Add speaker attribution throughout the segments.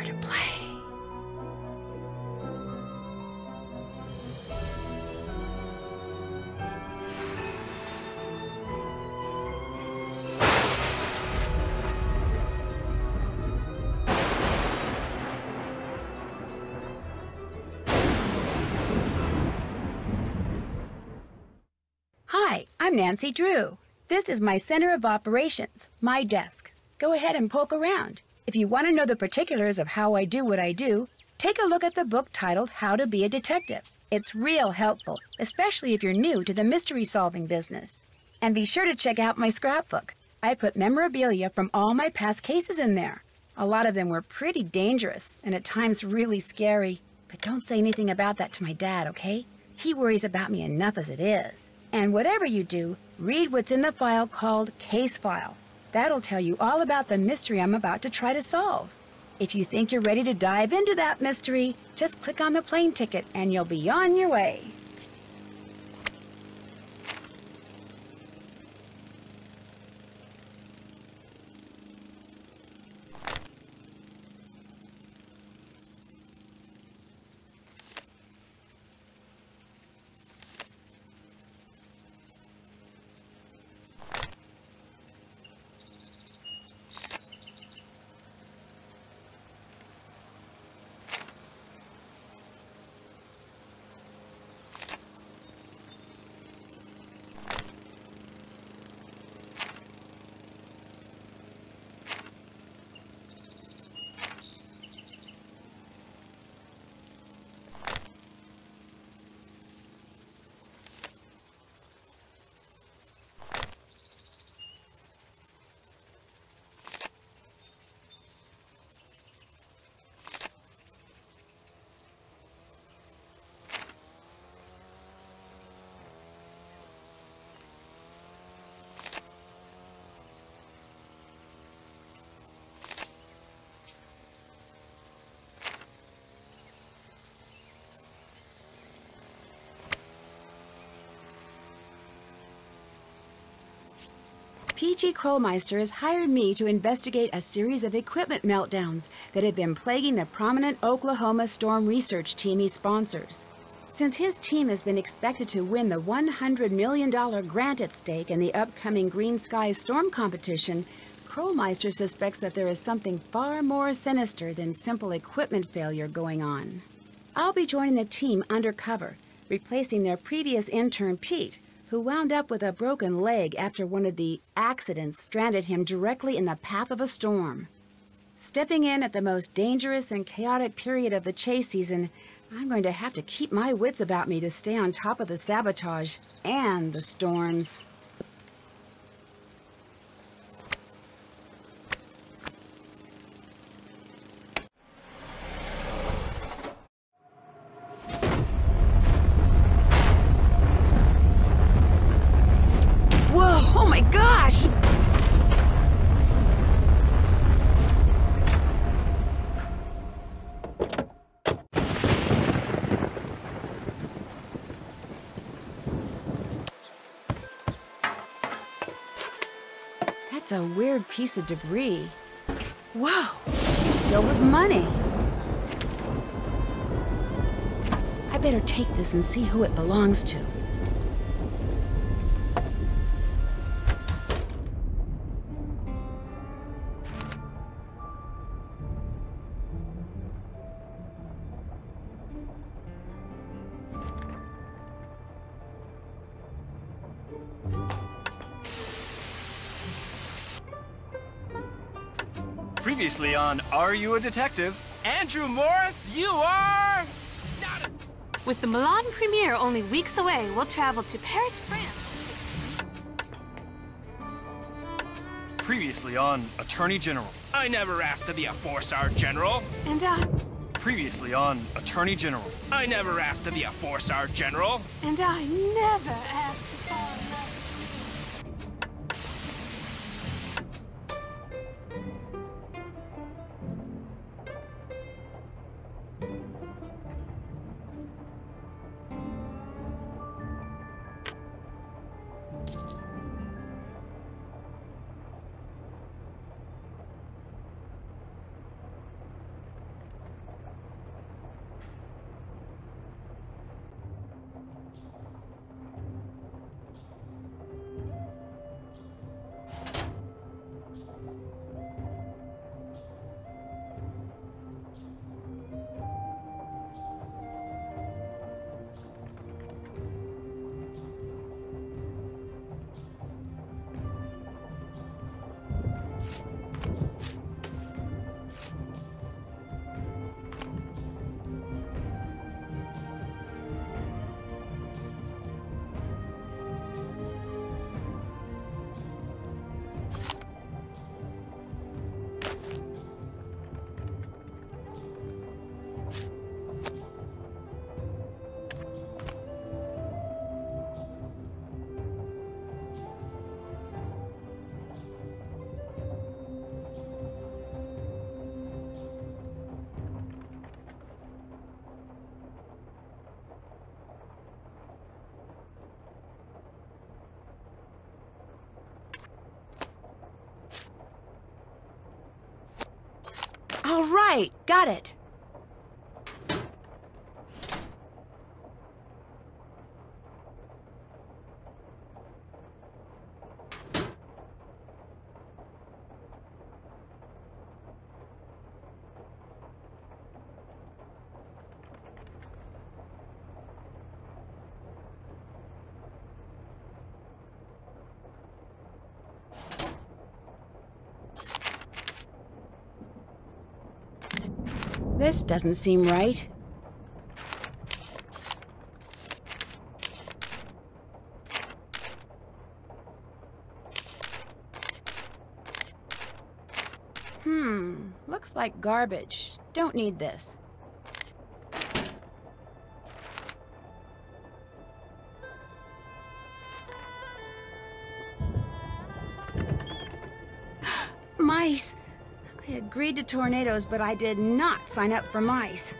Speaker 1: Prepare to play. Hi, I'm Nancy Drew. This is my Center of Operations, my desk. Go ahead and poke around. If you want to know the particulars of how I do what I do, take a look at the book titled How to Be a Detective. It's real helpful, especially if you're new to the mystery-solving business. And be sure to check out my scrapbook. I put memorabilia from all my past cases in there. A lot of them were pretty dangerous and at times really scary. But don't say anything about that to my dad, okay? He worries about me enough as it is. And whatever you do, read what's in the file called Case File. That'll tell you all about the mystery I'm about to try to solve. If you think you're ready to dive into that mystery, just click on the plane ticket and you'll be on your way. P.G. Krollmeister has hired me to investigate a series of equipment meltdowns that have been plaguing the prominent Oklahoma storm research team he sponsors. Since his team has been expected to win the $100 million grant at stake in the upcoming Green Sky Storm competition, Krollmeister suspects that there is something far more sinister than simple equipment failure going on. I'll be joining the team undercover, replacing their previous intern, Pete, who wound up with a broken leg after one of the accidents stranded him directly in the path of a storm. Stepping in at the most dangerous and chaotic period of the chase season, I'm going to have to keep my wits about me to stay on top of the sabotage and the storms. That's a weird piece of debris. Whoa, it's filled with money. I better take this and see who it belongs to.
Speaker 2: Previously on Are You a Detective?
Speaker 3: Andrew Morris, you are... not a...
Speaker 4: With the Milan premiere only weeks away, we'll travel to Paris, France.
Speaker 2: Previously on Attorney General.
Speaker 3: I never asked to be a four-star general.
Speaker 4: And,
Speaker 2: Previously on Attorney General.
Speaker 3: I never asked to be a four-star general.
Speaker 4: And I never asked to fall in love.
Speaker 1: All right, got it. This doesn't seem right. Looks like garbage. Don't need this. Mice! I agreed to tornadoes, but I did not sign up for mice.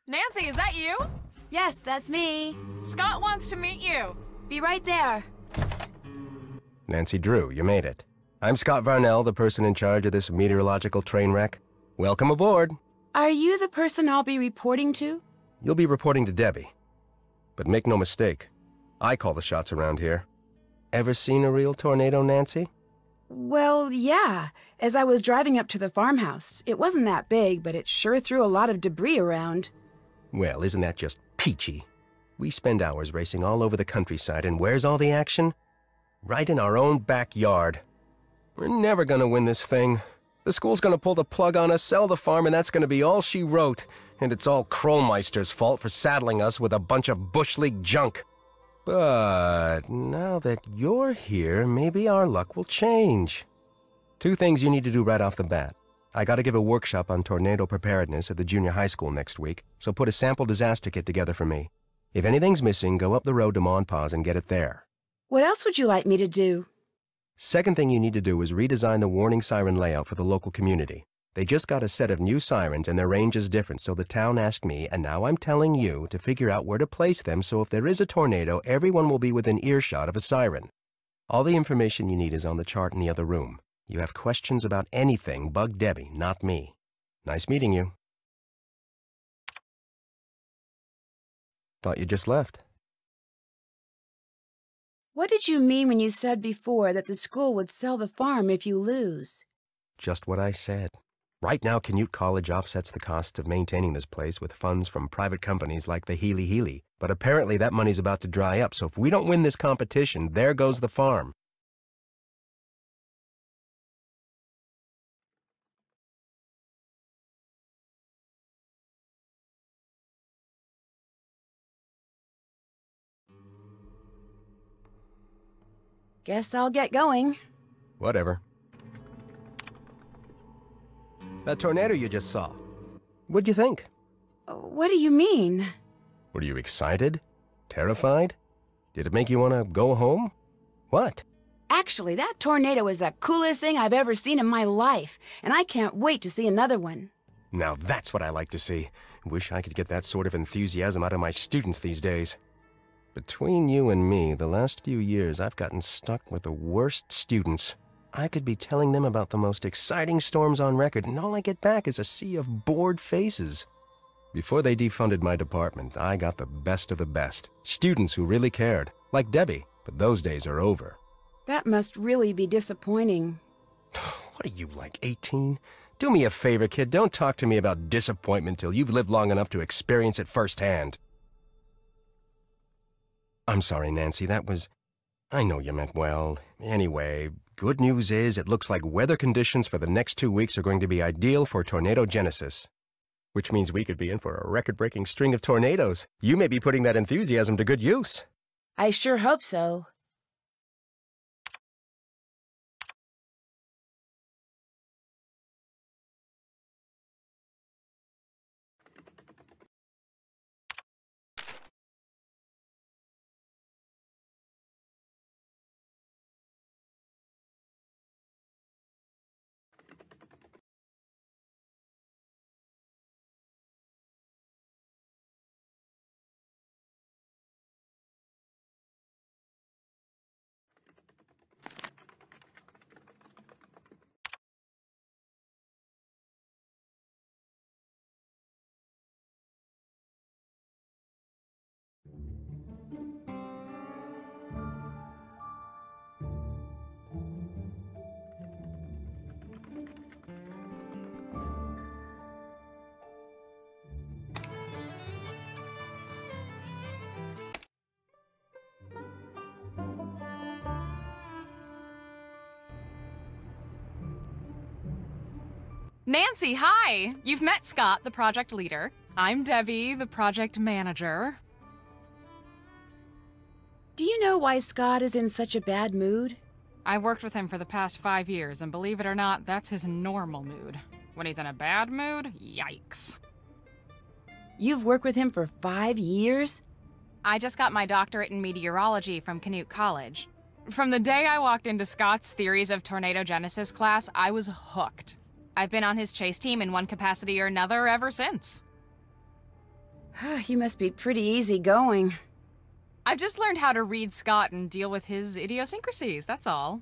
Speaker 5: Nancy, is that you?
Speaker 1: Yes, that's me.
Speaker 5: Scott wants to meet you.
Speaker 1: Be right there.
Speaker 6: Nancy Drew, you made it. I'm Scott Varnell, the person in charge of this meteorological train wreck. Welcome aboard.
Speaker 1: Are you the person I'll be reporting to?
Speaker 6: You'll be reporting to Debbie. But make no mistake, I call the shots around here. Ever seen a real tornado, Nancy?
Speaker 1: Well, yeah. As I was driving up to the farmhouse, it wasn't that big, but it sure threw a lot of debris around.
Speaker 6: Well, isn't that just peachy? We spend hours racing all over the countryside, and where's all the action? Right in our own backyard. We're never gonna win this thing. The school's gonna pull the plug on us, sell the farm, and that's gonna be all she wrote. And it's all Krollmeister's fault for saddling us with a bunch of Bush League junk. But now that you're here, maybe our luck will change. 2 things you need to do right off the bat. I gotta give a workshop on tornado preparedness at the junior high school next week, so put a sample disaster kit together for me. If anything's missing, go up the road to Ma and Pa's and get it there.
Speaker 1: What else would you like me to do?
Speaker 6: Second thing you need to do is redesign the warning siren layout for the local community. They just got a set of new sirens and their range is different, so the town asked me, and now I'm telling you, to figure out where to place them so if there is a tornado, everyone will be within earshot of a siren. All the information you need is on the chart in the other room. You have questions about anything, bug Debbie, not me. Nice meeting you. Thought you just left.
Speaker 1: What did you mean when you said before that the school would sell the farm if you lose?
Speaker 6: Just what I said. Right now, Canute College offsets the costs of maintaining this place with funds from private companies like the Healy Healy. But apparently that money's about to dry up, so if we don't win this competition, there goes the farm.
Speaker 1: Guess I'll get going.
Speaker 6: Whatever. That tornado you just saw. What'd you think?
Speaker 1: What do you mean?
Speaker 6: Were you excited? Terrified? Did it make you want to go home? What?
Speaker 1: Actually, that tornado is the coolest thing I've ever seen in my life, and I can't wait to see another one.
Speaker 6: Now that's what I like to see. Wish I could get that sort of enthusiasm out of my students these days. Between you and me, the last few years I've gotten stuck with the worst students. I could be telling them about the most exciting storms on record, and all I get back is a sea of bored faces. Before they defunded my department, I got the best of the best. Students who really cared, like Debbie, but those days are over.
Speaker 1: That must really be disappointing.
Speaker 6: What are you, like 18? Do me a favor, kid, don't talk to me about disappointment till you've lived long enough to experience it firsthand. I'm sorry, Nancy, that was... I know you meant well. Anyway, good news is it looks like weather conditions for the next 2 weeks are going to be ideal for tornado genesis. Which means we could be in for a record-breaking string of tornadoes. You may be putting that enthusiasm to good use.
Speaker 1: I sure hope so.
Speaker 5: Nancy, hi! You've met Scott, the project leader. I'm Debbie, the project manager.
Speaker 1: Do you know why Scott is in such a bad mood?
Speaker 5: I've worked with him for the past 5 years, and believe it or not, that's his normal mood. When he's in a bad mood, yikes.
Speaker 1: You've worked with him for 5 years?
Speaker 5: I just got my doctorate in meteorology from Canute College. From the day I walked into Scott's Theories of Tornado Genesis class, I was hooked. I've been on his chase team in one capacity or another ever since.
Speaker 1: You must be pretty easygoing.
Speaker 5: I've just learned how to read Scott and deal with his idiosyncrasies, that's all.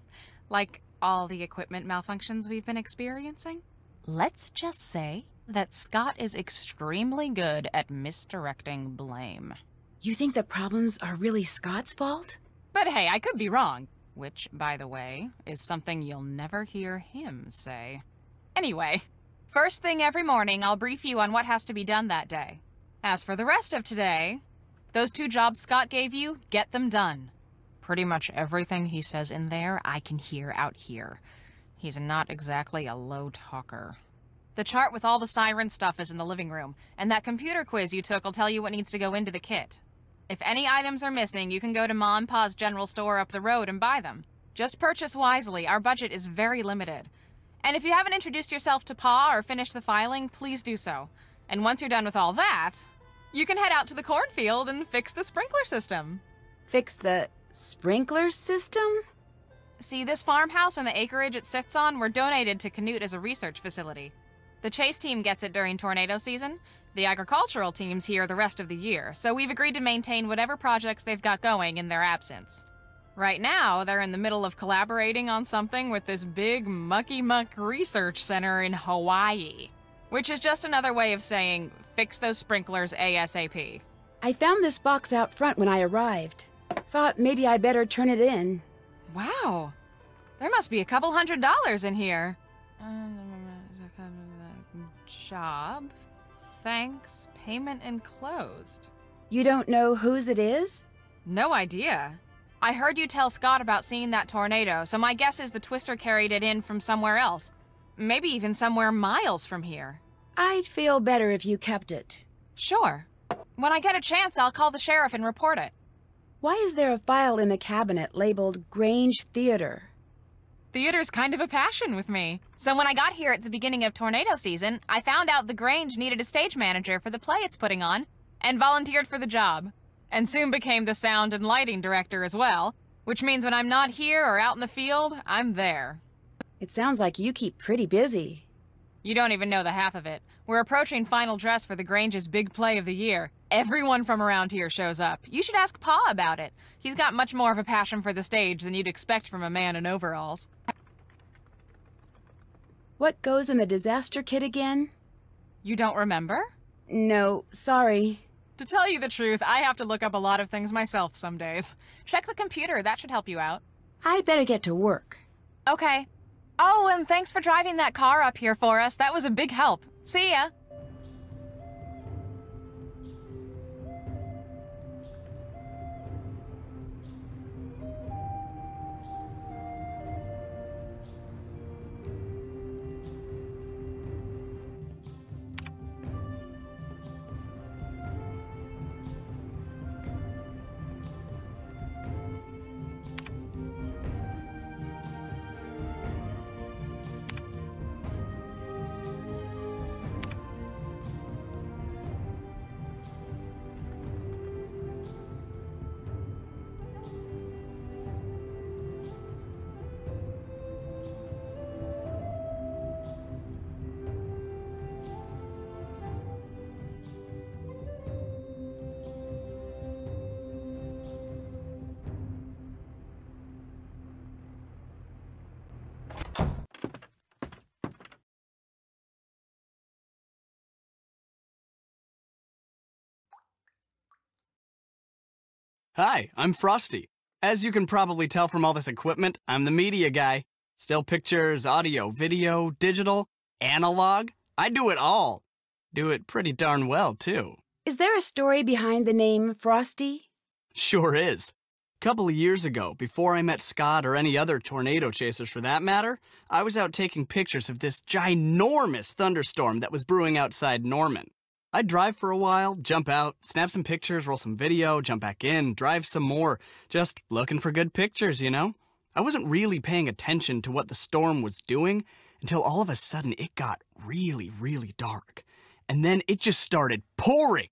Speaker 5: Like all the equipment malfunctions we've been experiencing. Let's just say that Scott is extremely good at misdirecting blame.
Speaker 1: You think the problems are really Scott's fault?
Speaker 5: But hey, I could be wrong. Which, by the way, is something you'll never hear him say. Anyway, first thing every morning, I'll brief you on what has to be done that day. As for the rest of today, those 2 jobs Scott gave you, get them done. Pretty much everything he says in there, I can hear out here. He's not exactly a low talker. The chart with all the siren stuff is in the living room, and that computer quiz you took will tell you what needs to go into the kit. If any items are missing, you can go to Ma and Pa's general store up the road and buy them. Just purchase wisely, our budget is very limited. And if you haven't introduced yourself to Pa or finished the filing, please do so. And once you're done with all that, you can head out to the cornfield and fix the sprinkler system.
Speaker 1: Fix the sprinkler system?
Speaker 5: See, this farmhouse and the acreage it sits on were donated to Canute as a research facility. The chase team gets it during tornado season. The agricultural team's here the rest of the year, so we've agreed to maintain whatever projects they've got going in their absence. Right now, they're in the middle of collaborating on something with this big mucky-muck research center in Hawaii, which is just another way of saying, fix those sprinklers ASAP.
Speaker 1: I found this box out front when I arrived. Thought maybe I better turn it in.
Speaker 5: Wow. There must be a couple $100 in here. Job. Thanks. Payment enclosed.
Speaker 1: You don't know whose it is?
Speaker 5: No idea. I heard you tell Scott about seeing that tornado, so my guess is the Twister carried it in from somewhere else. Maybe even somewhere miles from here.
Speaker 1: I'd feel better if you kept it.
Speaker 5: Sure. When I get a chance, I'll call the sheriff and report it.
Speaker 1: Why is there a file in the cabinet labeled Grange Theater?
Speaker 5: Theater's kind of a passion with me. So when I got here at the beginning of tornado season, I found out the Grange needed a stage manager for the play it's putting on, and volunteered for the job. And soon became the sound and lighting director as well, which means when I'm not here or out in the field, I'm there.
Speaker 1: It sounds like you keep pretty busy.
Speaker 5: You don't even know the half of it. We're approaching final dress for the Grange's big play of the year. Everyone from around here shows up. You should ask Pa about it. He's got much more of a passion for the stage than you'd expect from a man in overalls.
Speaker 1: What goes in the disaster kit again?
Speaker 5: You don't remember?
Speaker 1: No, sorry.
Speaker 5: To tell you the truth, I have to look up a lot of things myself some days. Check the computer, that should help you out.
Speaker 1: I'd better get to work.
Speaker 5: Okay. Oh, and thanks for driving that car up here for us. That was a big help. See ya.
Speaker 7: Hi, I'm Frosty. As you can probably tell from all this equipment, I'm the media guy. Still pictures, audio, video, digital, analog. I do it all. Do it pretty darn well, too.
Speaker 1: Is there a story behind the name Frosty?
Speaker 7: Sure is. A couple of years ago, before I met Scott or any other tornado chasers for that matter, I was out taking pictures of this ginormous thunderstorm that was brewing outside Norman. I'd drive for a while, jump out, snap some pictures, roll some video, jump back in, drive some more. Just looking for good pictures, you know? I wasn't really paying attention to what the storm was doing until all of a sudden it got really, really dark. And then it just started pouring.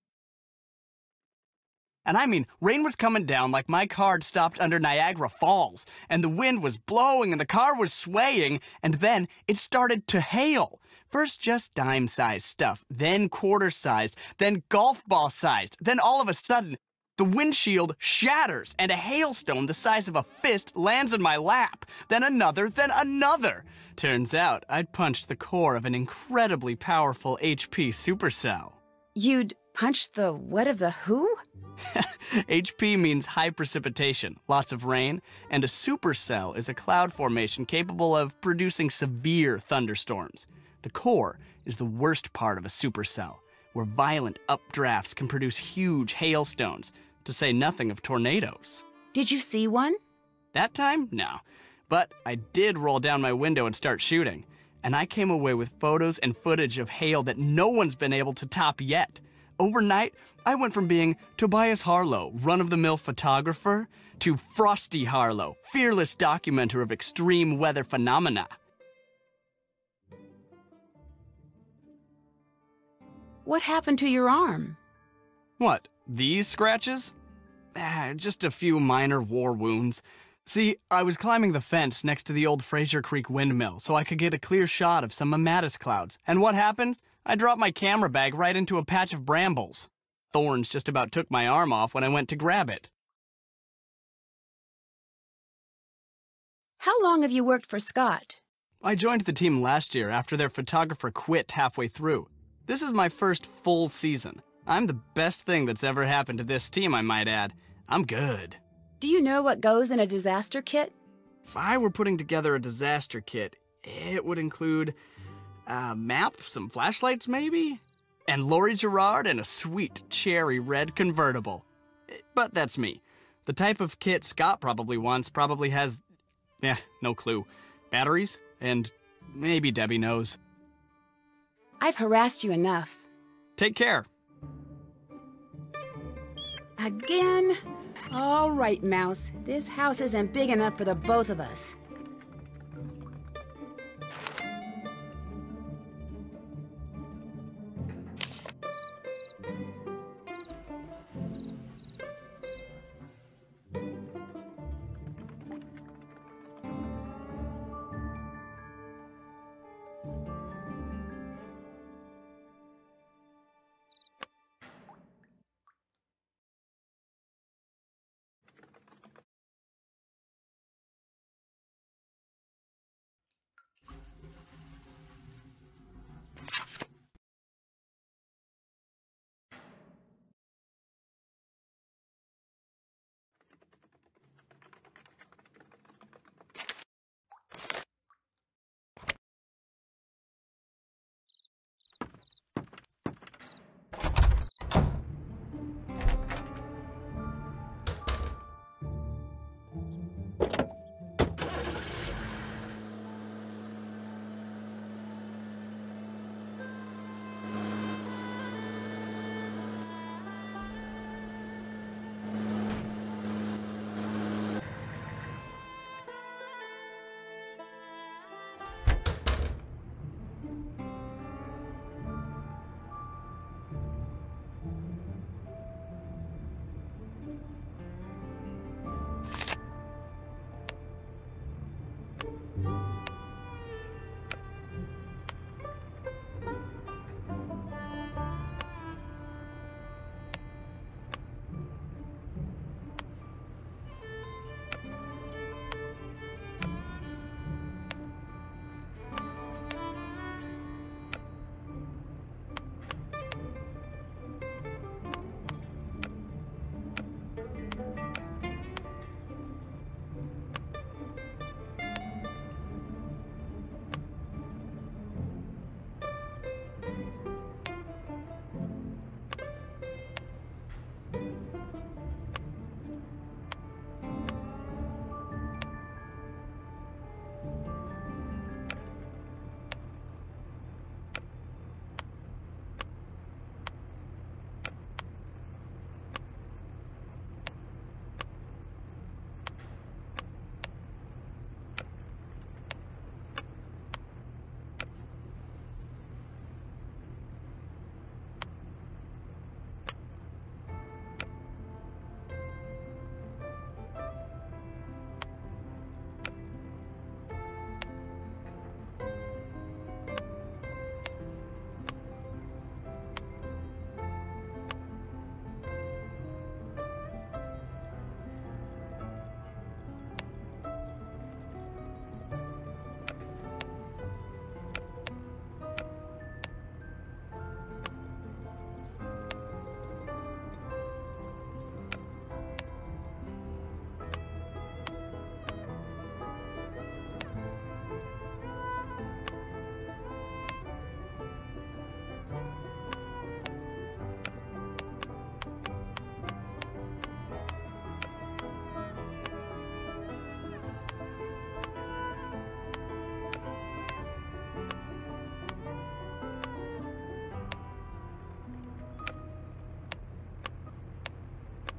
Speaker 7: And I mean, rain was coming down like my car had stopped under Niagara Falls, and the wind was blowing and the car was swaying, and then it started to hail. First just dime-sized stuff, then quarter-sized, then golf ball-sized, then all of a sudden, the windshield shatters and a hailstone the size of a fist lands in my lap. Then another, then another. Turns out I'd punched the core of an incredibly powerful HP supercell.
Speaker 1: You'd punched the what of the who?
Speaker 7: HP means high precipitation, lots of rain, and a supercell is a cloud formation capable of producing severe thunderstorms. The core is the worst part of a supercell, where violent updrafts can produce huge hailstones, to say nothing of tornadoes.
Speaker 1: Did you see one?
Speaker 7: That time? No. But I did roll down my window and start shooting, and I came away with photos and footage of hail that no one's been able to top yet. Overnight, I went from being Tobias Harlow, run-of-the-mill photographer, to Frosty Harlow, fearless documenter of extreme weather phenomena.
Speaker 1: What happened to your arm?
Speaker 7: What, these scratches? Just a few minor war wounds. See, I was climbing the fence next to the old Fraser Creek Windmill so I could get a clear shot of some mammatus clouds. And what happens? I dropped my camera bag right into a patch of brambles. Thorns just about took my arm off when I went to grab it.
Speaker 1: How long have you worked for Scott?
Speaker 7: I joined the team last year after their photographer quit halfway through. This is my first full season. I'm the best thing that's ever happened to this team, I might add. I'm good.
Speaker 1: Do you know what goes in a disaster kit?
Speaker 7: If I were putting together a disaster kit, it would include a map, some flashlights maybe, and Lori Gerard and a sweet cherry red convertible. But that's me. The type of kit Scott probably wants probably has, no clue. Batteries, and maybe Debbie knows.
Speaker 1: I've harassed you enough.
Speaker 7: Take care.
Speaker 1: Again? All right, Mouse. This house isn't big enough for the both of us.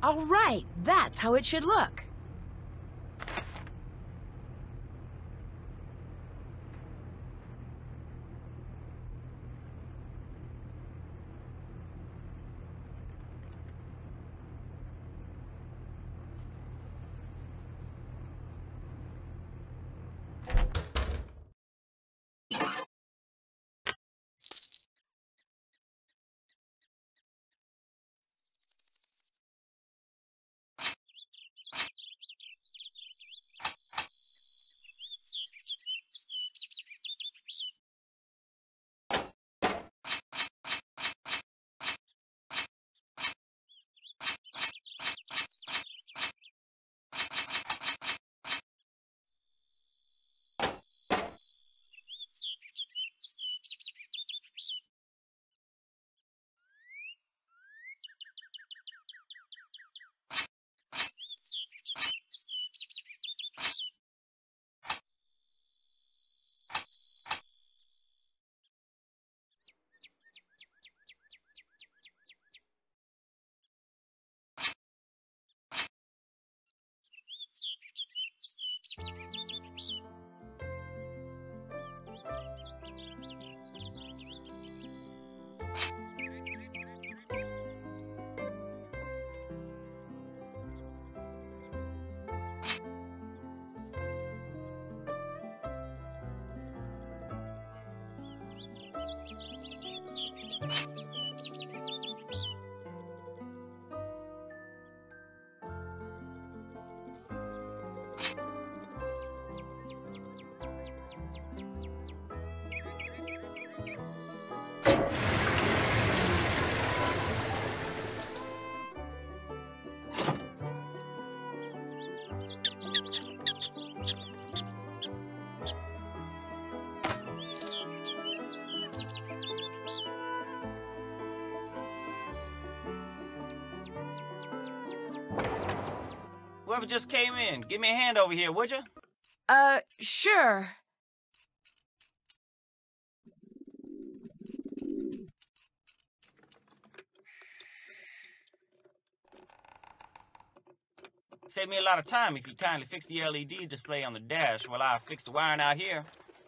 Speaker 1: All right, that's how it should look.
Speaker 3: Whoever just came in, give me a hand over here, would you?
Speaker 1: Sure.
Speaker 3: Save me a lot of time if you kindly fix the LED display on the dash while I fix the wiring out here.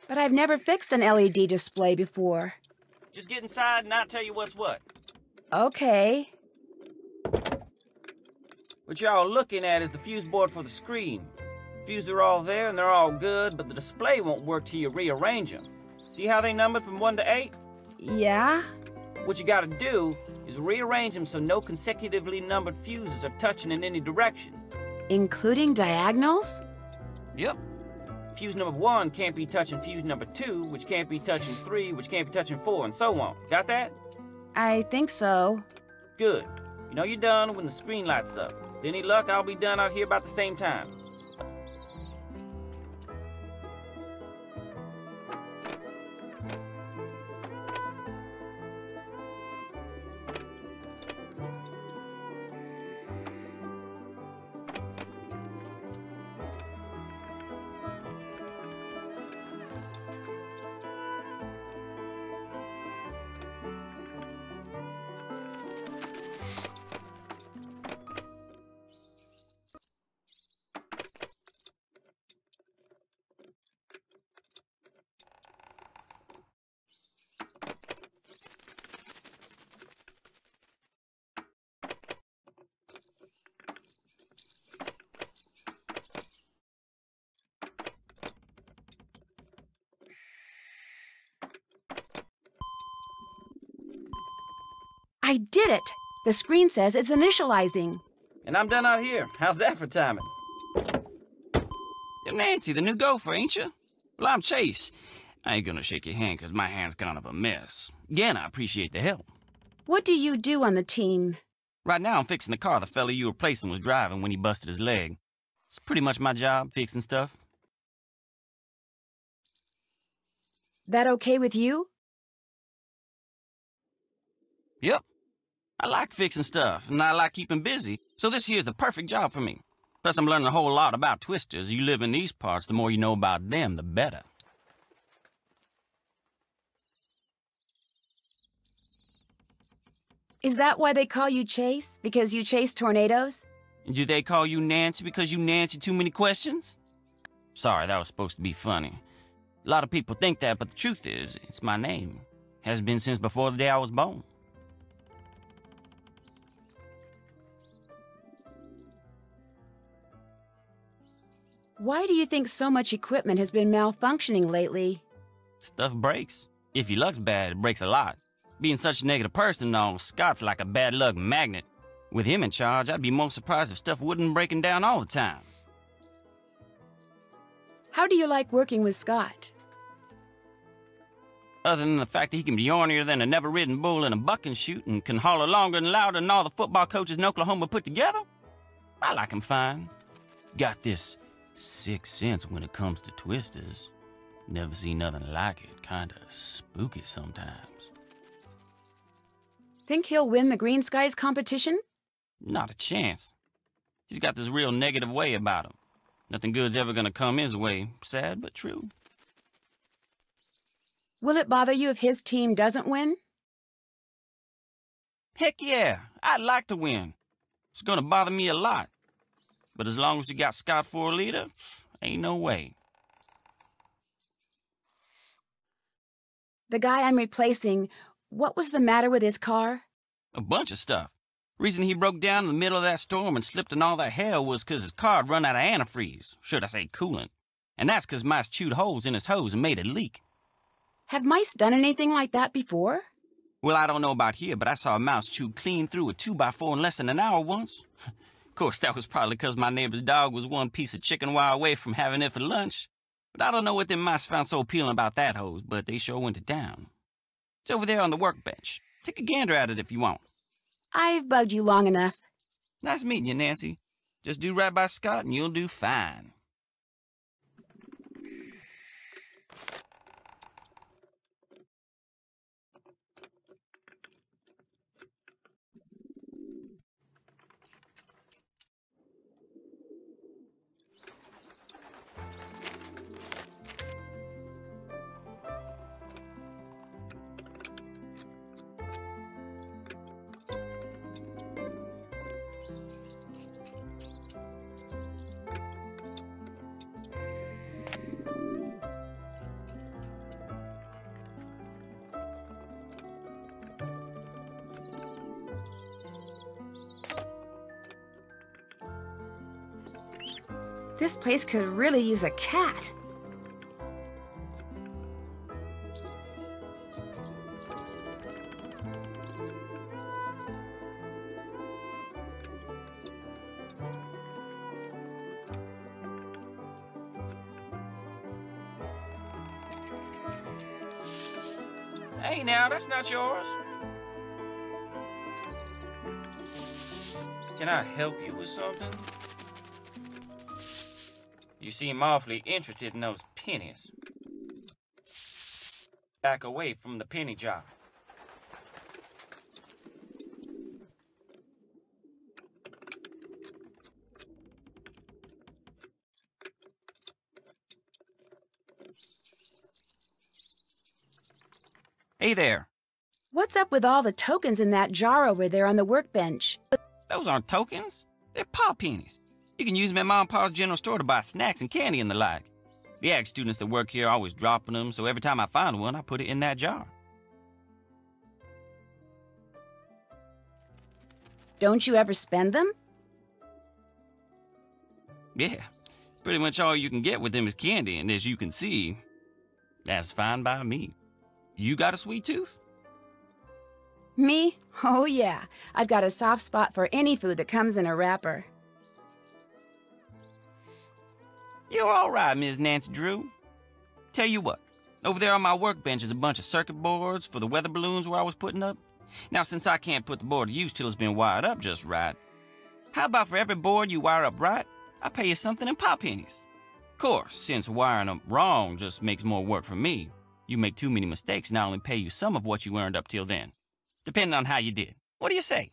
Speaker 1: But I've never fixed an LED display before.
Speaker 3: Just get inside and I'll tell you what's what.
Speaker 1: Okay.
Speaker 3: What you're all looking at is the fuse board for the screen. Fuses are all there and they're all good, but the display won't work till you rearrange them. See how they numbered from 1 to 8?
Speaker 1: Yeah?
Speaker 3: What you gotta do is rearrange them so no consecutively numbered fuses are touching in any direction.
Speaker 1: Including diagonals?
Speaker 3: Yep. Fuse number 1 can't be touching fuse number 2, which can't be touching 3, which can't be touching 4, and so on. Got that?
Speaker 1: I think so.
Speaker 3: Good. You know you're done when the screen lights up. With any luck, I'll be done out here about the same time.
Speaker 1: I did it! The screen says it's initializing.
Speaker 3: And I'm done out here. How's that for timing?
Speaker 8: You're Nancy, the new gopher, ain't you? Well, I'm Chase. I ain't gonna shake your hand because my hand's kind of a mess. Again, I appreciate the help.
Speaker 1: What do you do on the team?
Speaker 8: Right now, I'm fixing the car the fella you were replacing was driving when he busted his leg. It's pretty much my job, fixing stuff.
Speaker 1: That okay with you?
Speaker 8: Yep. I like fixing stuff, and I like keeping busy, so this here's the perfect job for me. Plus, I'm learning a whole lot about twisters. You live in these parts, the more you know about them, the better.
Speaker 1: Is that why they call you Chase? Because you chase tornadoes?
Speaker 8: And do they call you Nancy because you Nancy too many questions? Sorry, that was supposed to be funny. A lot of people think that, but the truth is, it's my name. Has been since before the day I was born.
Speaker 1: Why do you think so much equipment has been malfunctioning lately?
Speaker 8: Stuff breaks. If your luck's bad, it breaks a lot. Being such a negative person and all, Scott's like a bad luck magnet. With him in charge, I'd be more surprised if stuff wouldn't be breaking down all the time.
Speaker 1: How do you like working with Scott?
Speaker 8: Other than the fact that he can be ornier than a never-ridden bull in a bucking chute and can holler longer and louder than all the football coaches in Oklahoma put together, I like him fine. Got this 6th sense when it comes to twisters. Never seen nothing like it. Kinda spooky sometimes.
Speaker 1: Think he'll win the Green Skies competition?
Speaker 8: Not a chance. He's got this real negative way about him. Nothing good's ever gonna come his way. Sad but true.
Speaker 1: Will it bother you if his team doesn't win?
Speaker 8: Heck yeah, I'd like to win. It's gonna bother me a lot. But as long as you got Scott for a leader, ain't no way.
Speaker 1: The guy I'm replacing, what was the matter with his car?
Speaker 8: A bunch of stuff. Reason he broke down in the middle of that storm and slipped in all that hell was 'cause his car had run out of antifreeze. Should I say coolant. And that's 'cause mice chewed holes in his hose and made it leak.
Speaker 1: Have mice done anything like that before?
Speaker 8: Well, I don't know about here, but I saw a mouse chew clean through a 2x4 in less than an hour once. Of course, that was probably because my neighbor's dog was one piece of chicken wire away from having it for lunch. But I don't know what them mice found so appealing about that hose, but they sure went to town. It's over there on the workbench. Take a gander at it if you want.
Speaker 1: I've bugged you long enough.
Speaker 8: Nice meeting you, Nancy. Just do right by Scott and you'll do fine.
Speaker 1: This place could really use a cat.
Speaker 3: Hey now, that's not yours. Can I help you with something? You seem awfully interested in those pennies. Back away from the penny jar.
Speaker 8: Hey there.
Speaker 1: What's up with all the tokens in that jar over there on the workbench?
Speaker 8: Those aren't tokens. They're paw pennies. You can use them at Mom and Pa's general store to buy snacks and candy and the like. The ag students that work here are always dropping them, so every time I find one, I put it in that jar.
Speaker 1: Don't you ever spend them?
Speaker 8: Yeah, pretty much all you can get with them is candy, and as you can see, that's fine by me. You got a sweet tooth?
Speaker 1: Me? Oh yeah. I've got a soft spot for any food that comes in a wrapper.
Speaker 8: You're all right, Miss Nancy Drew. Tell you what, over there on my workbench is a bunch of circuit boards for the weather balloons where I was putting up. Now, since I can't put the board to use till it's been wired up just right, how about for every board you wire up right, I pay you something in pop pennies? Of course, since wiring up wrong just makes more work for me, you make too many mistakes and I only pay you some of what you earned up till then, depending on how you did. What do you say?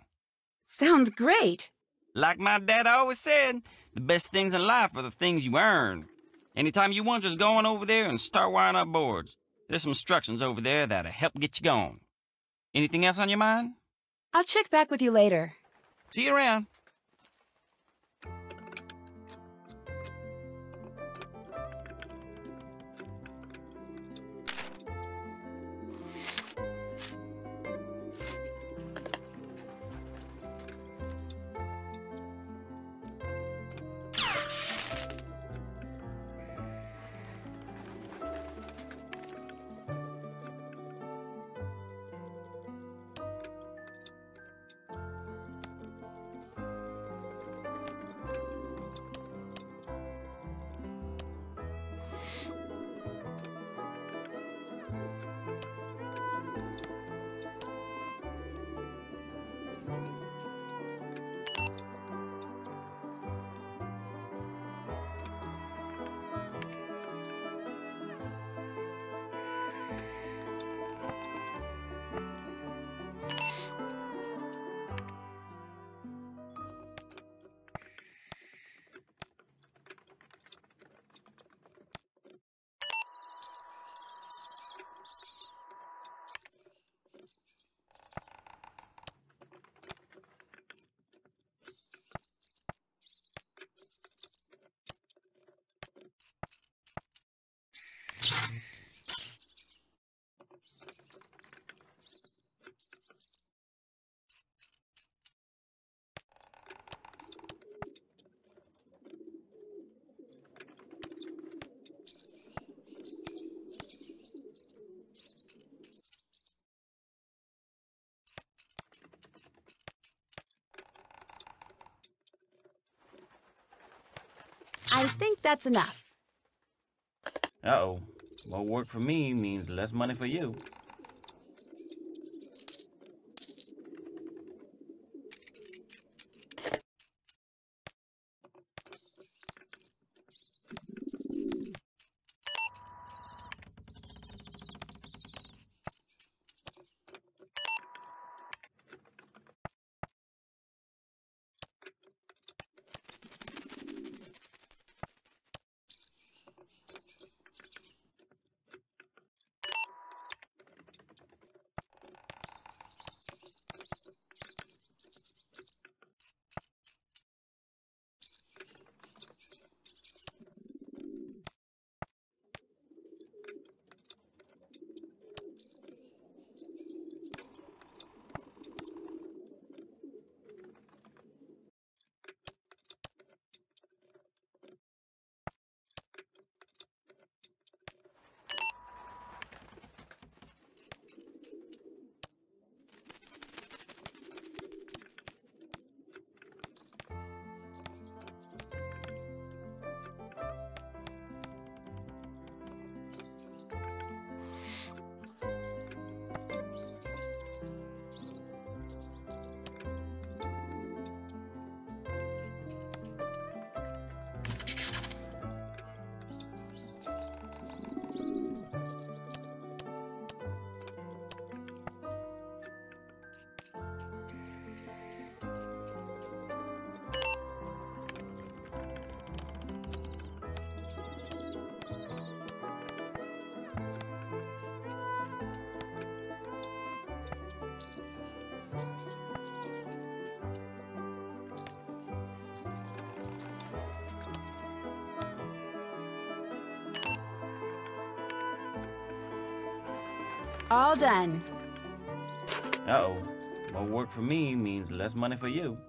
Speaker 1: Sounds great.
Speaker 8: Like my dad always said, the best things in life are the things you earn. Anytime you want, just go on over there and start wiring up boards. There's some instructions over there that'll help get you going. Anything else on your mind?
Speaker 1: I'll check back with you later.
Speaker 8: See you around.
Speaker 1: I think that's enough.
Speaker 3: Uh-oh. More work for me means less money for you.
Speaker 1: All done.
Speaker 3: Uh-oh. More work for me means less money for you.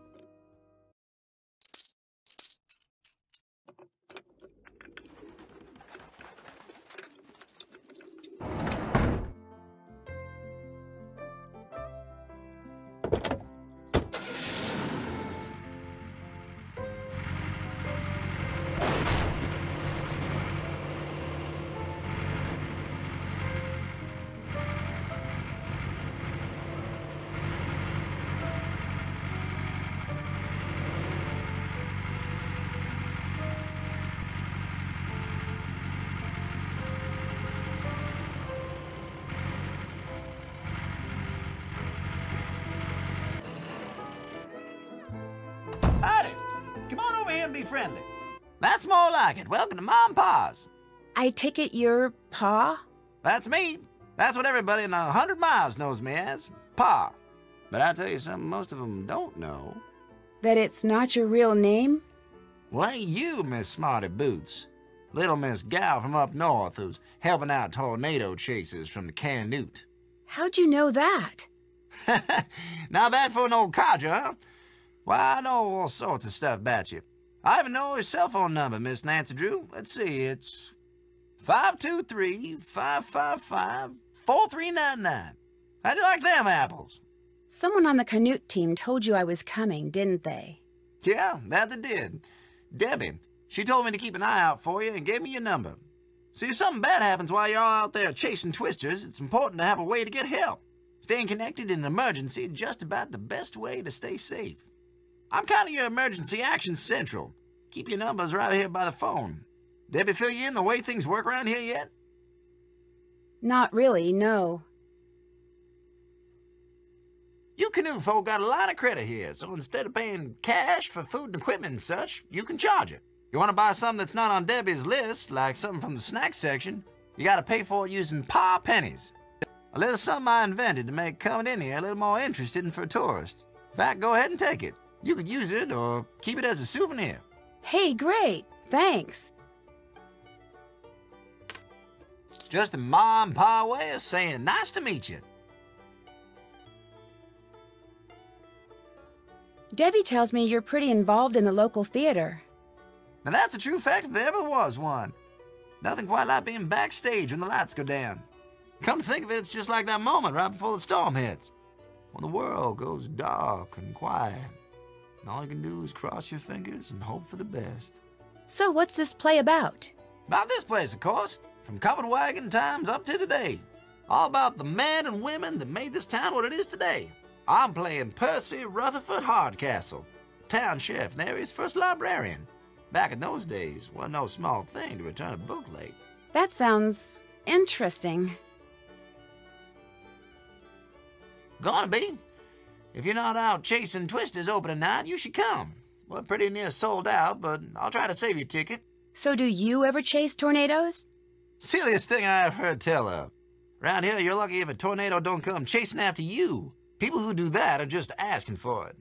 Speaker 9: Howdy. Come on over here and be friendly. That's more like it. Welcome to Mom and Pa's.
Speaker 1: I take it you're Pa?
Speaker 9: That's me. That's what everybody in 100 miles knows me as, Pa. But I tell you something most of them don't know.
Speaker 1: That it's not your real name?
Speaker 9: Well, ain't you, Miss Smarty Boots? Little Miss Gal from up north who's helping out tornado chasers from the Canute.
Speaker 1: How'd you know that?
Speaker 9: Not bad for an old codger, huh? Why, I know all sorts of stuff about you. I even know your cell phone number, Miss Nancy Drew. Let's see, it's 523-555-4399. How'd you like them apples?
Speaker 1: Someone on the Canute team told you I was coming, didn't they?
Speaker 9: Yeah, that they did. Debbie, she told me to keep an eye out for you and gave me your number. See, if something bad happens while you're out there chasing twisters, it's important to have a way to get help. Staying connected in an emergency is just about the best way to stay safe. I'm kind of your emergency action central. Keep your numbers right here by the phone. Debbie fill you in the way things work around here yet?
Speaker 1: Not really, no.
Speaker 9: You Canute folk got a lot of credit here, so instead of paying cash for food and equipment and such, you can charge it. You want to buy something that's not on Debbie's list, like something from the snack section, you got to pay for it using Pa pennies. A little something I invented to make coming in here a little more interesting for tourists. In fact, go ahead and take it. You could use it or keep it as a souvenir.
Speaker 1: Hey, great. Thanks.
Speaker 9: Just a Ma and Pa way of saying nice to meet you.
Speaker 1: Debbie tells me you're pretty involved in the local theater.
Speaker 9: Now that's a true fact if there ever was one. Nothing quite like being backstage when the lights go down. Come to think of it, it's just like that moment right before the storm hits. When the world goes dark and quiet, and all you can do is cross your fingers and hope for the best.
Speaker 1: So what's this play about?
Speaker 9: About this place, of course. From covered wagon times up to today. All about the men and women that made this town what it is today. I'm playing Percy Rutherford Hardcastle, town sheriff and the area's first librarian. Back in those days, wasn't no small thing to return a book late.
Speaker 1: That sounds interesting.
Speaker 9: Gonna be. If you're not out chasing twisters opening night, you should come. We're pretty near sold out, but I'll try to save your ticket.
Speaker 1: So do you ever chase tornadoes?
Speaker 9: Silliest thing I've heard tell of. Around here, you're lucky if a tornado don't come chasing after you. People who do that are just asking for it.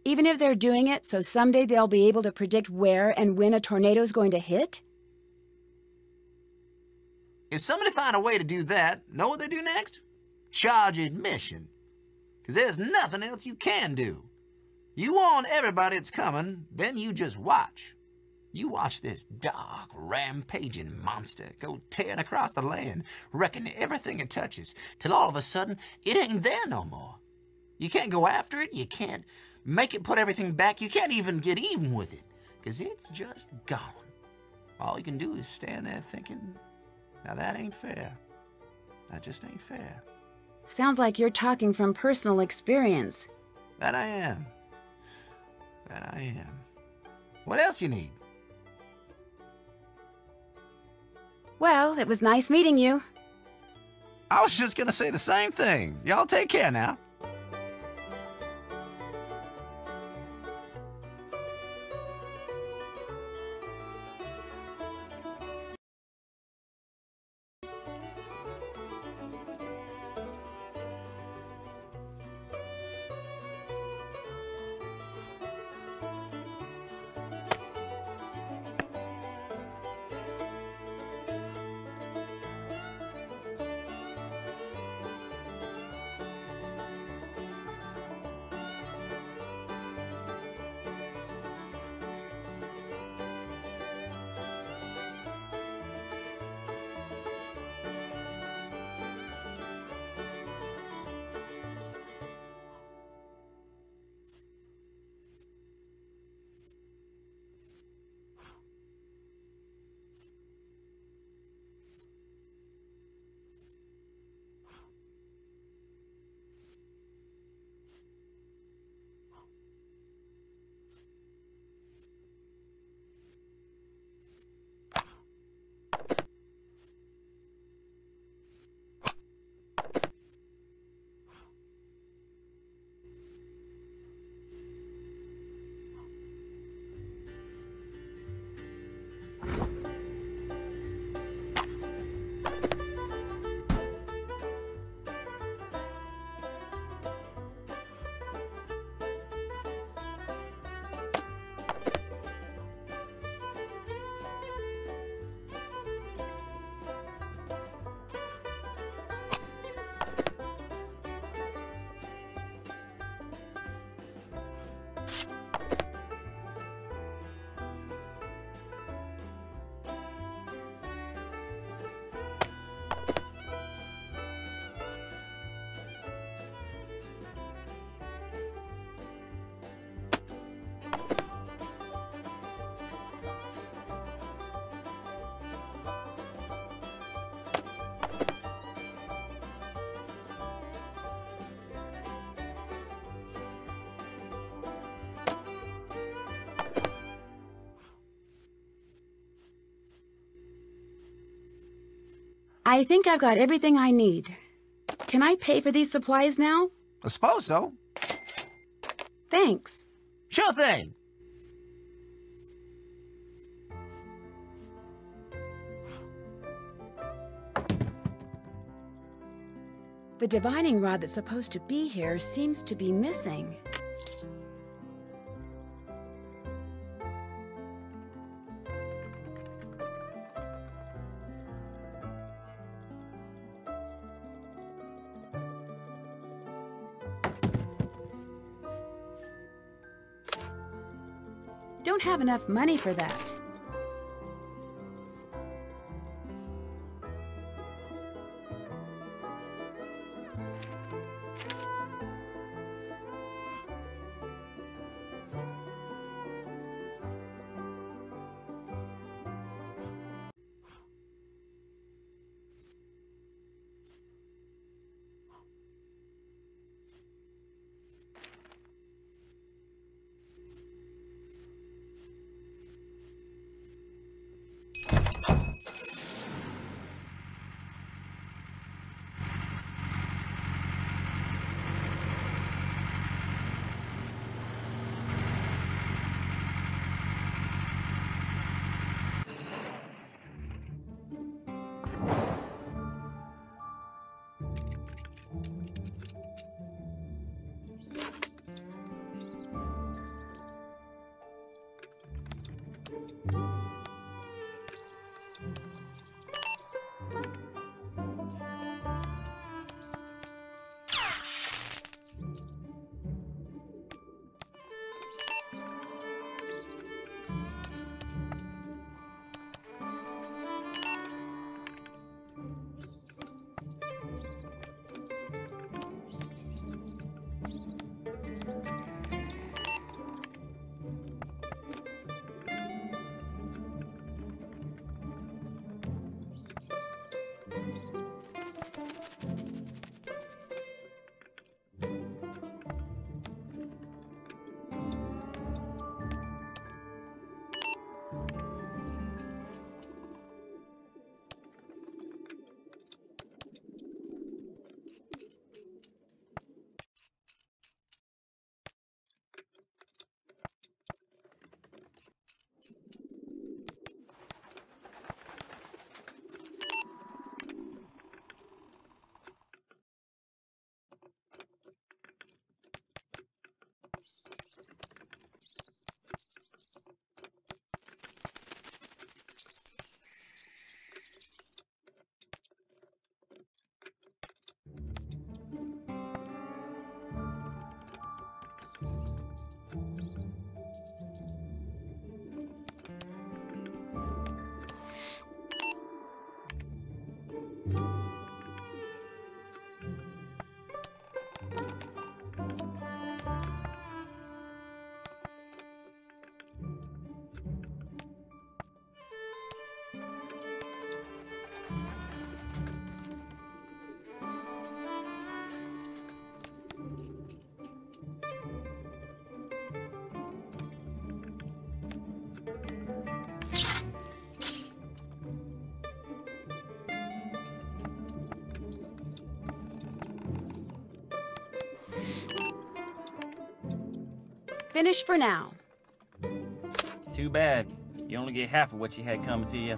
Speaker 1: Even if they're doing it so someday they'll be able to predict where and when a tornado's going to hit?
Speaker 9: If somebody find a way to do that, know what they do next? Charge admission. Because there's nothing else you can do. You warn everybody it's coming, then you just watch. You watch this dark, rampaging monster go tearing across the land, wrecking everything it touches, till all of a sudden, it ain't there no more. You can't go after it, you can't make it put everything back, you can't even get even with it, because it's just gone. All you can do is stand there thinking, now that ain't fair. That just ain't fair.
Speaker 1: Sounds like you're talking from personal experience.
Speaker 9: That I am. That I am. What else you need?
Speaker 1: Well, it was nice meeting you.
Speaker 9: I was just gonna say the same thing. Y'all take care now.
Speaker 1: I think I've got everything I need. Can I pay for these supplies now?
Speaker 9: I suppose so.
Speaker 1: Thanks.
Speaker 9: Sure thing.
Speaker 1: The divining rod that's supposed to be here seems to be missing. Don't have enough money for that. finished for now.
Speaker 3: Too bad. You only get half of what you had coming to you.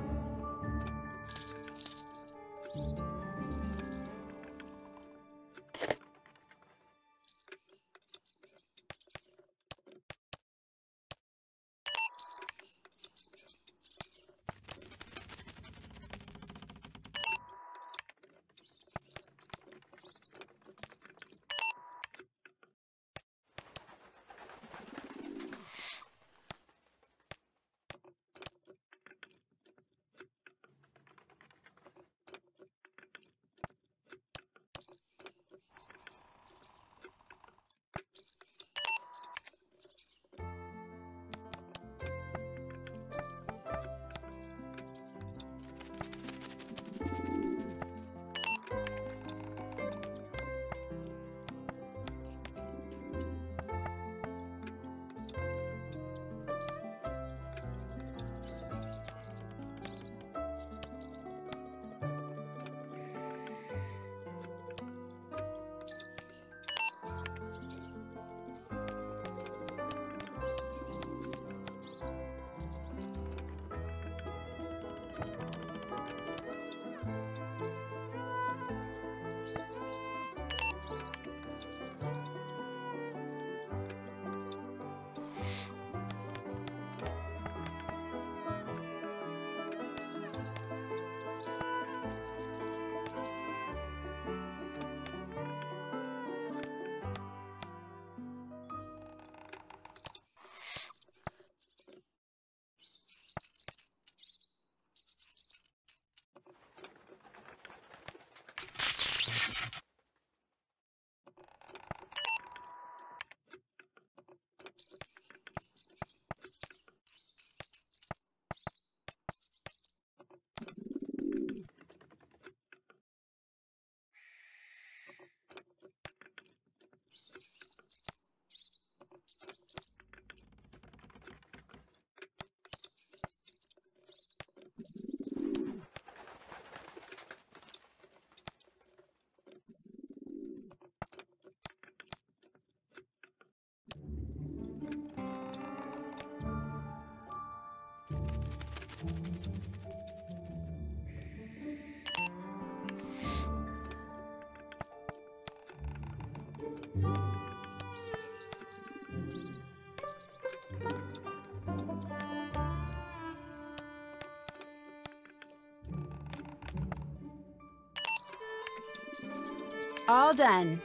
Speaker 1: All done.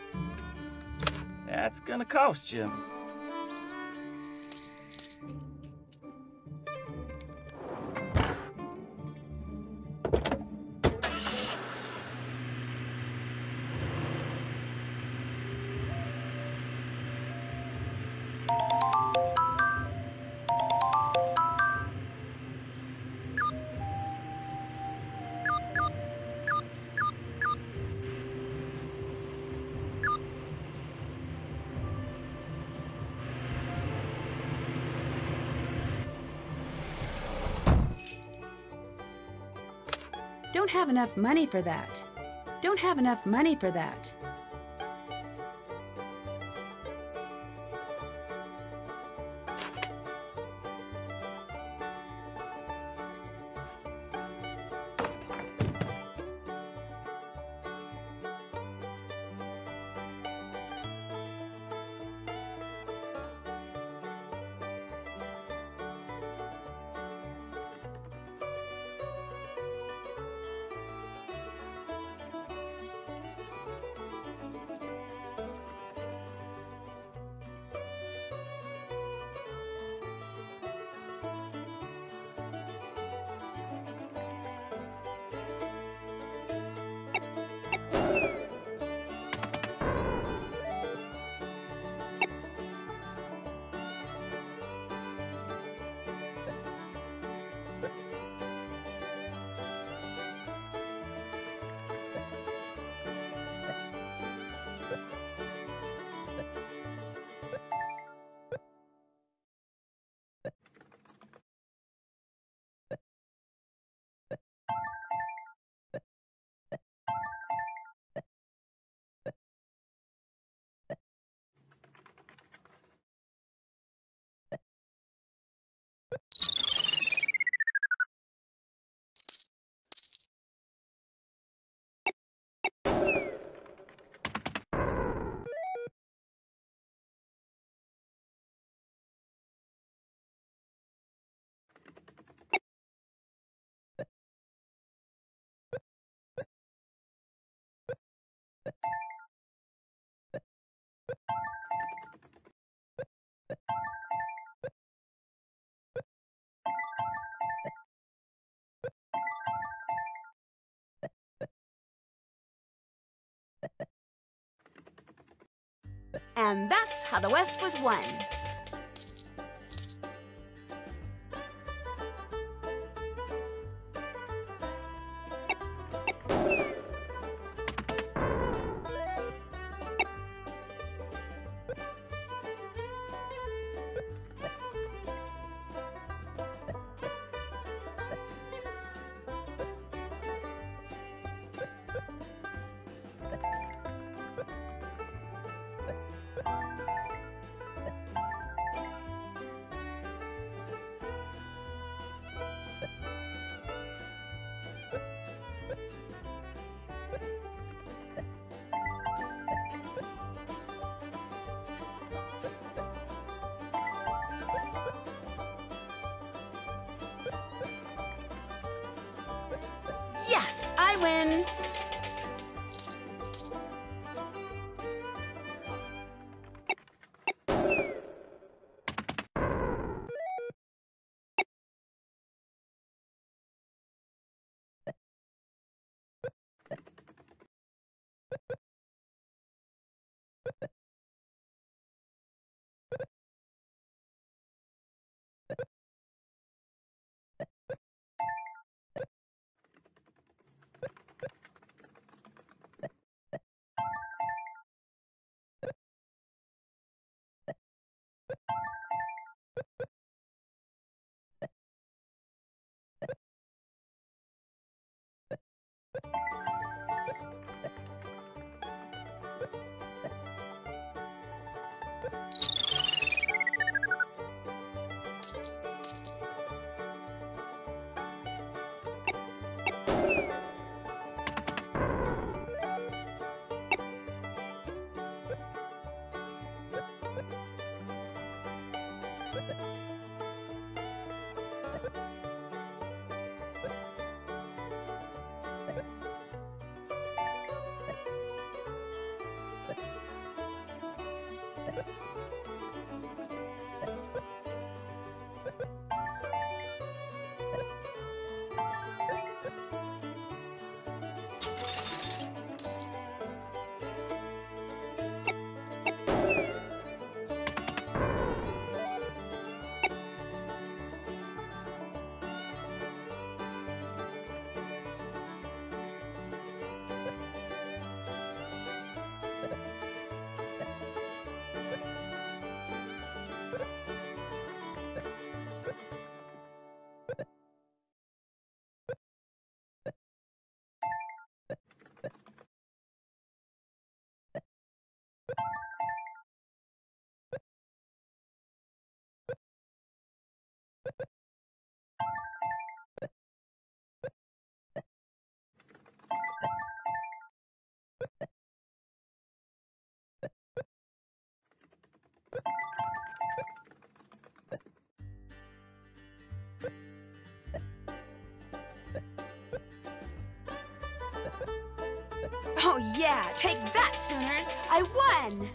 Speaker 3: That's gonna cost you.
Speaker 1: Don't have enough money for that. Don't have enough money for that. And that's how the West was won. Yes, I win! Oh yeah, take that, Sooners! I won!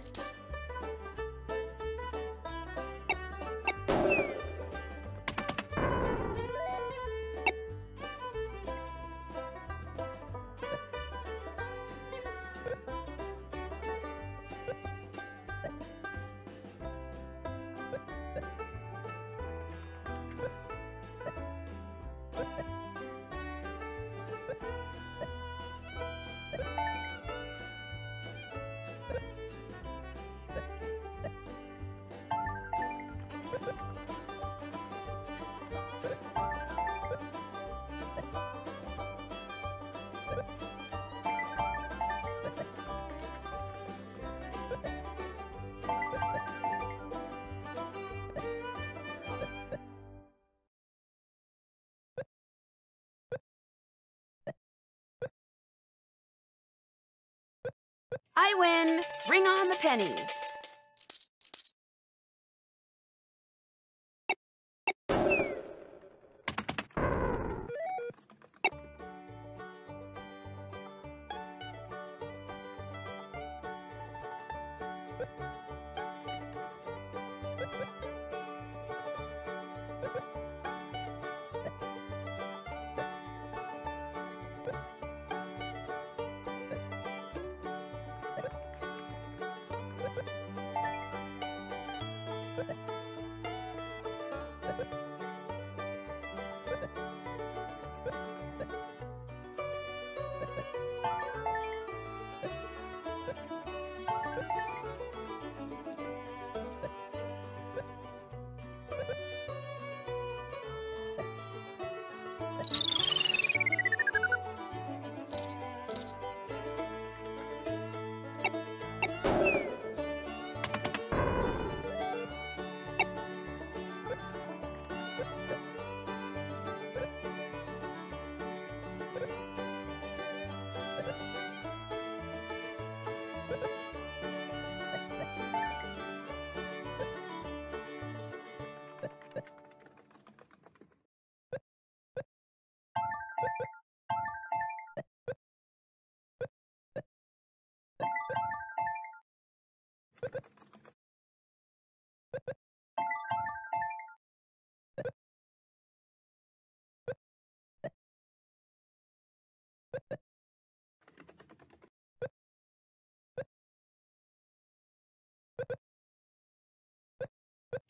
Speaker 1: I win! Bring on the pennies!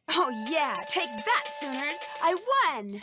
Speaker 1: Oh yeah, take that, Sooners! I won!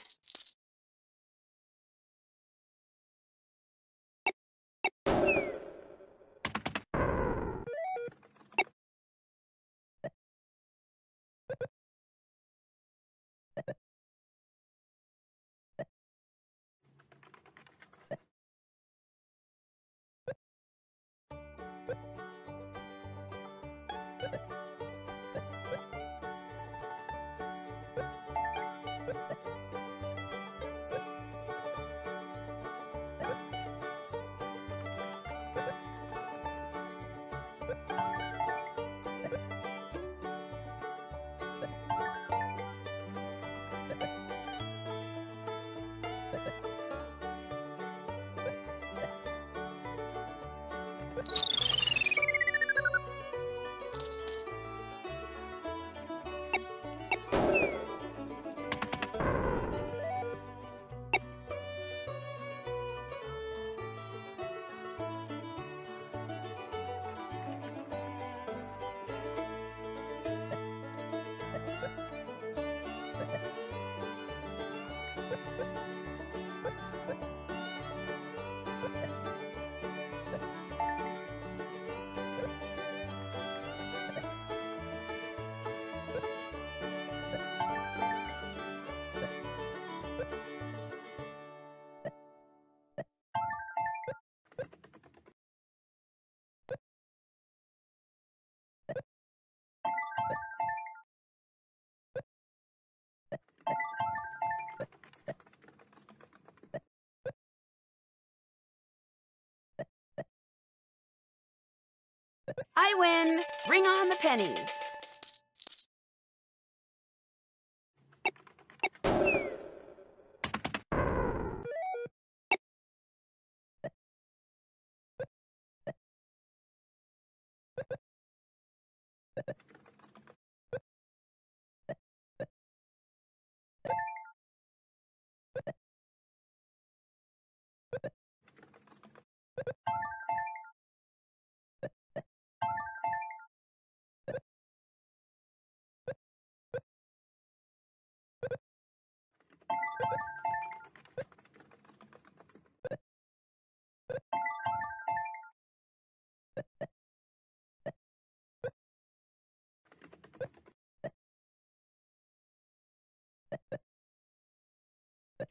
Speaker 1: I win! Bring on the pennies!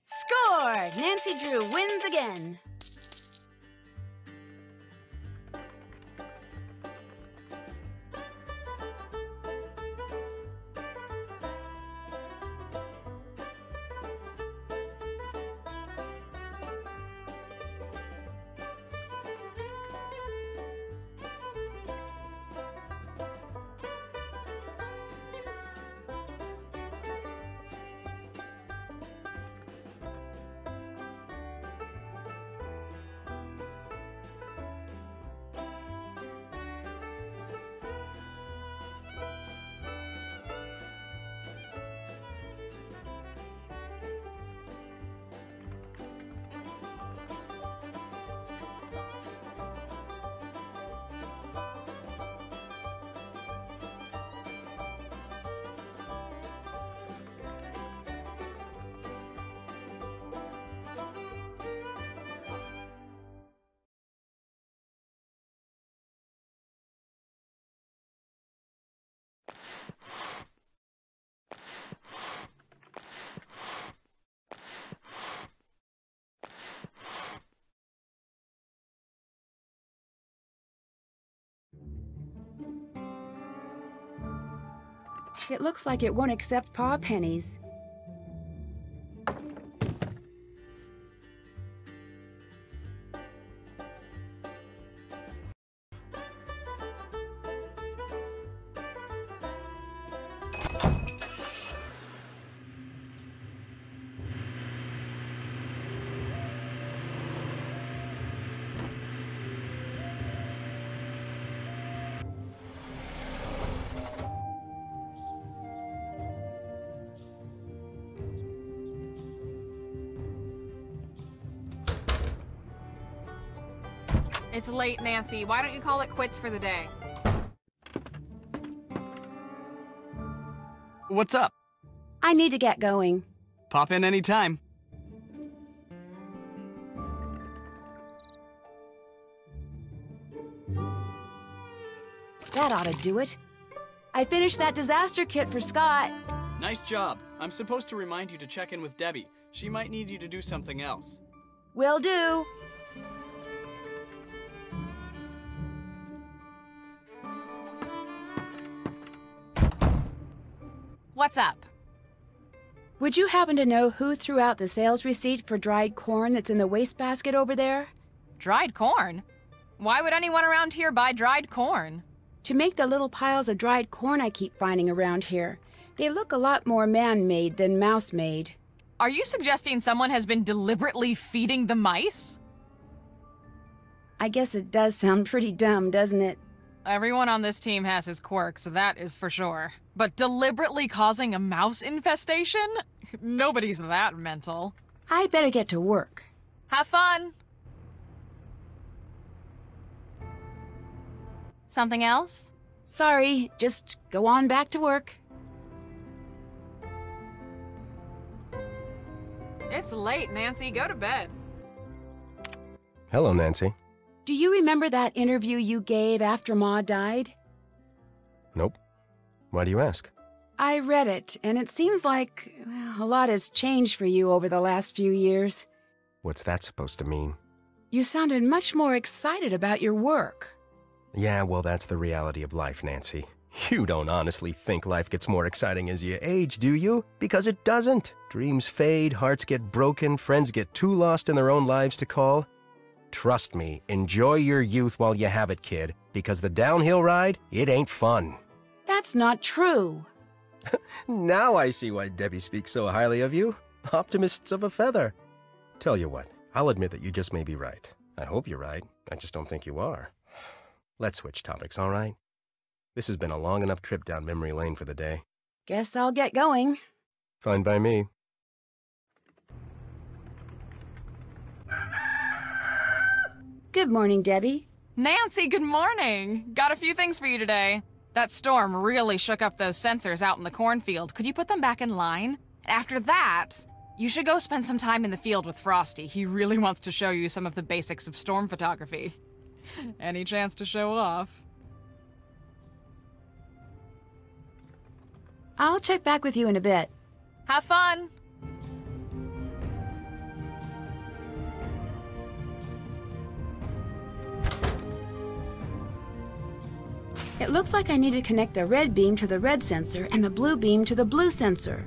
Speaker 1: Score! Nancy Drew wins again. It looks like it won't accept paw pennies.
Speaker 5: It's late, Nancy. Why don't you call it quits for the day?
Speaker 7: What's up?
Speaker 1: I need to get going.
Speaker 7: Pop in anytime.
Speaker 1: That ought to do it. I finished that disaster kit for Scott.
Speaker 7: Nice job. I'm supposed to remind you to check in with Debbie. She might need you to do something else.
Speaker 1: Will do.
Speaker 5: What's up?
Speaker 1: Would you happen to know who threw out the sales receipt for dried corn that's in the wastebasket over there?
Speaker 5: Dried corn? Why would anyone around here buy dried corn?
Speaker 1: To make the little piles of dried corn I keep finding around here. They look a lot more man-made than mouse-made.
Speaker 5: Are you suggesting someone has been deliberately feeding the mice?
Speaker 1: I guess it does sound pretty dumb, doesn't it?
Speaker 5: Everyone on this team has his quirks, that is for sure. But deliberately causing a mouse infestation? Nobody's that mental.
Speaker 1: I'd better get to work.
Speaker 5: Have fun! Something else?
Speaker 1: Sorry, just go on back to work.
Speaker 5: It's late, Nancy. Go to bed.
Speaker 6: Hello, Nancy.
Speaker 1: Do you remember that interview you gave after Ma died?
Speaker 6: Nope. Why do you ask?
Speaker 1: I read it, and it seems like a lot has changed for you over the last few years.
Speaker 6: What's that supposed to mean?
Speaker 1: You sounded much more excited about your work.
Speaker 6: Yeah, well, that's the reality of life, Nancy. You don't honestly think life gets more exciting as you age, do you? Because it doesn't. Dreams fade, hearts get broken, friends get too lost in their own lives to call. Trust me, enjoy your youth while you have it, kid, because the downhill ride, it ain't fun.
Speaker 1: That's not true.
Speaker 6: Now I see why Debbie speaks so highly of you. Optimists of a feather. Tell you what, I'll admit that you just may be right. I hope you're right. I just don't think you are. Let's switch topics, all right? This has been a long enough trip down memory lane for the day.
Speaker 1: Guess I'll get going.
Speaker 6: Fine by me.
Speaker 1: Good morning, Debbie.
Speaker 5: Nancy, good morning. Got a few things for you today. That storm really shook up those sensors out in the cornfield. Could you put them back in line? After that, you should go spend some time in the field with Frosty. He really wants to show you some of the basics of storm photography. Any chance to show off?
Speaker 1: I'll check back with you in a bit.
Speaker 5: Have fun!
Speaker 1: It looks like I need to connect the red beam to the red sensor and the blue beam to the blue sensor.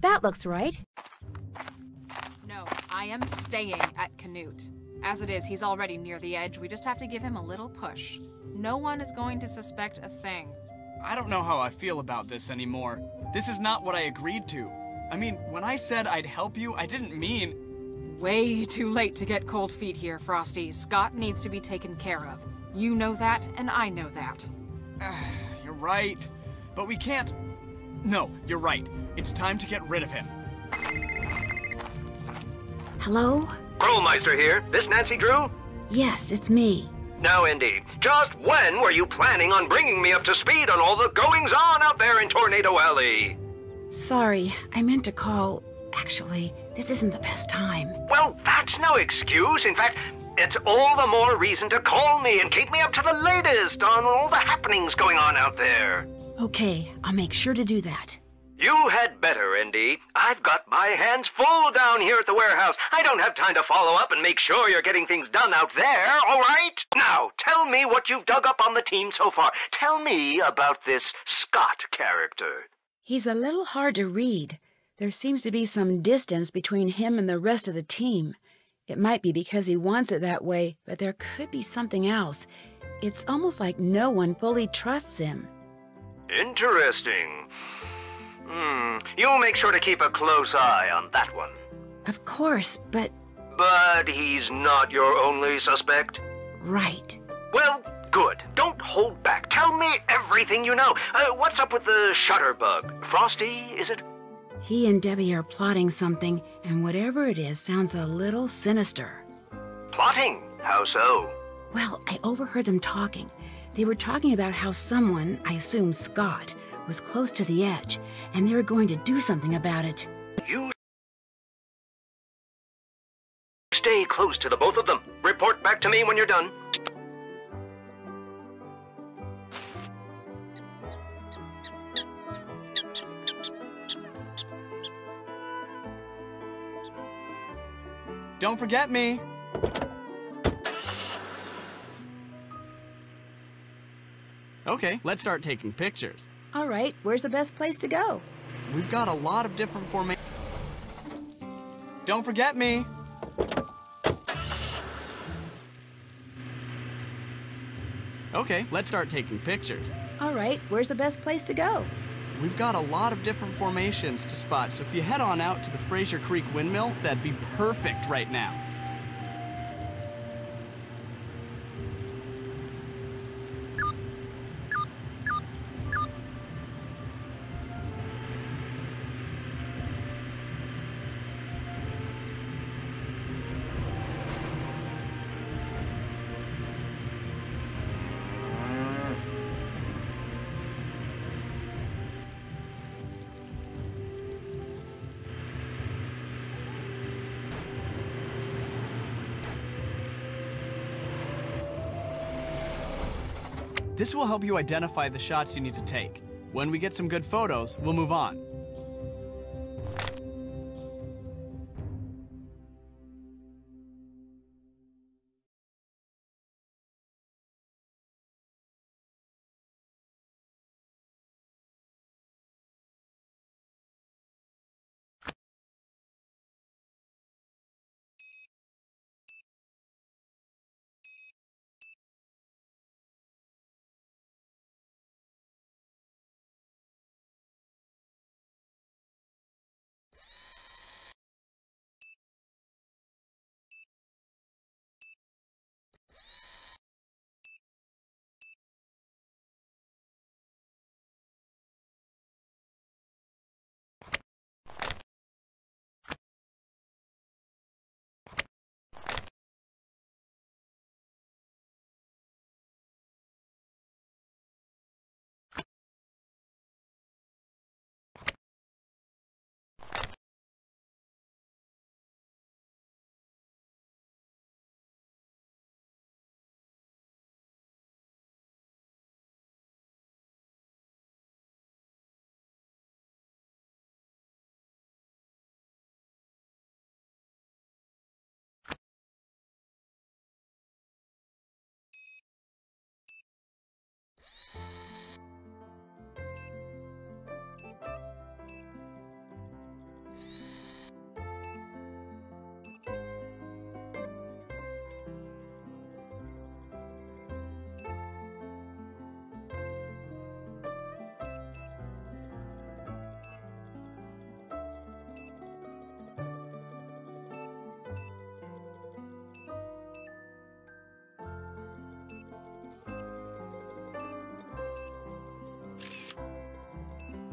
Speaker 1: That looks right.
Speaker 5: No, I am staying at Canute. As it is, he's already near the edge. We just have to give him a little push. No one is going to suspect a thing.
Speaker 7: I don't know how I feel about this anymore. This is not what I agreed to. I mean, when I said I'd help you, I didn't mean...
Speaker 5: Way too late to get cold feet here, Frosty. Scott needs to be taken care of. You know that, and I know that.
Speaker 7: You're right. But we can't... No, you're right. It's time to get rid of him.
Speaker 1: Hello?
Speaker 6: Krollmeister here. This Nancy Drew?
Speaker 1: Yes, it's me.
Speaker 6: No, indeed. Just when were you planning on bringing me up to speed on all the goings-on out there in Tornado Alley?
Speaker 1: Sorry, I meant to call. Actually, this isn't the best time.
Speaker 6: Well, that's no excuse. In fact, it's all the more reason to call me and keep me up to the latest on all the happenings going on out there.
Speaker 1: Okay, I'll make sure to do that.
Speaker 6: You had better, Indy. I've got my hands full down here at the warehouse. I don't have time to follow up and make sure you're getting things done out there, all right? Now, tell me what you've dug up on the team so far. Tell me about this Scott character.
Speaker 1: He's a little hard to read. There seems to be some distance between him and the rest of the team. It might be because he wants it that way, but there could be something else. It's almost like no one fully trusts him.
Speaker 10: Interesting. You'll make sure to keep a close eye on that one.
Speaker 1: Of course, but...
Speaker 10: But he's not your only suspect?
Speaker 1: Right.
Speaker 10: Well, good. Don't hold back. Tell me everything you know. What's up with the shutterbug? Frosty, is it?
Speaker 1: He and Debbie are plotting something, and whatever it is sounds a little sinister.
Speaker 10: Plotting? How so?
Speaker 1: Well, I overheard them talking. They were talking about how someone, I assume Scott, was close to the edge, and they were going to do something about it.
Speaker 10: You stay close to the both of them. Report back to me when you're done.
Speaker 7: Don't forget me. Okay, let's start taking pictures.
Speaker 1: All right, where's the best place to go?
Speaker 7: We've got a lot of different formations. Don't forget me. Okay, let's start taking pictures.
Speaker 1: All right, where's the best place to go?
Speaker 7: We've got a lot of different formations to spot, so if you head on out to the Fraser Creek Windmill, that'd be perfect right now. This will help you identify the shots you need to take. When we get some good photos, we'll move on.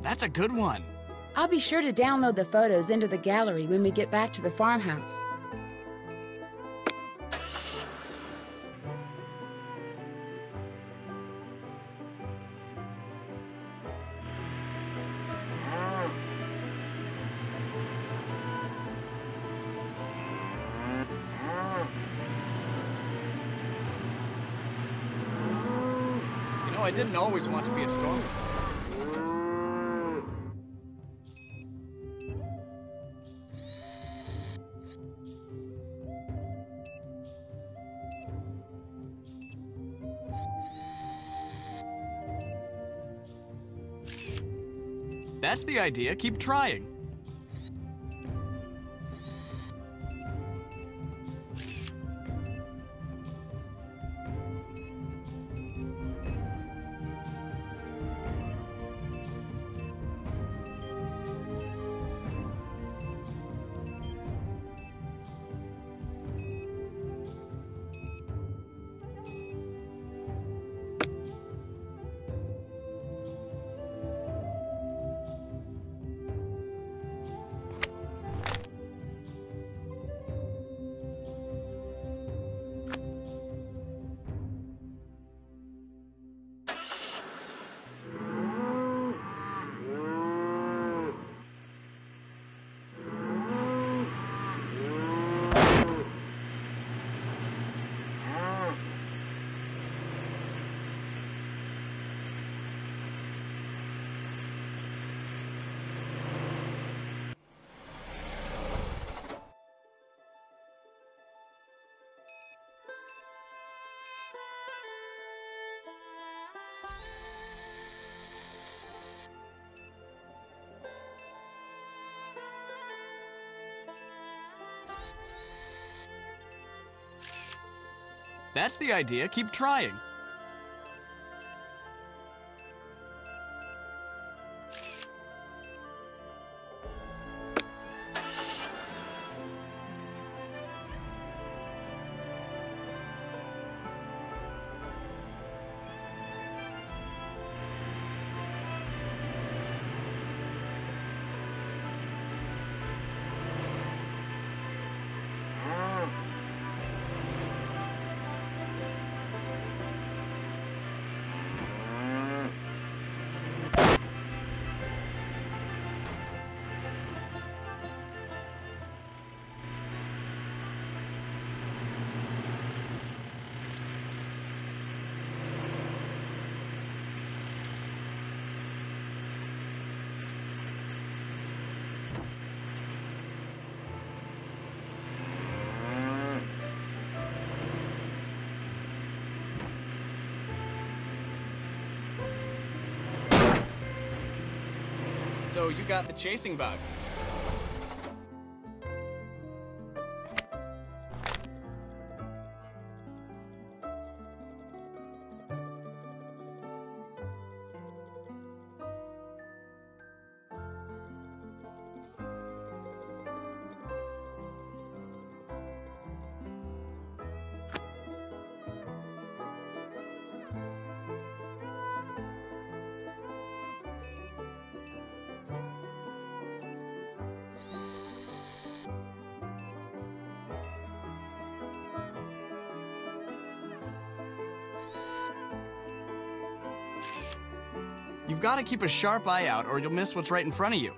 Speaker 7: That's a good one.
Speaker 1: I'll be sure to download the photos into the gallery when we get back to the farmhouse.
Speaker 7: You know, I didn't always want to be a storm. That's the idea. Keep trying. That's the idea. Keep trying. So you got the chasing bug. You've got to keep a sharp eye out or you'll miss what's right in front of you.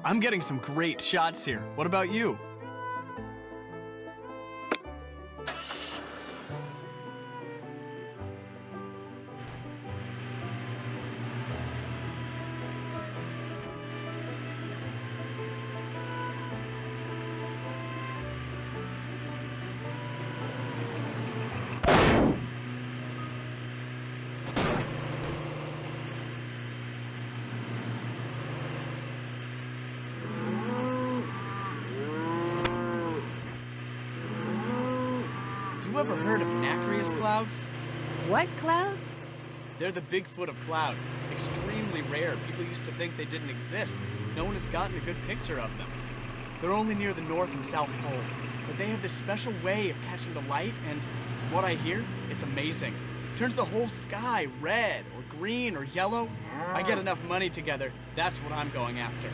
Speaker 7: I'm getting some great shots here. What about you? You ever heard of nacreous clouds?
Speaker 1: What clouds?
Speaker 7: They're the Bigfoot of clouds. Extremely rare. People used to think they didn't exist. No one has gotten a good picture of them. They're only near the North and South Poles, but they have this special way of catching the light, and from what I hear, it's amazing. Turns the whole sky red or green or yellow. I get enough money together, that's what I'm going after.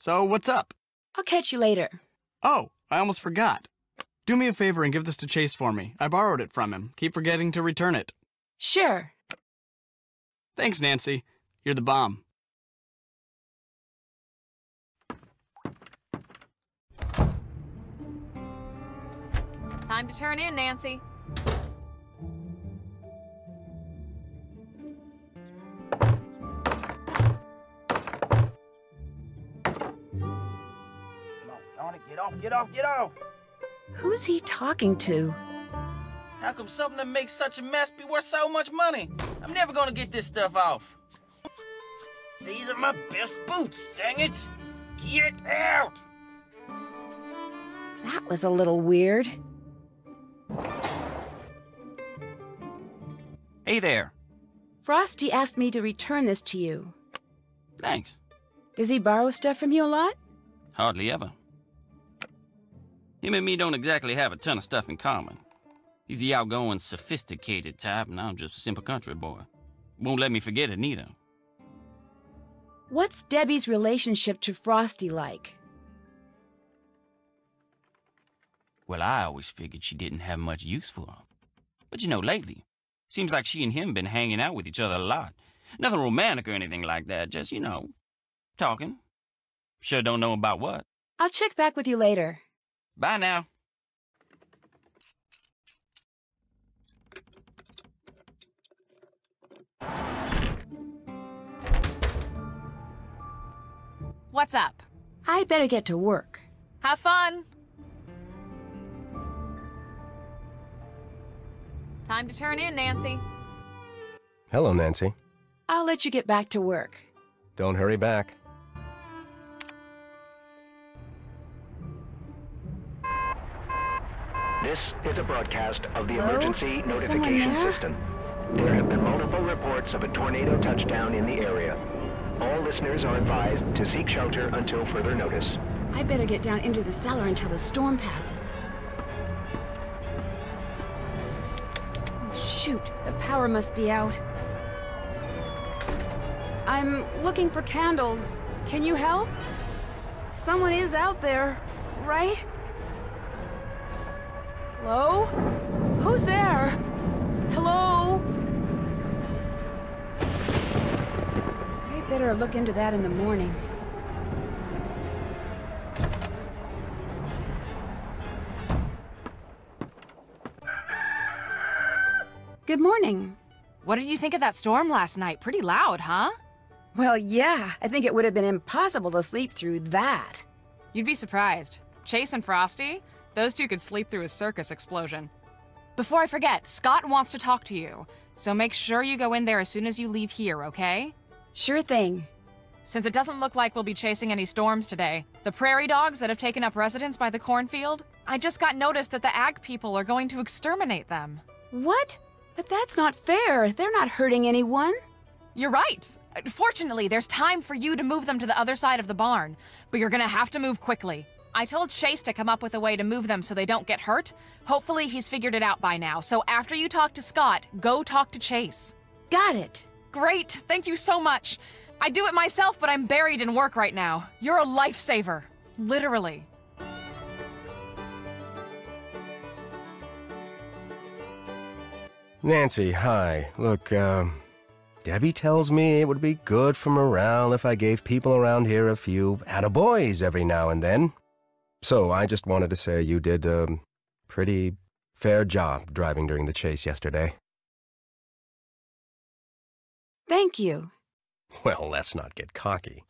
Speaker 7: So, what's up?
Speaker 1: I'll catch you later.
Speaker 7: Oh, I almost forgot. Do me a favor and give this to Chase for me. I borrowed it from him. Keep forgetting to return it.
Speaker 1: Sure.
Speaker 7: Thanks, Nancy. You're the bomb.
Speaker 5: Time to turn in, Nancy.
Speaker 3: Get off, get off!
Speaker 1: Who's he talking to?
Speaker 3: How come something that makes such a mess be worth so much money? I'm never gonna get this stuff off. These are my best boots, dang it! Get out!
Speaker 1: That was a little weird.
Speaker 8: Hey there.
Speaker 1: Frosty asked me to return this to you.
Speaker 8: Thanks.
Speaker 1: Does he borrow stuff from you a lot?
Speaker 8: Hardly ever. Him and me don't exactly have a ton of stuff in common. He's the outgoing, sophisticated type, and I'm just a simple country boy. Won't let me forget it neither.
Speaker 1: What's Debbie's relationship to Frosty like?
Speaker 8: Well, I always figured she didn't have much use for him. But you know, lately, seems like she and him been hanging out with each other a lot. Nothing romantic or anything like that, just, you know, talking. Sure don't know about what.
Speaker 1: I'll check back with you later.
Speaker 8: Bye now.
Speaker 5: What's up?
Speaker 1: I'd better get to work.
Speaker 5: Have fun! Time to turn in, Nancy.
Speaker 6: Hello, Nancy.
Speaker 1: I'll let you get back to work.
Speaker 6: Don't hurry back.
Speaker 10: This is a broadcast of the
Speaker 1: Hello?
Speaker 10: emergency
Speaker 1: Is someone
Speaker 10: notification
Speaker 1: there?
Speaker 10: system. There have been multiple reports of a tornado touchdown in the area. All listeners are advised to seek shelter until further notice.
Speaker 1: I better get down into the cellar until the storm passes. Oh, shoot, the power must be out. I'm looking for candles. Can you help? Someone is out there, right? Hello? Who's there? Hello? I better look into that in the morning. Good morning.
Speaker 5: What did you think of that storm last night? Pretty loud, huh?
Speaker 1: Well, yeah, I think it would have been impossible to sleep through that.
Speaker 5: You'd be surprised. Chase and Frosty, those two could sleep through a circus explosion. Before I forget, Scott wants to talk to you, so make sure you go in there as soon as you leave here, okay?
Speaker 1: Sure thing.
Speaker 5: Since it doesn't look like we'll be chasing any storms today, the Prairie Dogs that have taken up residence by the cornfield, I just got notice that the ag people are going to exterminate them.
Speaker 1: What? But that's not fair. They're not hurting anyone.
Speaker 5: You're right. Fortunately, there's time for you to move them to the other side of the barn, but you're gonna have to move quickly. I told Chase to come up with a way to move them so they don't get hurt. Hopefully he's figured it out by now, so after you talk to Scott, go talk to Chase.
Speaker 1: Got it.
Speaker 5: Great, thank you so much. I do it myself, but I'm buried in work right now. You're a lifesaver. Literally.
Speaker 6: Nancy, hi. Look, Debbie tells me it would be good for morale if I gave people around here a few attaboys every now and then. So I just wanted to say you did a pretty fair job driving during the chase yesterday.
Speaker 1: Thank you.
Speaker 6: Well, let's not get cocky.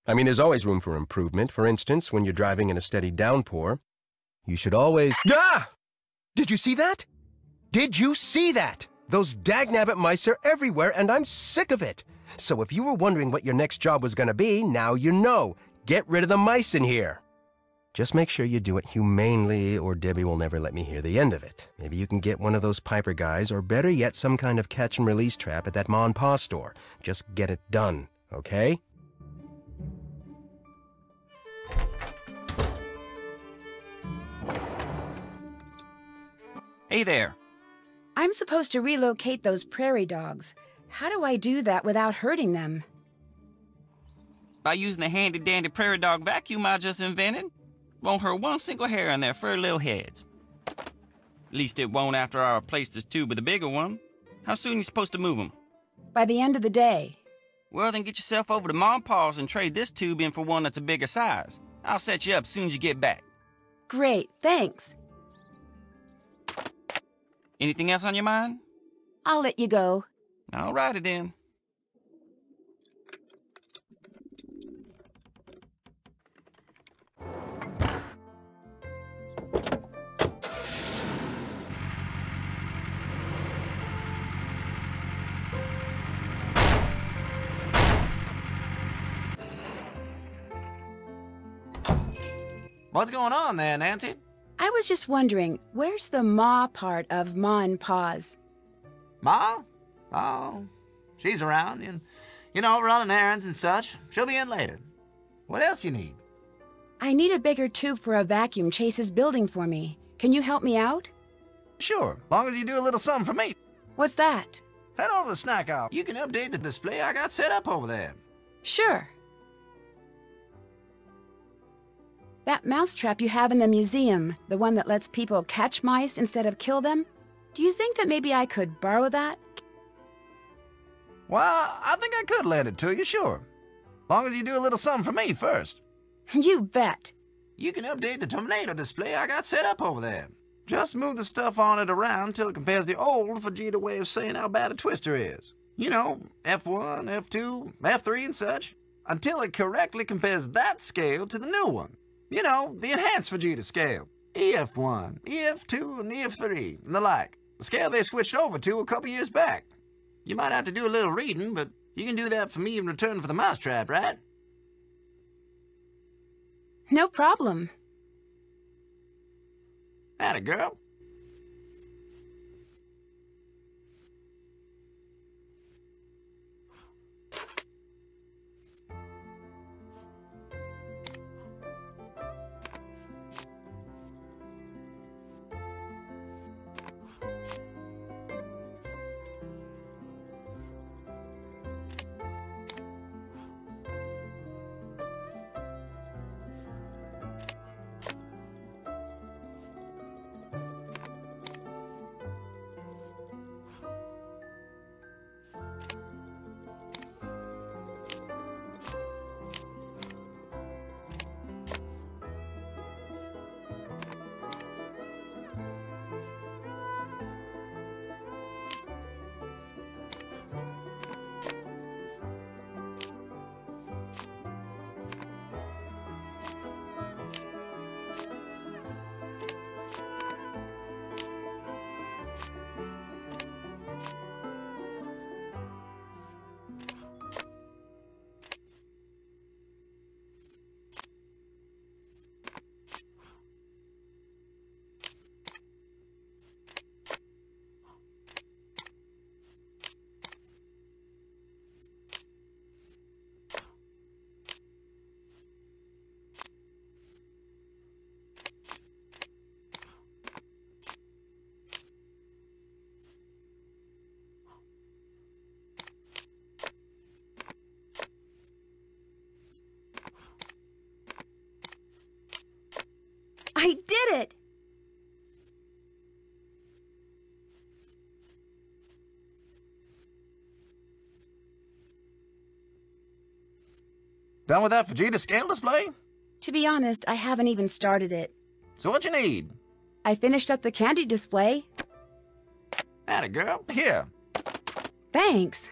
Speaker 6: I mean, there's always room for improvement. For instance, when you're driving in a steady downpour, you should always... Ah! Did you see that? Did you see that? Those dagnabbit mice are everywhere, and I'm sick of it. So if you were wondering what your next job was going to be, now you know. Get rid of the mice in here. Just make sure you do it humanely, or Debbie will never let me hear the end of it. Maybe you can get one of those Piper guys, or better yet, some kind of catch-and-release trap at that Ma and Pa store. Just get it done, okay?
Speaker 8: Hey there.
Speaker 1: I'm supposed to relocate those prairie dogs. How do I do that without hurting them?
Speaker 8: by using the handy-dandy Prairie Dog Vacuum I just invented. Won't hurt one single hair on their furry little heads. At least it won't after I replace this tube with a bigger one. How soon you supposed to move them?
Speaker 1: By the end of the day.
Speaker 8: Well, then get yourself over to Mom Paws and trade this tube in for one that's a bigger size. I'll set you up as soon as you get back.
Speaker 1: Great, thanks.
Speaker 8: Anything else on your mind?
Speaker 1: I'll let you go.
Speaker 8: All righty then.
Speaker 9: What's going on there, Nancy?
Speaker 1: I was just wondering, where's the Ma part of Ma and Pa's?
Speaker 9: Ma? Oh, she's around, and, running errands and such. She'll be in later. What else you need?
Speaker 1: I need a bigger tube for a vacuum Chase is building for me. Can you help me out?
Speaker 9: Sure, long as you do a little something for me.
Speaker 1: What's that?
Speaker 9: Head over to the snack aisle. You can update the display I got set up over there.
Speaker 1: Sure. That mousetrap you have in the museum, the one that lets people catch mice instead of kill them, do you think that maybe I could borrow that?
Speaker 9: Well, I think I could lend it to you, sure. Long as you do a little something for me first.
Speaker 1: You bet.
Speaker 9: You can update the tornado display I got set up over there. Just move the stuff on it around till it compares the old Vegeta way of saying how bad a twister is. F1, F2, F3 and such. Until it correctly compares that scale to the new one. The enhanced Vegeta scale. EF1, EF2, and EF3, and the like. The scale they switched over to a couple years back. You might have to do a little reading, but you can do that for me in return for the mousetrap, right?
Speaker 1: No problem.
Speaker 9: Atta girl.
Speaker 1: I did it!
Speaker 9: Done with that Vegeta scale display?
Speaker 1: To be honest, I haven't even started it.
Speaker 9: So what you need?
Speaker 1: I finished up the candy display.
Speaker 9: Atta girl. Here.
Speaker 1: Thanks.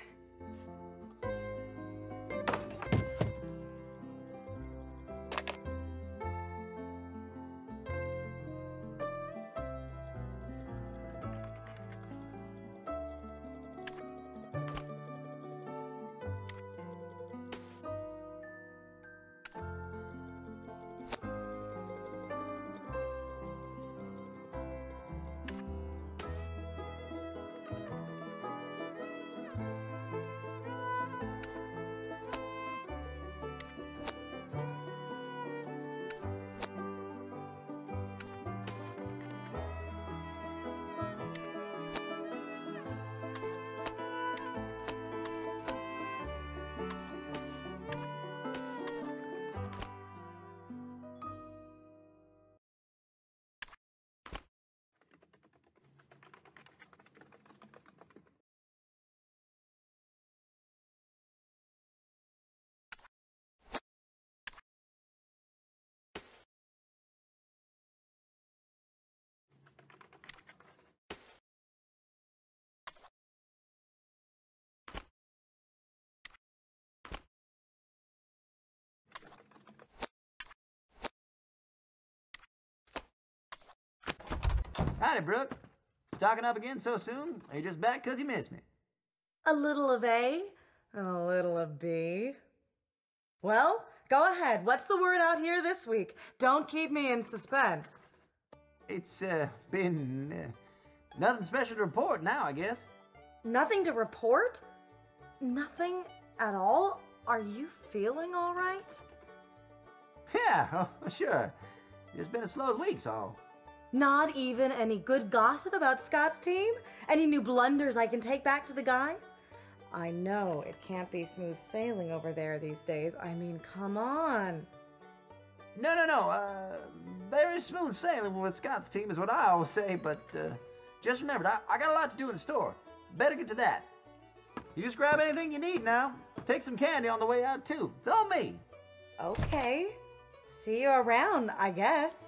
Speaker 9: Howdy, Brooke. Stocking up again so soon? Are you just back 'cause you missed me?
Speaker 11: A little of A and a little of B. Well, go ahead. What's the word out here this week? Don't keep me in suspense.
Speaker 9: It's been nothing special to report now, I guess.
Speaker 11: Nothing to report? Nothing at all? Are you feeling all right?
Speaker 9: Yeah, oh, sure. It's been as slow as weeks, all.
Speaker 11: Not even any good gossip about Scott's team? Any new blunders I can take back to the guys? I know it can't be smooth sailing over there these days. I mean, come on.
Speaker 9: No. Very smooth sailing with Scott's team is what I always say, but just remembered, I got a lot to do in the store. Better get to that. You just grab anything you need now. Take some candy on the way out, too. It's all me.
Speaker 11: Okay. See you around, I guess.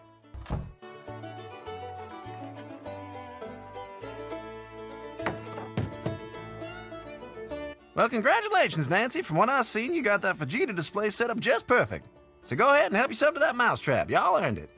Speaker 9: Well, congratulations, Nancy. From what I've seen, you got that Vegeta display set up just perfect. So go ahead and help yourself to that mousetrap. Y'all earned it.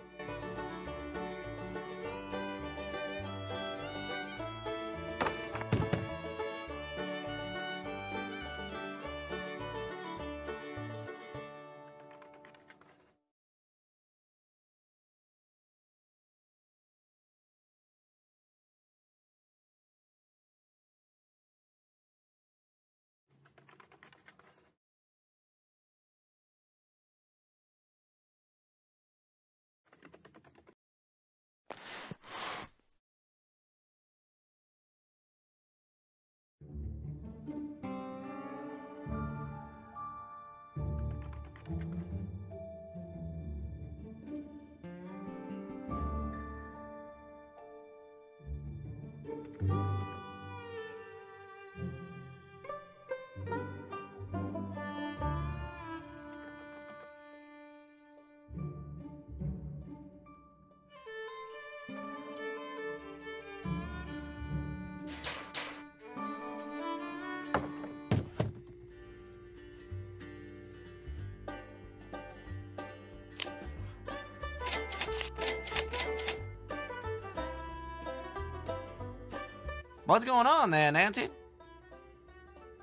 Speaker 9: What's going on there, Nancy?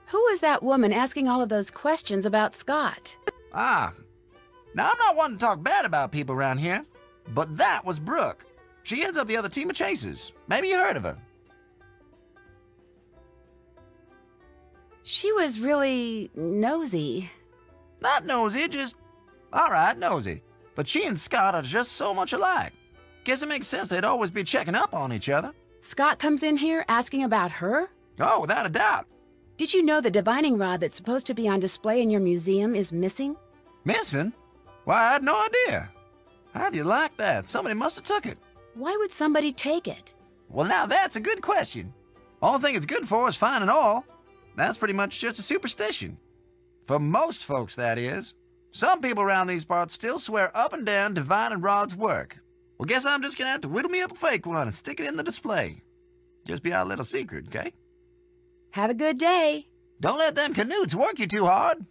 Speaker 1: Who is that woman asking all of those questions about Scott?
Speaker 9: Now I'm not one to talk bad about people around here, but that was Brooke. She heads up the other team of chasers. Maybe you heard of her.
Speaker 1: She was really nosy.
Speaker 9: Not nosy, just... alright, nosy. But she and Scott are just so much alike. Guess it makes sense they'd always be checking up on each other.
Speaker 1: Scott comes in here asking about her?
Speaker 9: Oh, without a doubt.
Speaker 1: Did you know the divining rod that's supposed to be on display in your museum is missing?
Speaker 9: Missing? Why, I had no idea. How do you like that? Somebody must have took it.
Speaker 1: Why would somebody take it?
Speaker 9: Well, now that's a good question. All thing it's good for is fine and all. That's pretty much just a superstition. For most folks, that is. Some people around these parts still swear up and down divining rod's work. Well, guess I'm just gonna have to whittle me up a fake one and stick it in the display. Just be our little secret, okay?
Speaker 1: Have a good day.
Speaker 9: Don't let them canoots work you too hard.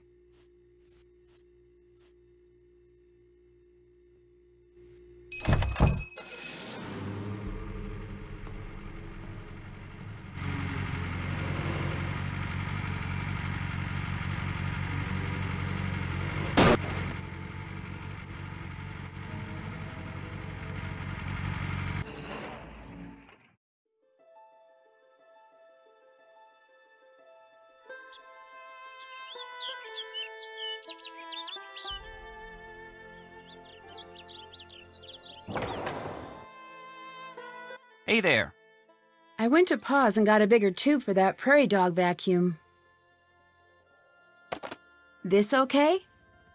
Speaker 8: Hey there.
Speaker 1: I went to Paws and got a bigger tube for that Prairie Dog Vacuum. This okay?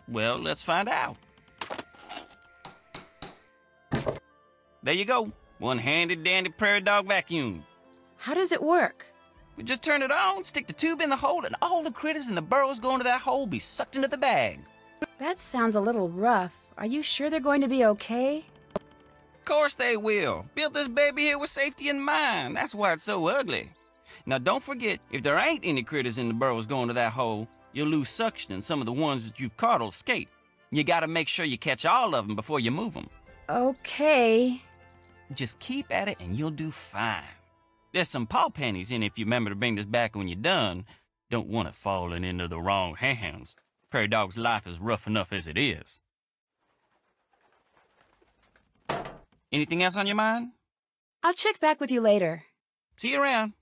Speaker 8: Well, let's find out. There you go. One-handed dandy Prairie Dog Vacuum.
Speaker 1: How does it work?
Speaker 8: We just turn it on, stick the tube in the hole, and all the critters in the burrows going to that hole will be sucked into the bag.
Speaker 1: That sounds a little rough. Are you sure they're going to be okay?
Speaker 8: Of course they will. Built this baby here with safety in mind. That's why it's so ugly. Now don't forget, if there ain't any critters in the burrows going to that hole, you'll lose suction and some of the ones that you've caught will escape. You gotta make sure you catch all of them before you move them.
Speaker 1: Okay.
Speaker 8: Just keep at it and you'll do fine. There's some paw pennies in if you remember to bring this back when you're done. Don't want it falling into the wrong hands. Prairie Dog's life is rough enough as it is. Anything else on your mind?
Speaker 1: I'll check back with you later.
Speaker 8: See you around.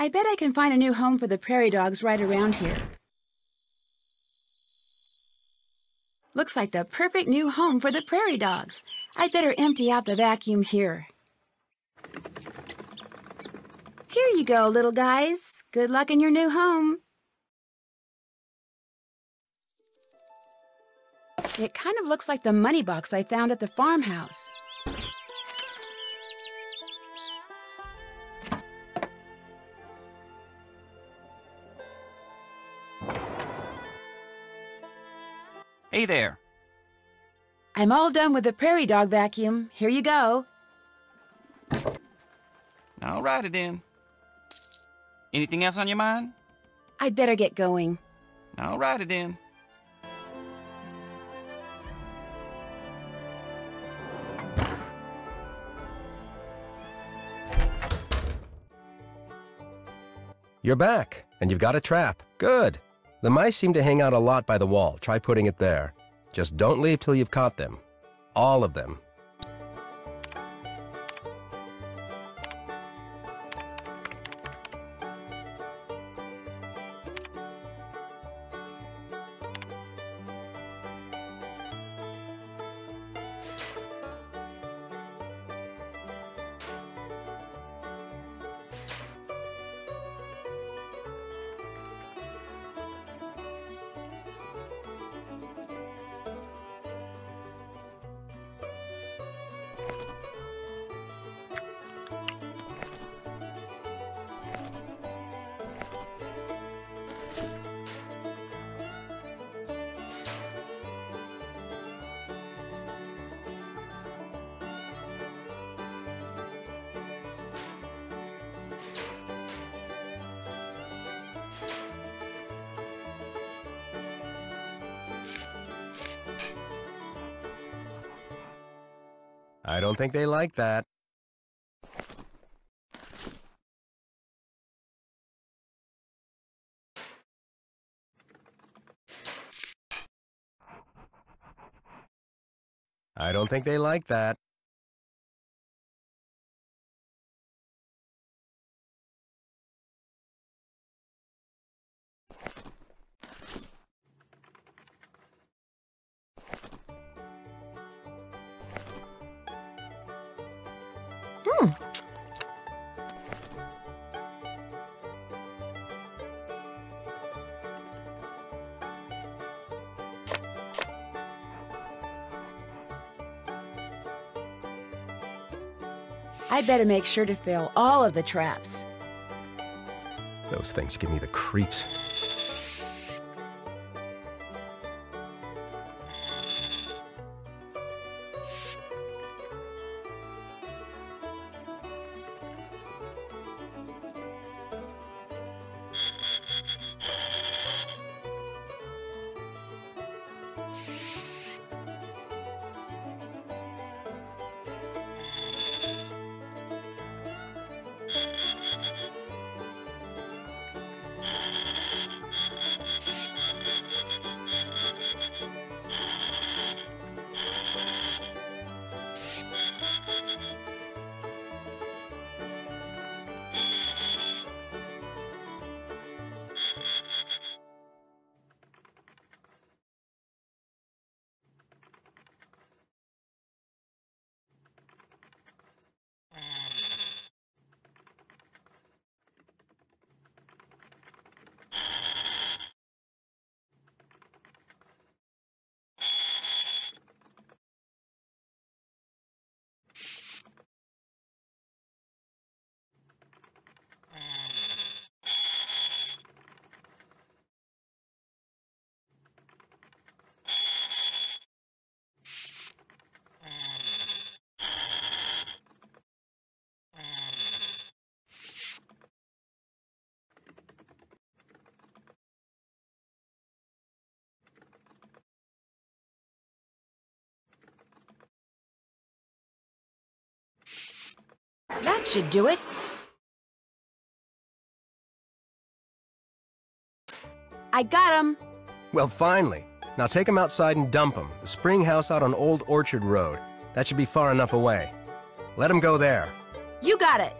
Speaker 1: I bet I can find a new home for the prairie dogs right around here. Looks like the perfect new home for the prairie dogs. I'd better empty out the vacuum here. Here you go, little guys. Good luck in your new home. It kind of looks like the money box I found at the farmhouse.
Speaker 8: Hey there.
Speaker 1: I'm all done with the Prairie Dog Vacuum. Here you go.
Speaker 8: All righty then. Anything else on your mind?
Speaker 1: I'd better get going.
Speaker 8: All righty then.
Speaker 6: You're back, and you've got a trap. Good. The mice seem to hang out a lot by the wall. Try putting it there. Just don't leave till you've caught them. All of them. I don't think they like that. I don't think they like that.
Speaker 1: I'd better make sure to fill all of the traps.
Speaker 6: Those things give me the creeps.
Speaker 1: That should do it. I got him.
Speaker 6: Well, finally. Now take him outside and dump him. The spring house out on Old Orchard Road. That should be far enough away. Let him go there.
Speaker 1: You got it.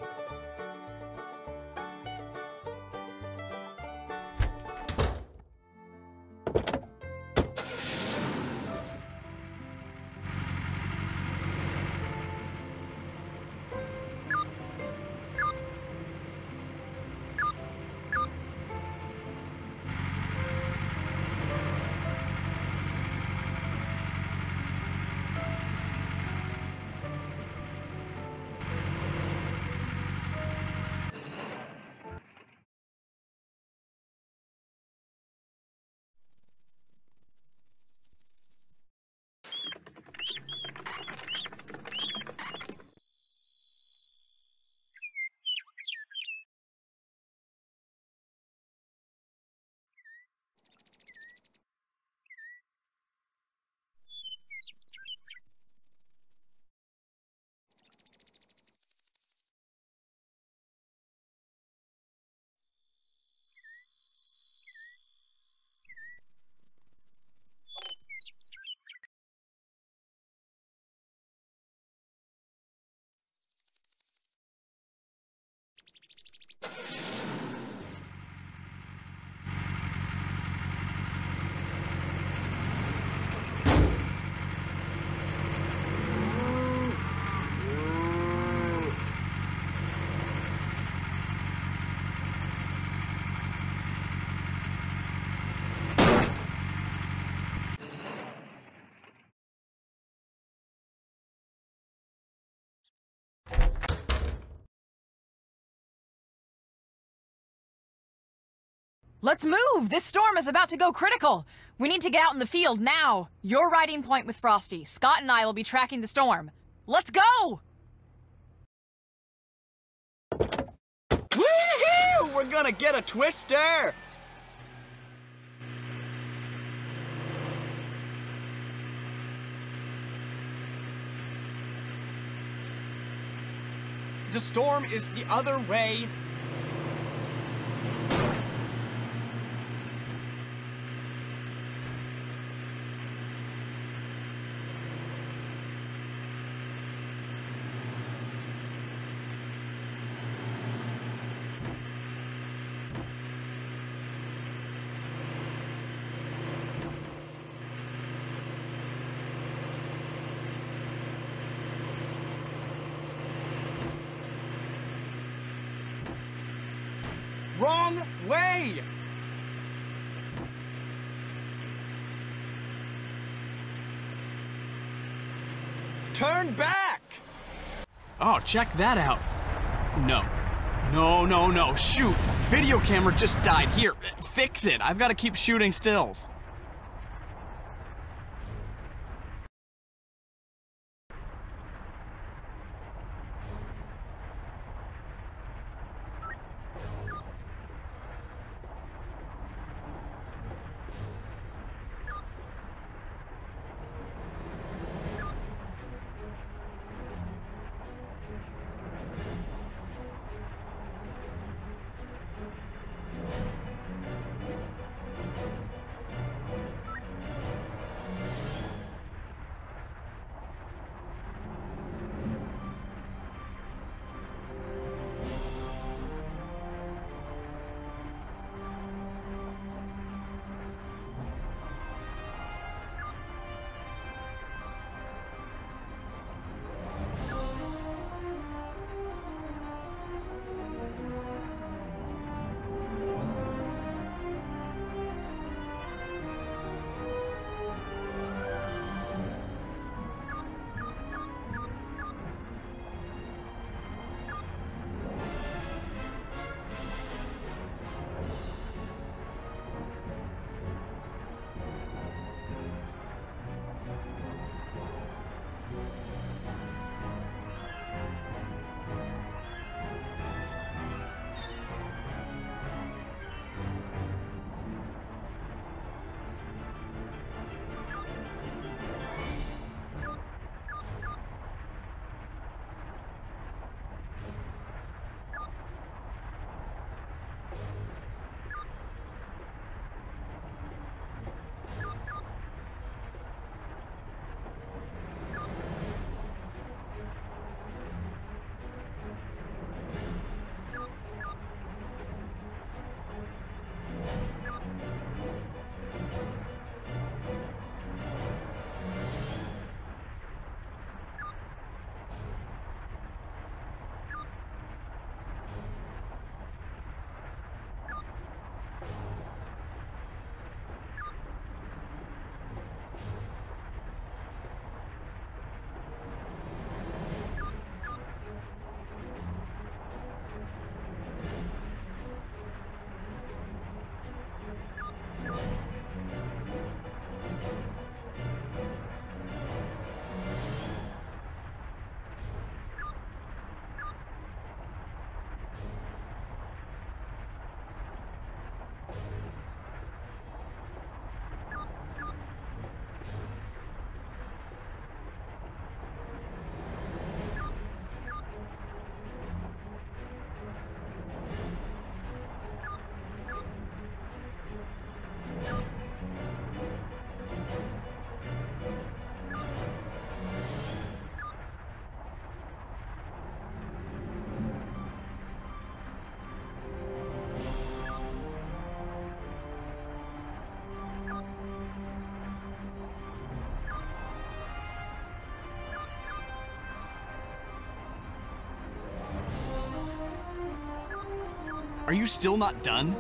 Speaker 5: Let's move! This storm is about to go critical! We need to get out in the field now! You're riding point with Frosty. Scott and I will be tracking the storm. Let's go!
Speaker 7: Woohoo! We're gonna get a twister!
Speaker 12: The storm is the other way. Wrong way! Turn back!
Speaker 7: Oh, check that out. No, No, shoot! Video camera just died. Here, fix it. I've got to keep shooting stills. Are you still not done?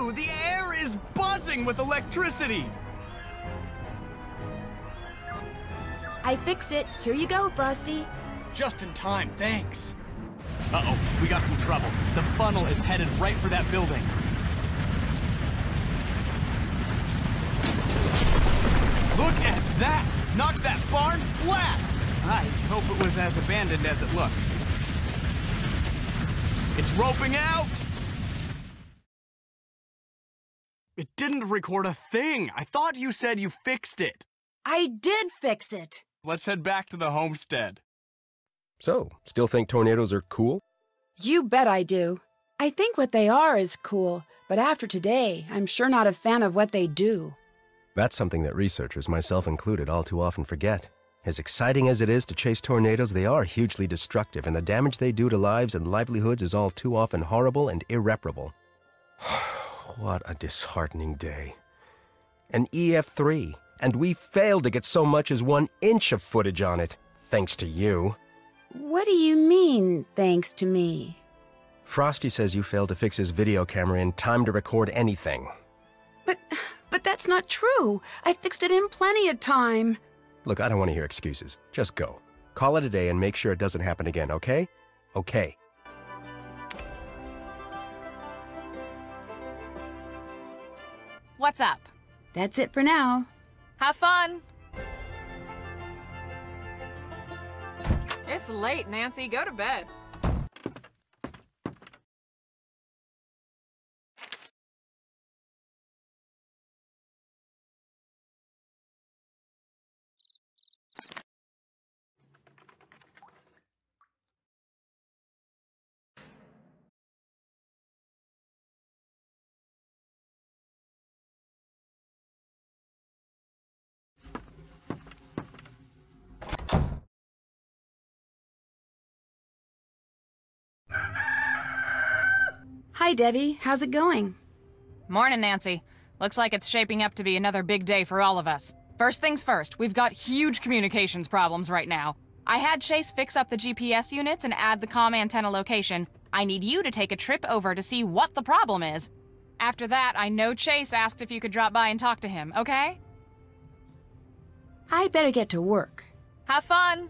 Speaker 12: you! The air is buzzing with electricity!
Speaker 1: I fixed it. Here you go, Frosty.
Speaker 12: Just in time, thanks. Uh-oh, we got some trouble. The funnel is headed right for that building. Look at that! Knocked that barn flat! I hope it was as abandoned as it looked. It's roping out! It didn't record a thing. I thought you said you fixed it.
Speaker 1: I did fix it.
Speaker 12: Let's head back to the homestead.
Speaker 6: So, still think tornadoes are cool?
Speaker 1: You bet I do. I think what they are is cool, but after today, I'm sure not a fan of what they do.
Speaker 6: That's something that researchers, myself included, all too often forget. As exciting as it is to chase tornadoes, they are hugely destructive, and the damage they do to lives and livelihoods is all too often horrible and irreparable. What a disheartening day. An EF3, and we failed to get so much as 1 inch of footage on it, thanks to you.
Speaker 1: What do you mean, thanks to me?
Speaker 6: Frosty says you failed to fix his video camera in time to record anything.
Speaker 1: But that's not true. I fixed it in plenty of time.
Speaker 6: Look, I don't want to hear excuses. Just go. Call it a day and make sure it doesn't happen again, okay? Okay.
Speaker 5: What's up?
Speaker 1: That's it for now.
Speaker 5: Have fun! It's late, Nancy. Go to bed.
Speaker 1: Hi, Debbie. How's it going?
Speaker 5: Morning, Nancy. Looks like it's shaping up to be another big day for all of us. First things first, we've got huge communications problems right now. I had Chase fix up the GPS units and add the comm antenna location. I need you to take a trip over to see what the problem is. After that, I know Chase asked if you could drop by and talk to him, okay?
Speaker 1: I better get to work.
Speaker 5: Have fun!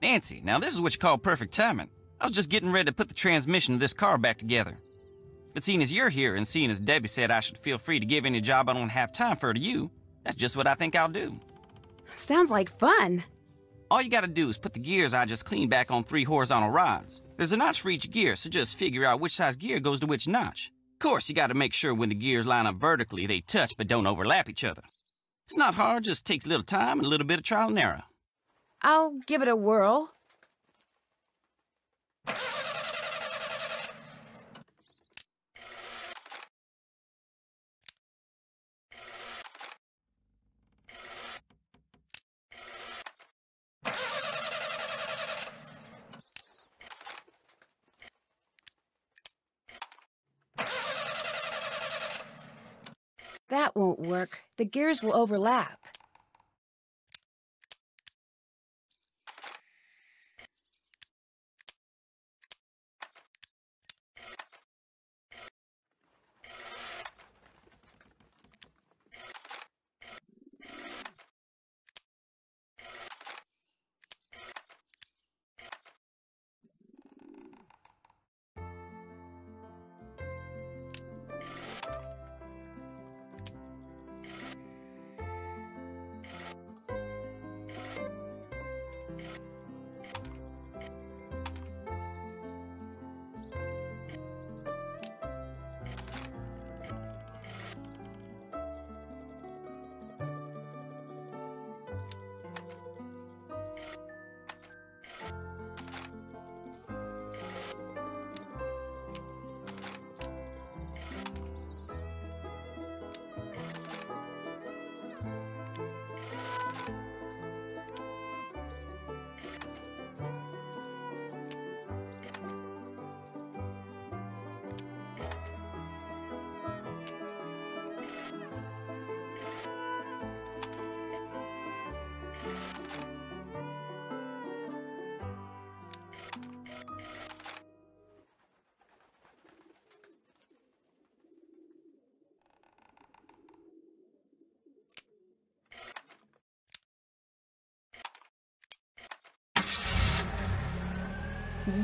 Speaker 8: Nancy, now this is what you call perfect timing. I was just getting ready to put the transmission of this car back together. But seeing as you're here and seeing as Debbie said I should feel free to give any job I don't have time for to you, that's just what I think I'll do.
Speaker 1: Sounds like fun.
Speaker 8: All you gotta do is put the gears I just cleaned back on 3 horizontal rods. There's a notch for each gear, so just figure out which size gear goes to which notch. Of course, you gotta make sure when the gears line up vertically, they touch but don't overlap each other. It's not hard, just takes a little time and a little bit of trial and error.
Speaker 1: I'll give it a whirl. That won't work. The gears will overlap.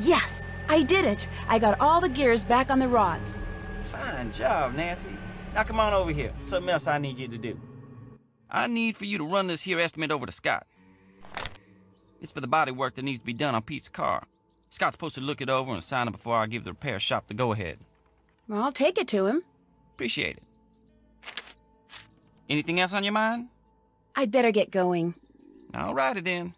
Speaker 1: Yes! I did it! I got all the gears back on the rods.
Speaker 3: Fine job, Nancy. Now come on over here. Something else I need you to do.
Speaker 8: I need for you to run this here estimate over to Scott. It's for the body work that needs to be done on Pete's car. Scott's supposed to look it over and sign it before I give the repair shop the go-ahead.
Speaker 1: Well, I'll take it to him.
Speaker 8: Appreciate it. Anything else on your mind?
Speaker 1: I'd better get going.
Speaker 8: Alrighty then.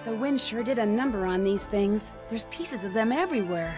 Speaker 1: The wind sure did a number on these things. There's pieces of them everywhere.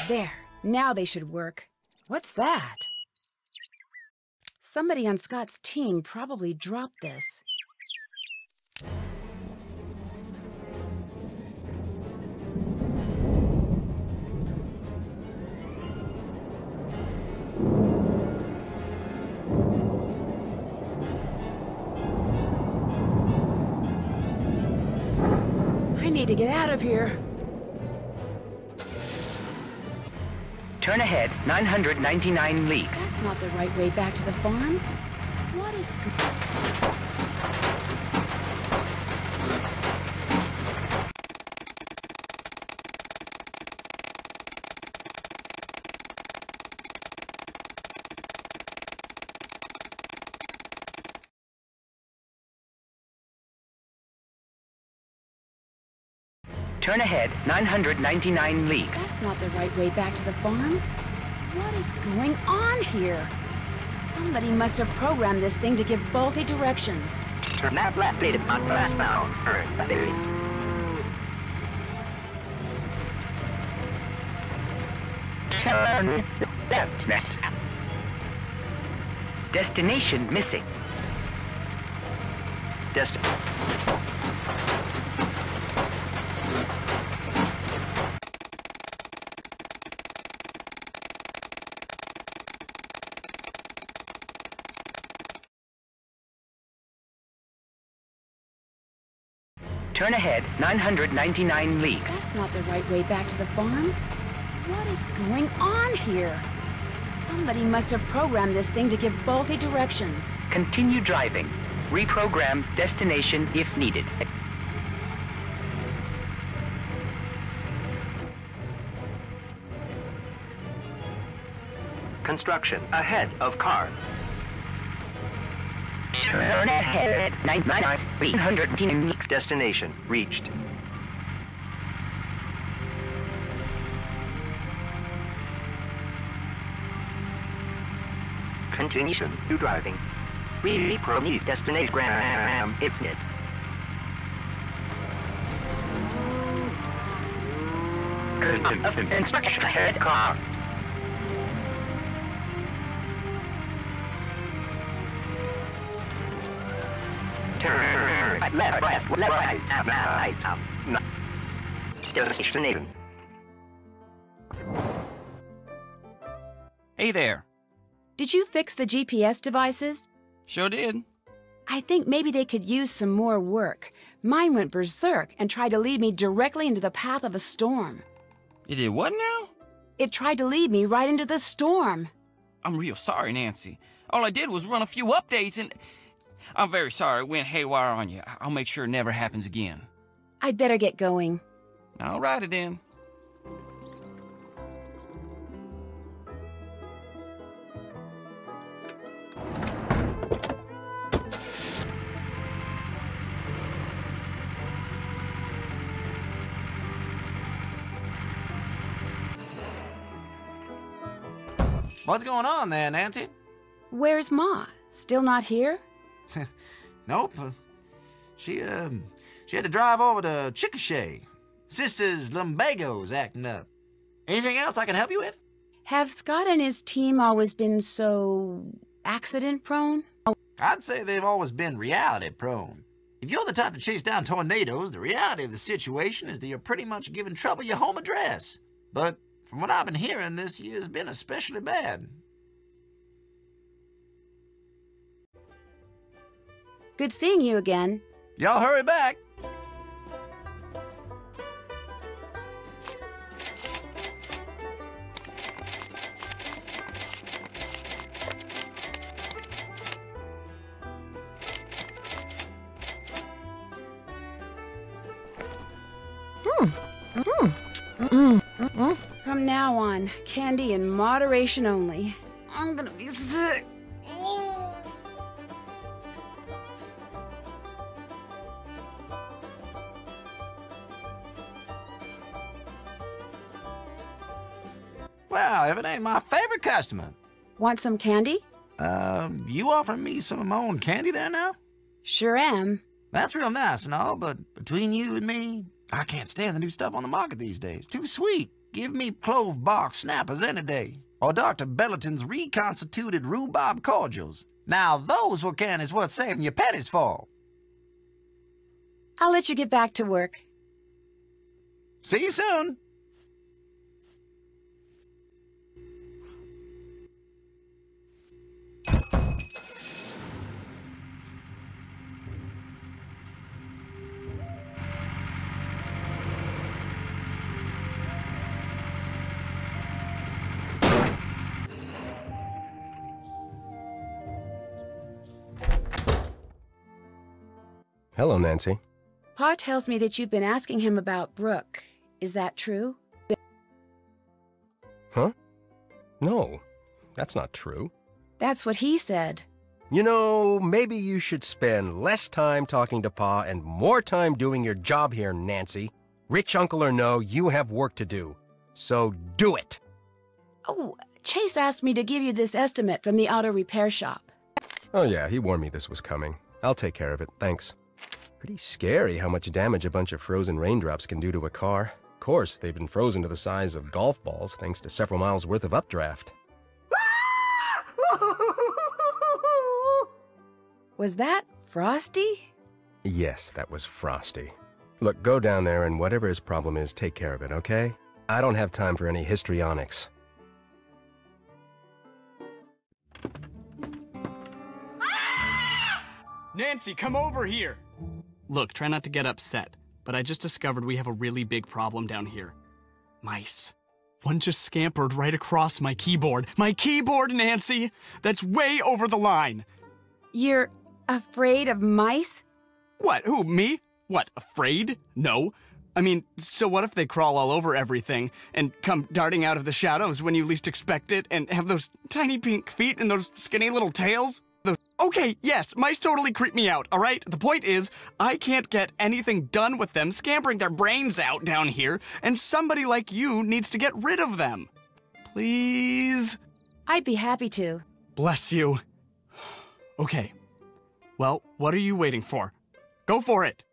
Speaker 1: There. Now they should work. What's that? Somebody on Scott's team probably dropped this. need to get out of here.
Speaker 10: Turn ahead 999 leagues.
Speaker 1: That's not the right way back to the farm. What is good?
Speaker 10: Turn ahead 999 leagues.
Speaker 1: That's not the right way back to the farm. What is going on here? Somebody must have programmed this thing to give faulty directions.
Speaker 10: Turn that left native on westbound. Turn left next. Destination missing. Turn ahead 999 leagues.
Speaker 1: That's not the right way back to the farm. What is going on here? Somebody must have programmed this thing to give faulty directions.
Speaker 10: Continue driving. Reprogram destination if needed. Construction ahead of car. Turn ahead 999 leagues. Destination reached. Continuation to driving. Reprogram destination if needed. Inspection ahead car. Turn left, right. Destination.
Speaker 8: Hey there.
Speaker 1: Did you fix the GPS devices?
Speaker 8: Sure did.
Speaker 1: I think maybe they could use some more work. Mine went berserk and tried to lead me directly into the path of a storm.
Speaker 8: It did what now?
Speaker 1: It tried to lead me right into the storm.
Speaker 8: I'm real sorry, Nancy. All I did was run a few updates and... I'm very sorry it went haywire on you. I'll make sure it never happens again.
Speaker 1: I'd better get going.
Speaker 8: All righty then.
Speaker 9: What's going on there, Nancy?
Speaker 1: Where's Ma? Still not here?
Speaker 9: Nope. She had to drive over to Chickasha. Sister's lumbago's acting up. Anything else I can help you with?
Speaker 1: Have Scott and his team always been so... accident-prone?
Speaker 9: I'd say they've always been reality-prone. If you're the type to chase down tornadoes, the reality of the situation is that you're pretty much giving trouble your home address. But from what I've been hearing, this year's been especially bad.
Speaker 1: Good seeing you again.
Speaker 9: Y'all hurry back.
Speaker 1: From now on, candy in moderation only. I'm gonna be sick.
Speaker 9: Well, if it ain't my favorite customer.
Speaker 1: Want some candy?
Speaker 9: You offering me some of my own candy there now?
Speaker 1: Sure am.
Speaker 9: That's real nice and all, but between you and me, I can't stand the new stuff on the market these days. Too sweet. Give me clove bark snappers any day. Or Dr. Bellerton's reconstituted rhubarb cordials. Now those what can is worth saving your pennies for.
Speaker 1: I'll let you get back to work.
Speaker 9: See you soon.
Speaker 6: Hello, Nancy.
Speaker 1: Pa tells me that you've been asking him about Brooke. Is that true?
Speaker 6: Huh? No, that's not true.
Speaker 1: That's what he said.
Speaker 6: You know, maybe you should spend less time talking to Pa and more time doing your job here, Nancy. Rich uncle or no, you have work to do. So do it.
Speaker 1: Oh, Chase asked me to give you this estimate from the auto repair shop.
Speaker 6: Oh yeah, he warned me this was coming. I'll take care of it, thanks. Pretty scary how much damage a bunch of frozen raindrops can do to a car. Of course, they've been frozen to the size of golf balls thanks to several miles worth of updraft.
Speaker 1: Was that Frosty?
Speaker 6: Yes, that was Frosty. Look, go down there and whatever his problem is, take care of it, okay? I don't have time for any histrionics.
Speaker 12: Nancy, come over here!
Speaker 7: Look, try not to get upset, but I just discovered we have a really big problem down here. Mice. One just scampered right across my keyboard. My keyboard, Nancy! That's way over the line!
Speaker 1: You're afraid of mice?
Speaker 7: What, who, me? What, afraid? No. I mean, so what if they crawl all over everything and come darting out of the shadows when you least expect it and have those tiny pink feet and those skinny little tails? Okay, yes, mice totally creep me out, all right? The point is, I can't get anything done with them scampering their brains out down here, and somebody like you needs to get rid of them. Please?
Speaker 1: I'd be happy to.
Speaker 7: Bless you. Okay. Well, what are you waiting for? Go for it.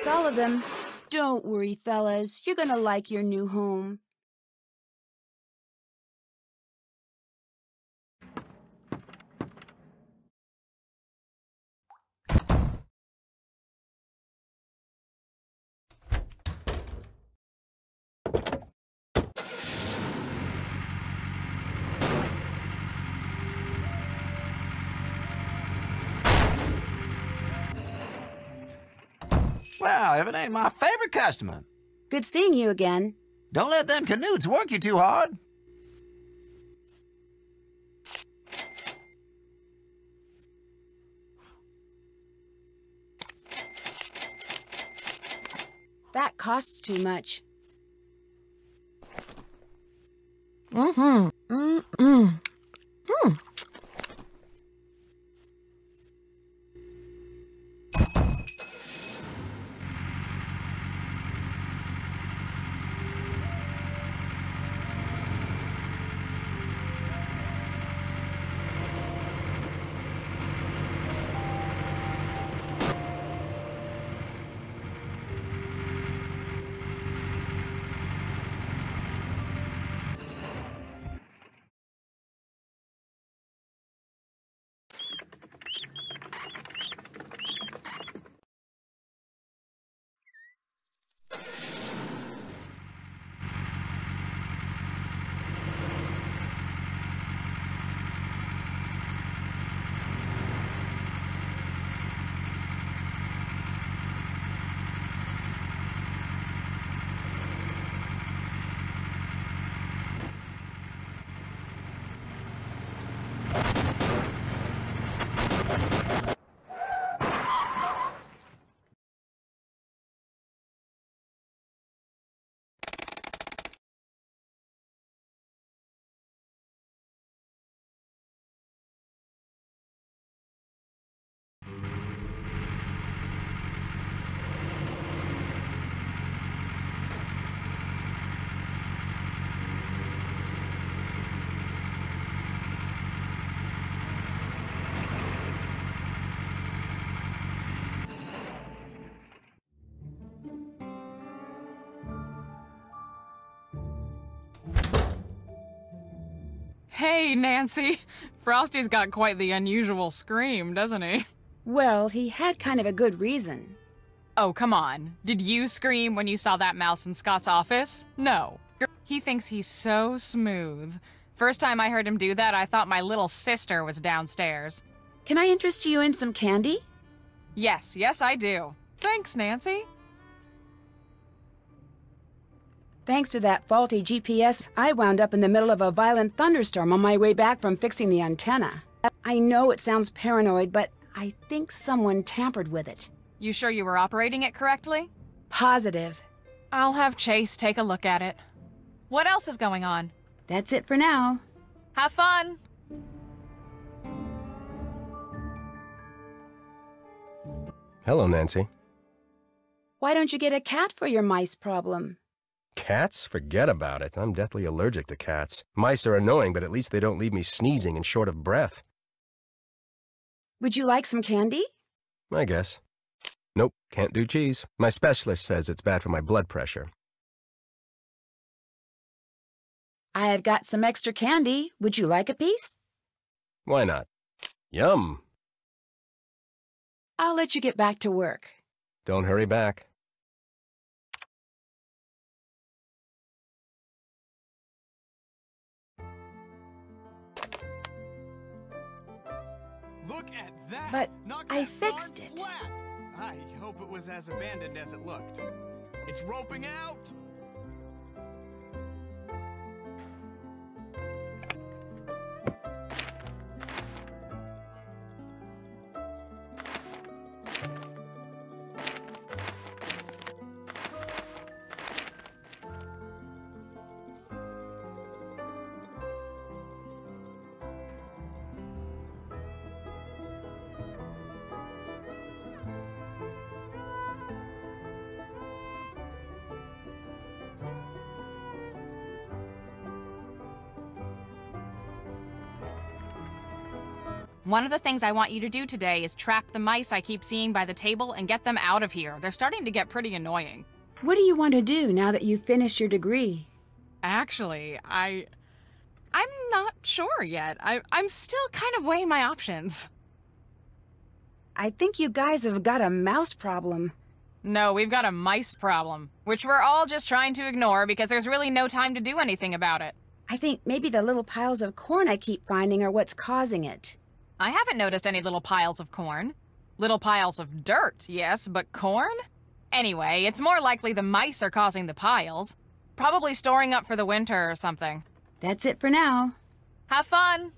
Speaker 1: That's all of them. Don't worry, fellas. You're gonna like your new home.
Speaker 9: Well, if it ain't my favorite customer.
Speaker 1: Good seeing you again.
Speaker 9: Don't let them canoots work you too hard.
Speaker 1: That costs too much.
Speaker 5: Hey, Nancy. Frosty's got quite the unusual scream, doesn't he?
Speaker 1: Well, he had kind of a good reason.
Speaker 5: Oh, come on. Did you scream when you saw that mouse in Scott's office? No. He thinks he's so smooth. First time I heard him do that, I thought my little sister was downstairs.
Speaker 1: Can I interest you in some candy?
Speaker 5: Yes, I do. Thanks, Nancy.
Speaker 1: Thanks to that faulty GPS, I wound up in the middle of a violent thunderstorm on my way back from fixing the antenna. I know it sounds paranoid, but I think someone tampered with it.
Speaker 5: You sure you were operating it correctly?
Speaker 1: Positive.
Speaker 5: I'll have Chase take a look at it. What else is going on?
Speaker 1: That's it for now.
Speaker 5: Have fun!
Speaker 6: Hello, Nancy.
Speaker 1: Why don't you get a cat for your mice problem?
Speaker 6: Cats? Forget about it. I'm deathly allergic to cats. Mice are annoying, but at least they don't leave me sneezing and short of breath.
Speaker 1: Would you like some candy?
Speaker 6: I guess. Nope, can't do cheese. My specialist says it's bad for my blood pressure.
Speaker 1: I have got some extra candy. Would you like a piece?
Speaker 6: Why not? Yum!
Speaker 1: I'll let you get back to work.
Speaker 6: Don't hurry back.
Speaker 12: Look at that!
Speaker 1: But
Speaker 12: Knock
Speaker 1: I
Speaker 12: that
Speaker 1: fixed
Speaker 12: barn
Speaker 1: it.
Speaker 12: flat. I hope it was as abandoned as it looked. It's roping out!
Speaker 5: One of the things I want you to do today is trap the mice I keep seeing by the table and get them out of here. They're starting to get pretty annoying.
Speaker 1: What do you want to do now that you've finished your degree?
Speaker 5: Actually, I'm not sure yet. I'm still kind of weighing my options.
Speaker 1: I think you guys have got a mouse problem.
Speaker 5: No, we've got a mice problem, which we're all just trying to ignore because there's really no time to do anything about it.
Speaker 1: I think maybe the little piles of corn I keep finding are what's causing it.
Speaker 5: I haven't noticed any little piles of corn. Little piles of dirt, yes, but corn? Anyway, it's more likely the mice are causing the piles. Probably storing up for the winter or something.
Speaker 1: That's it for now.
Speaker 5: Have fun!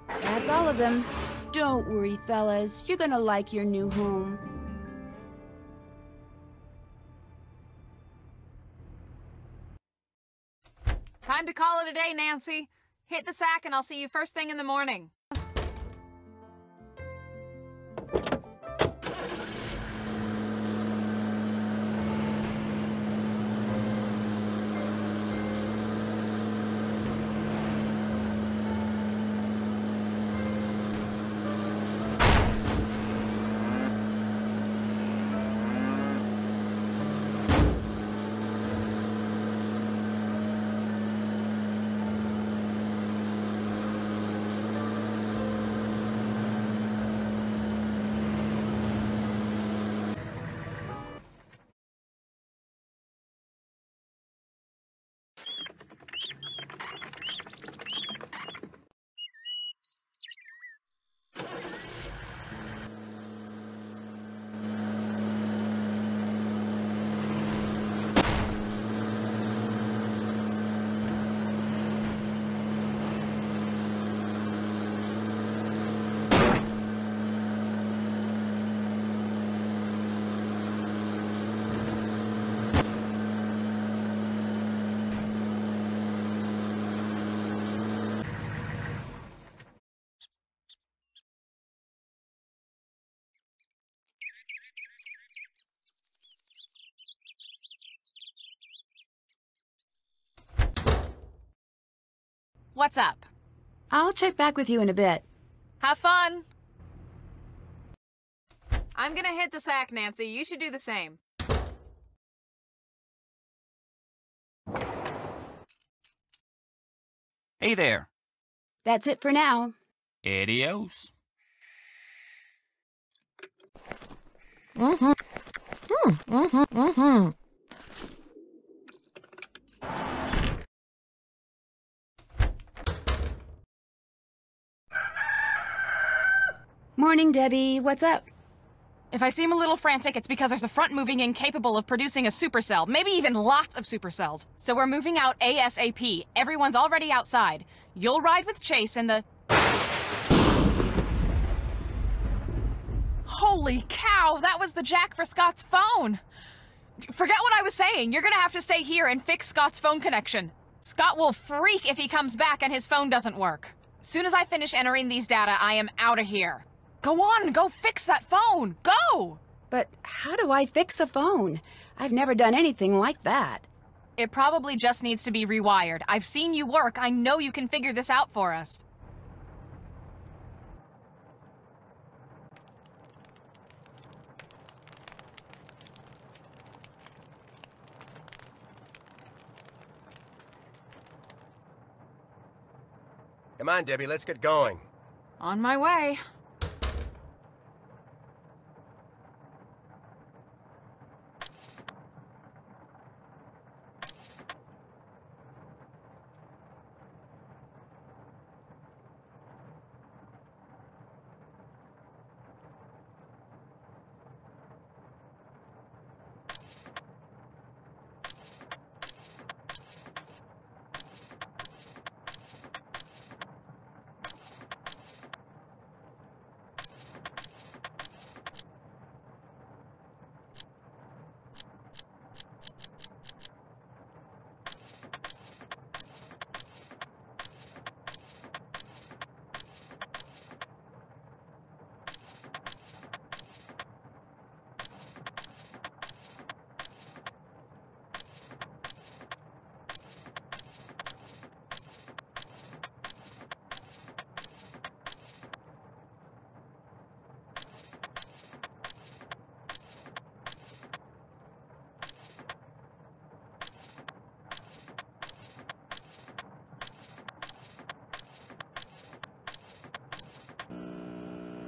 Speaker 1: That's all of them. Don't worry, fellas. You're gonna like your new home.
Speaker 5: Time to call it a day, Nancy. Hit the sack and I'll see you first thing in the morning. What's up?
Speaker 1: I'll check back with you in a bit.
Speaker 5: Have fun! I'm gonna hit the sack, Nancy. You should do the same.
Speaker 8: Hey there.
Speaker 1: That's it for now.
Speaker 8: Adios.
Speaker 1: Morning, Debbie. What's up?
Speaker 5: If I seem a little frantic, it's because there's a front moving in capable of producing a supercell, maybe even lots of supercells. So we're moving out ASAP. Everyone's already outside. You'll ride with Chase in the... Holy cow, that was the jack for Scott's phone! Forget what I was saying. You're gonna have to stay here and fix Scott's phone connection. Scott will freak if he comes back and his phone doesn't work. As soon as I finish entering these data, I am out of here. Go on, go fix that phone! Go!
Speaker 1: But how do I fix a phone? I've never done anything like that.
Speaker 5: It probably just needs to be rewired. I've seen you work. I know you can figure this out for us.
Speaker 6: Come on, Debbie, let's get going.
Speaker 5: On my way.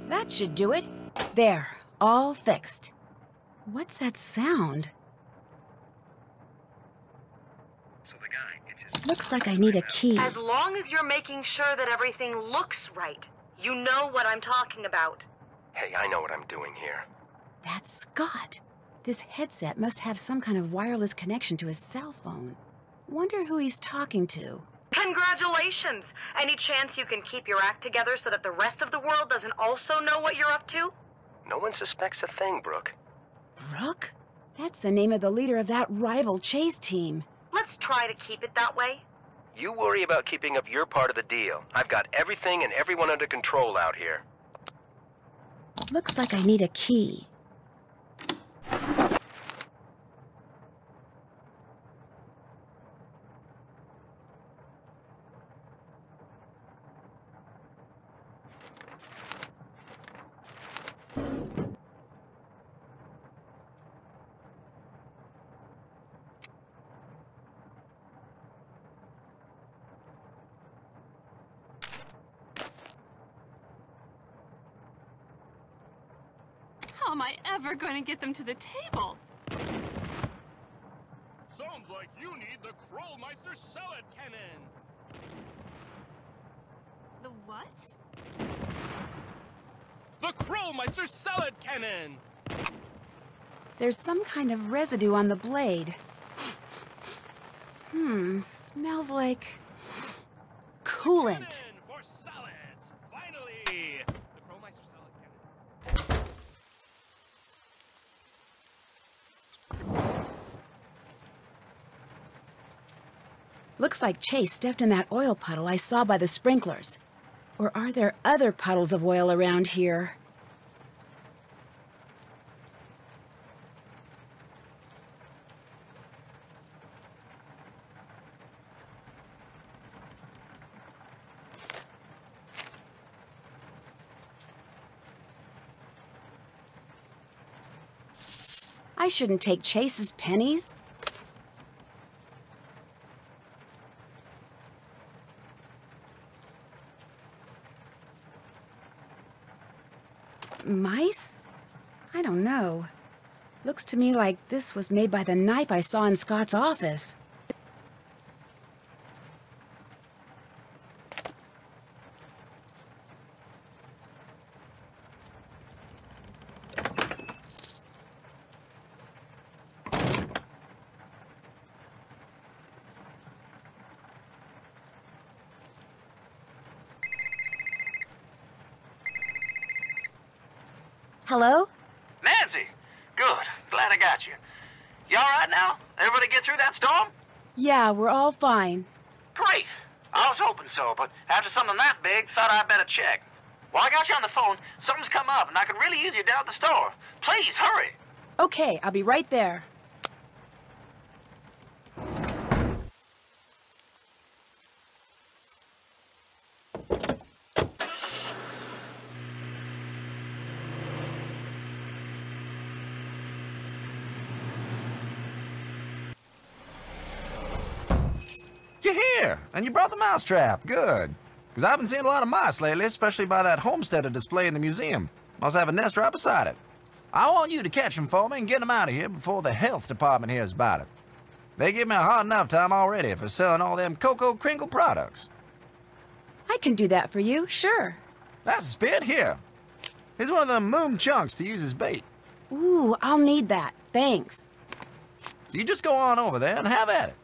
Speaker 1: That should do it. There, all fixed. What's that sound? Looks like I need a key.
Speaker 11: As long as you're making sure that everything looks right, you know what I'm talking about.
Speaker 6: Hey, I know what I'm doing here.
Speaker 1: That's Scott. This headset must have some kind of wireless connection to his cell phone. Wonder who he's talking to.
Speaker 11: Congratulations! Any chance you can keep your act together so that the rest of the world doesn't also know what you're up to?
Speaker 6: No one suspects a thing, Brooke.
Speaker 1: Brooke? That's the name of the leader of that rival chase team.
Speaker 11: Let's try to keep it that way.
Speaker 6: You worry about keeping up your part of the deal. I've got everything and everyone under control out here.
Speaker 1: Looks like I need a key.
Speaker 4: How am I ever going to get them to the table?
Speaker 13: Sounds like you need the Krollmeister salad cannon.
Speaker 4: The what?
Speaker 13: The Krollmeister salad cannon!
Speaker 1: There's some kind of residue on the blade. Smells like coolant.
Speaker 13: Cannon for salads! Finally! The Krollmeister salad cannon.
Speaker 1: Looks like Chase stepped in that oil puddle I saw by the sprinklers. Or are there other puddles of oil around here? I shouldn't take Chase's pennies. Mice? I don't know. Looks to me like this was made by the knife I saw in Scott's office. Hello?
Speaker 9: Nancy! Good. Glad I got you. You all right now? Everybody get through that storm?
Speaker 1: Yeah, we're all fine.
Speaker 9: Great. I was hoping so, but after something that big, thought I'd better check. While I got you on the phone, something's come up, and I could really use you down at the store. Please, hurry.
Speaker 1: Okay, I'll be right there.
Speaker 9: You're here, and you brought the mousetrap. Good. Because I've been seeing a lot of mice lately, especially by that homesteader display in the museum. Must have a nest right beside it. I want you to catch them for me and get them out of here before the health department hears about it. They give me a hard enough time already for selling all them Cocoa Kringle products.
Speaker 1: I can do that for you, sure.
Speaker 9: That's a spit. Here. Here's one of them moon chunks to use as bait.
Speaker 1: Ooh, I'll need that. Thanks.
Speaker 9: So you just go on over there and have at it.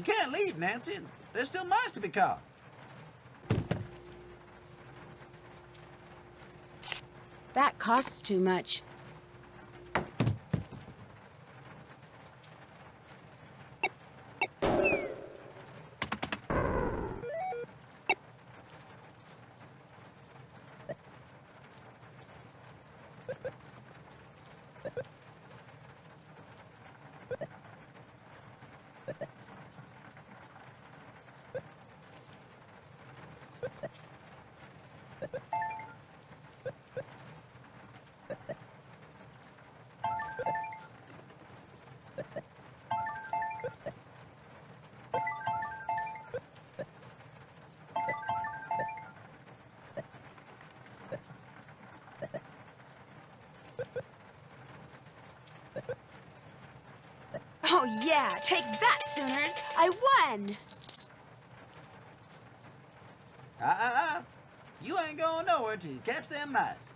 Speaker 9: You can't leave, Nancy. There's still mice to be caught.
Speaker 1: That costs too much. Oh yeah, take that, Sooners! I won!
Speaker 9: You ain't going nowhere till you catch them mice.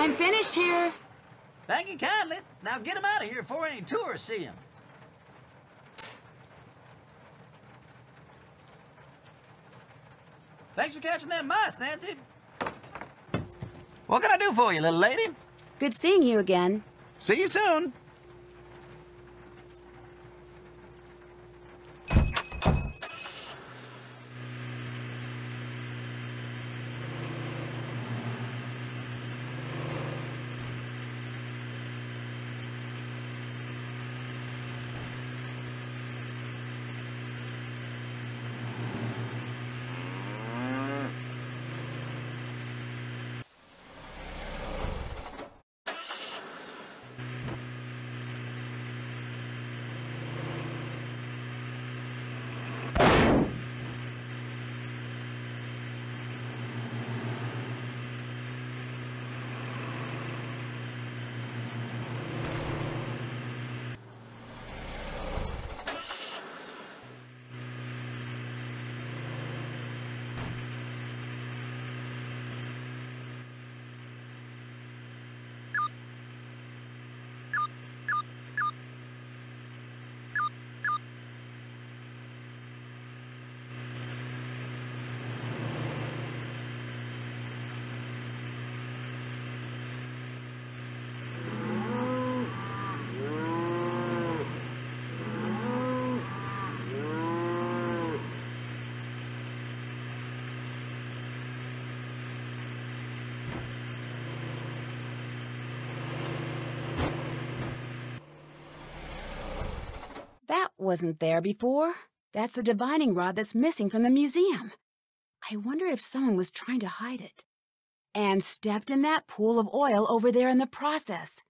Speaker 1: I'm finished here.
Speaker 9: Thank you kindly. Now get him out of here before any tourists see him. Thanks for catching that mice, Nancy. What can I do for you, little lady?
Speaker 1: Good seeing you again.
Speaker 9: See you soon.
Speaker 1: That wasn't there before. That's the divining rod that's missing from the museum. I wonder if someone was trying to hide it. And stepped in that pool of oil over there in the process.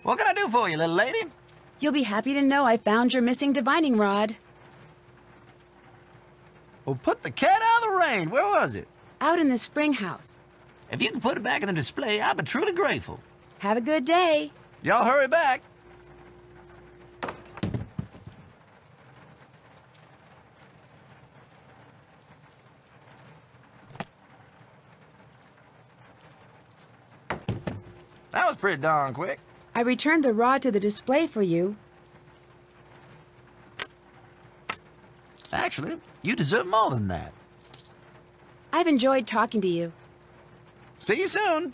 Speaker 9: What can I do for you, little lady?
Speaker 1: You'll be happy to know I found your missing divining rod.
Speaker 9: Well, put the cat out of the rain. Where was it?
Speaker 1: Out in the spring house.
Speaker 9: If you can put it back in the display, I'll be truly grateful.
Speaker 1: Have a good day.
Speaker 9: Y'all hurry back. That was pretty darn quick.
Speaker 1: I returned the rod to the display for you.
Speaker 9: Actually, you deserve more than that.
Speaker 1: I've enjoyed talking to you.
Speaker 9: See you soon.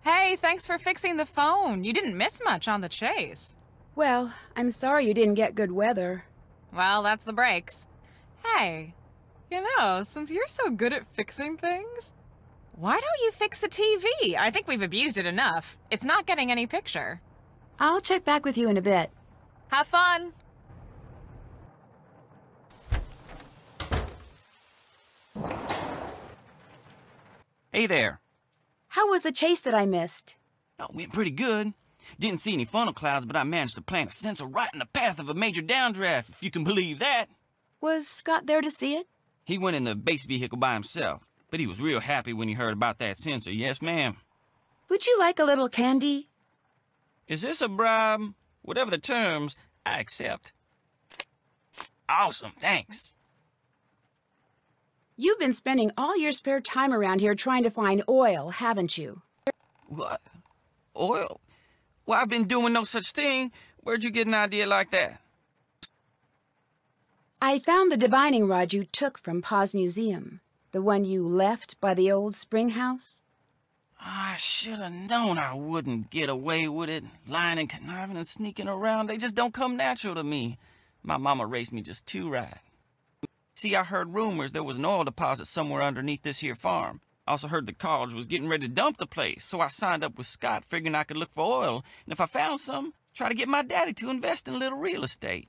Speaker 5: Hey, thanks for fixing the phone. You didn't miss much on the chase.
Speaker 1: Well, I'm sorry you didn't get good weather.
Speaker 5: Well, that's the breaks. Hey, you know, since you're so good at fixing things, why don't you fix the TV? I think we've abused it enough. It's not getting any picture.
Speaker 1: I'll check back with you in a bit.
Speaker 5: Have fun!
Speaker 8: Hey there.
Speaker 1: How was the chase that I missed?
Speaker 8: Oh, went pretty good. Didn't see any funnel clouds, but I managed to plant a sensor right in the path of a major downdraft, if you can believe that.
Speaker 1: Was Scott there to see it?
Speaker 8: He went in the base vehicle by himself, but he was real happy when he heard about that sensor. Yes, ma'am.
Speaker 1: Would you like a little candy?
Speaker 8: Is this a bribe? Whatever the terms, I accept. Awesome, thanks.
Speaker 1: You've been spending all your spare time around here trying to find oil, haven't you?
Speaker 8: What? Oil? Well, I've been doing no such thing. Where'd you get an idea like that?
Speaker 1: I found the divining rod you took from Pa's museum. The one you left by the old spring house.
Speaker 8: I should have known I wouldn't get away with it. Lying and conniving and sneaking around, they just don't come natural to me. My mama raised me just too right. See, I heard rumors there was an oil deposit somewhere underneath this here farm. I also heard the college was getting ready to dump the place, so I signed up with Scott, figuring I could look for oil, and if I found some, try to get my daddy to invest in a little real estate.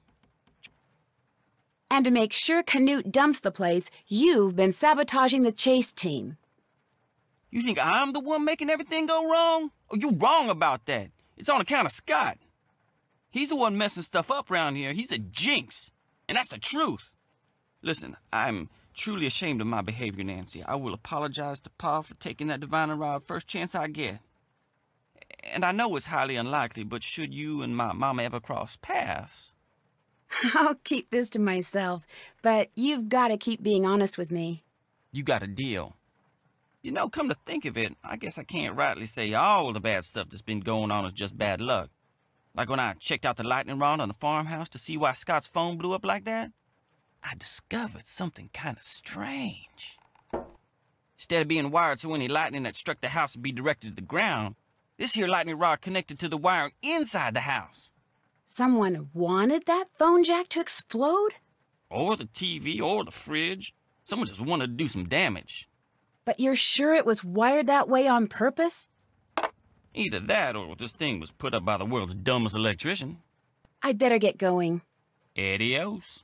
Speaker 1: And to make sure Canute dumps the place, you've been sabotaging the chase team.
Speaker 8: You think I'm the one making everything go wrong? Oh, you're wrong about that. It's on account of Scott. He's the one messing stuff up around here. He's a jinx. And that's the truth. Listen, I'm truly ashamed of my behavior, Nancy. I will apologize to Pa for taking that divining rod first chance I get. And I know it's highly unlikely, but should you and my mama ever cross paths...
Speaker 1: I'll keep this to myself, but you've got to keep being honest with me.
Speaker 8: You got a deal. You know, come to think of it, I guess I can't rightly say all the bad stuff that's been going on is just bad luck. Like when I checked out the lightning rod on the farmhouse to see why Scott's phone blew up like that, I discovered something kind of strange. Instead of being wired so any lightning that struck the house would be directed to the ground, this here lightning rod connected to the wiring inside the house.
Speaker 1: Someone wanted that phone jack to explode?
Speaker 8: Or the TV, or the fridge. Someone just wanted to do some damage.
Speaker 1: But you're sure it was wired that way on purpose?
Speaker 8: Either that, or this thing was put up by the world's dumbest electrician.
Speaker 1: I'd better get going.
Speaker 8: Adios.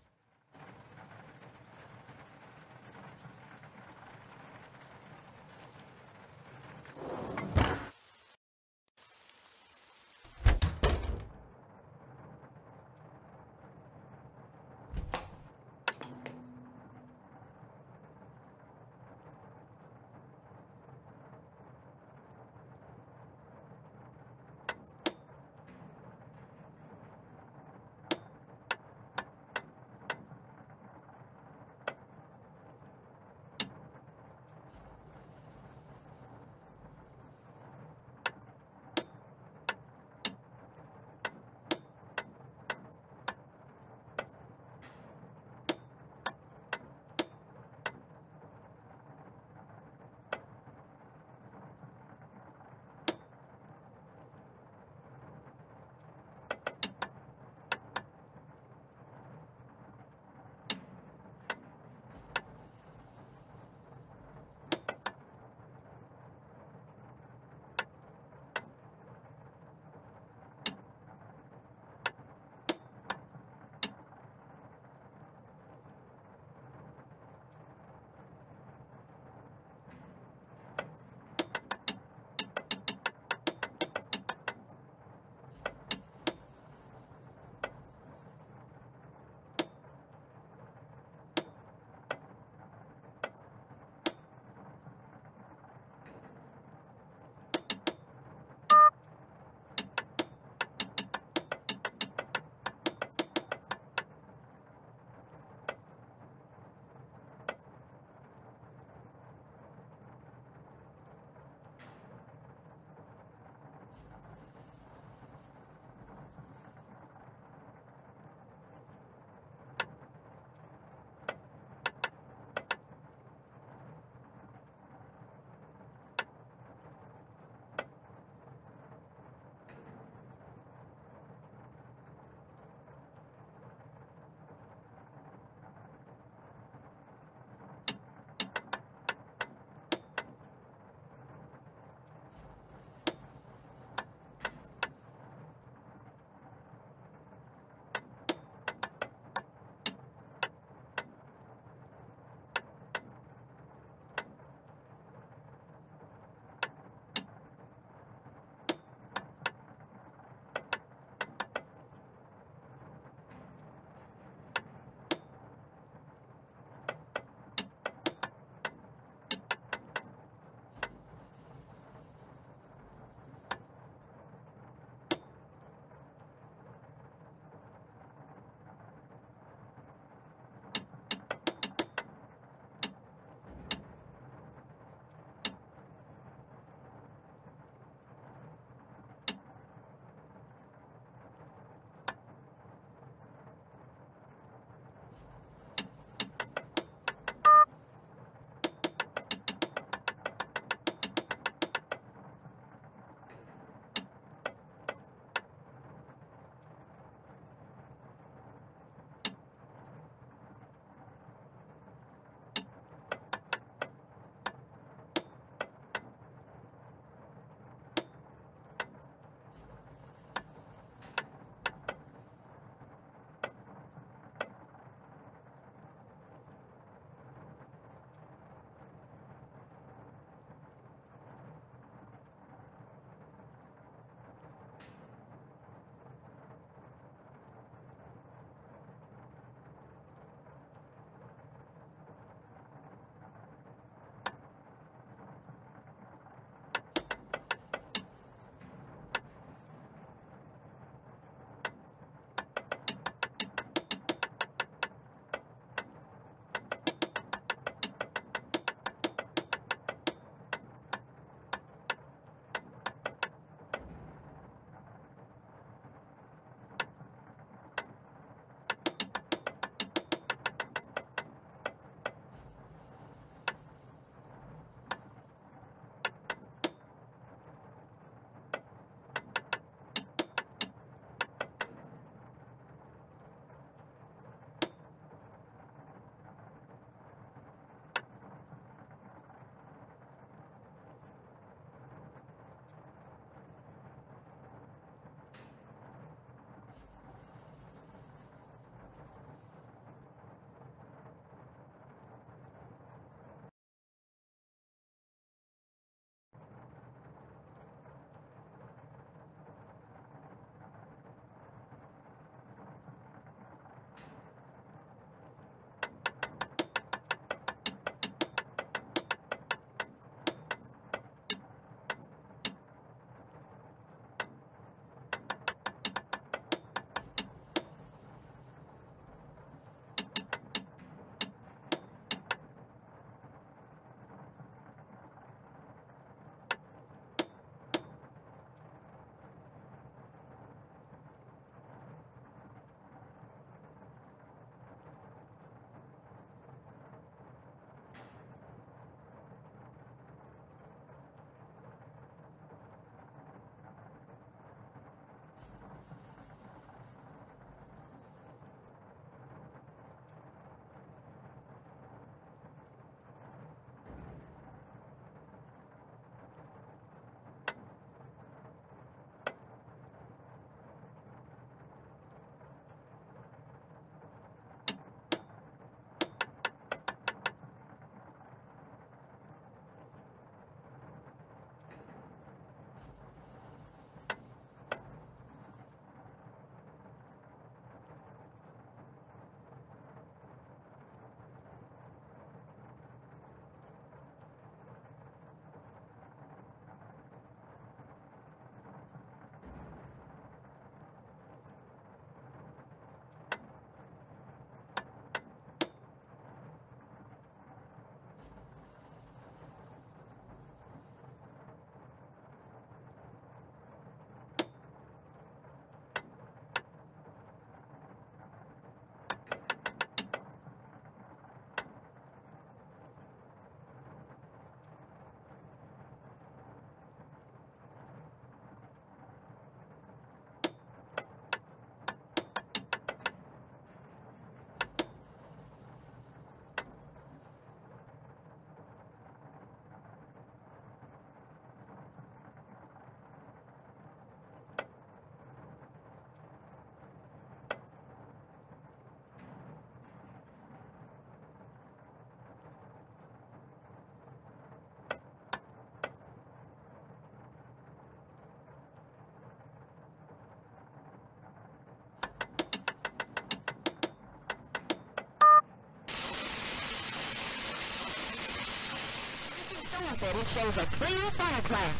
Speaker 1: Camera footage shows a clear fire cloud.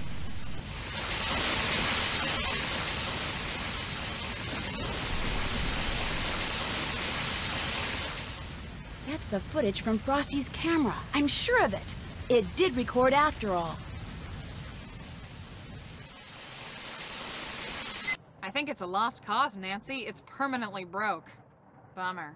Speaker 1: That's the footage from Frosty's camera. I'm sure of it. It did record after all.
Speaker 5: I think it's a lost cause, Nancy. It's permanently broke. Bummer.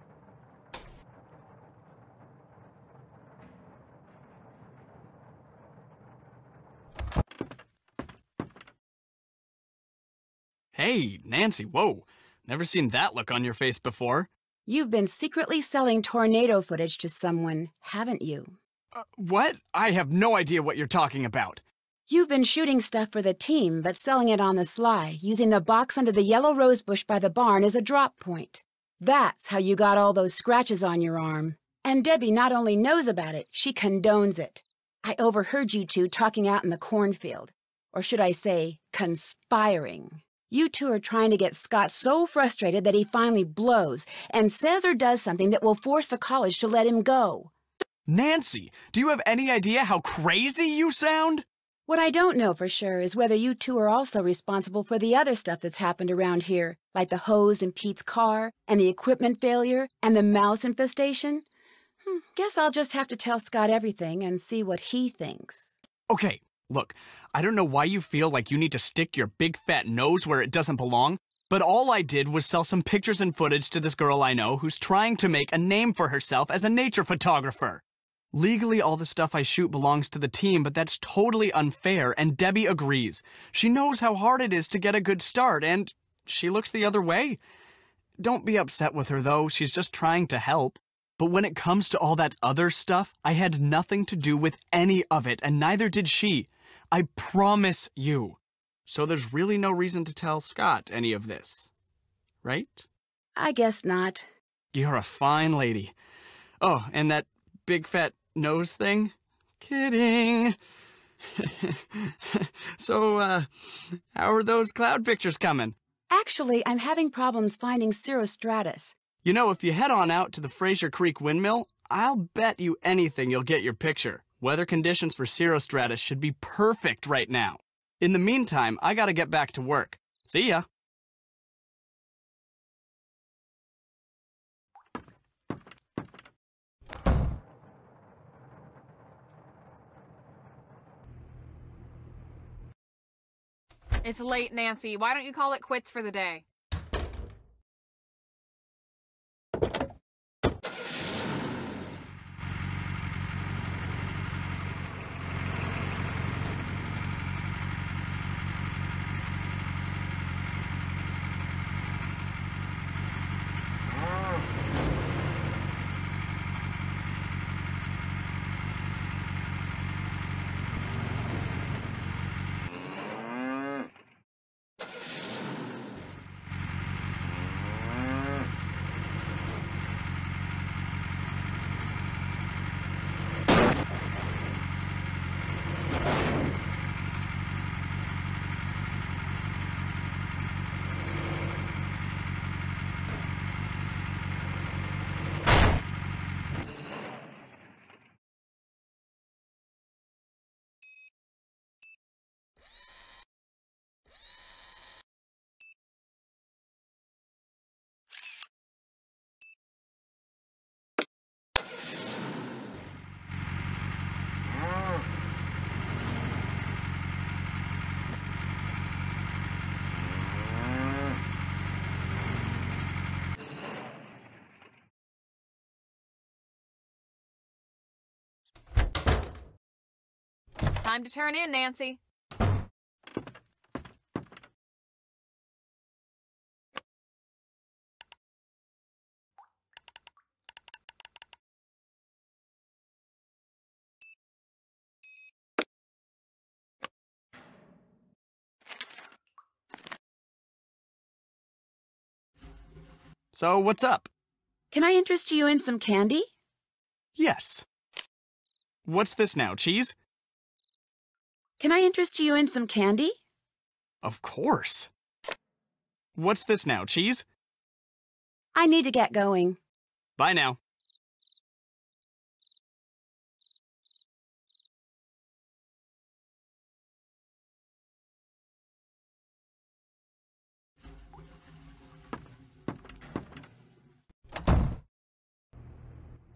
Speaker 7: Hey, Nancy, whoa. Never seen that look on your face before.
Speaker 1: You've been secretly selling tornado footage to someone, haven't you?
Speaker 7: What? I have no idea what you're talking about.
Speaker 1: You've been shooting stuff for the team, but selling it on the sly, using the box under the yellow rose bush by the barn as a drop point. That's how you got all those scratches on your arm. And Debbie not only knows about it, she condones it. I overheard you two talking out in the cornfield. Or should I say, conspiring. You two are trying to get Scott so frustrated that he finally blows and says or does something that will force the college to let him go.
Speaker 7: Nancy, do you have any idea how crazy you sound?
Speaker 1: What I don't know for sure is whether you two are also responsible for the other stuff that's happened around here, like the hose in Pete's car, and the equipment failure, and the mouse infestation. Guess I'll just have to tell Scott everything and see what he thinks.
Speaker 7: Okay, look, I don't know why you feel like you need to stick your big fat nose where it doesn't belong, but all I did was sell some pictures and footage to this girl I know who's trying to make a name for herself as a nature photographer. Legally, all the stuff I shoot belongs to the team, but that's totally unfair, and Debbie agrees. She knows how hard it is to get a good start, and she looks the other way. Don't be upset with her, though. She's just trying to help. But when it comes to all that other stuff, I had nothing to do with any of it, and neither did she. I promise you. So there's really no reason to tell Scott any of this, right?
Speaker 1: I guess not.
Speaker 7: You're a fine lady. Oh, and that big fat nose thing? Kidding. So, how are those cloud pictures coming?
Speaker 1: Actually, I'm having problems finding cirrostratus.
Speaker 7: You know, if you head on out to the Fraser Creek Windmill, I'll bet you anything you'll get your picture. Weather conditions for cirrostratus should be perfect right now. In the meantime, I gotta get back to work. See ya.
Speaker 5: It's late, Nancy. Why don't you call it quits for the day? Time to turn in, Nancy.
Speaker 7: So, what's up?
Speaker 1: Can I interest you in some candy?
Speaker 7: Yes. What's this now, cheese?
Speaker 1: Can I interest you in some candy?
Speaker 7: Of course. What's this now, cheese?
Speaker 1: I need to get going.
Speaker 7: Bye now.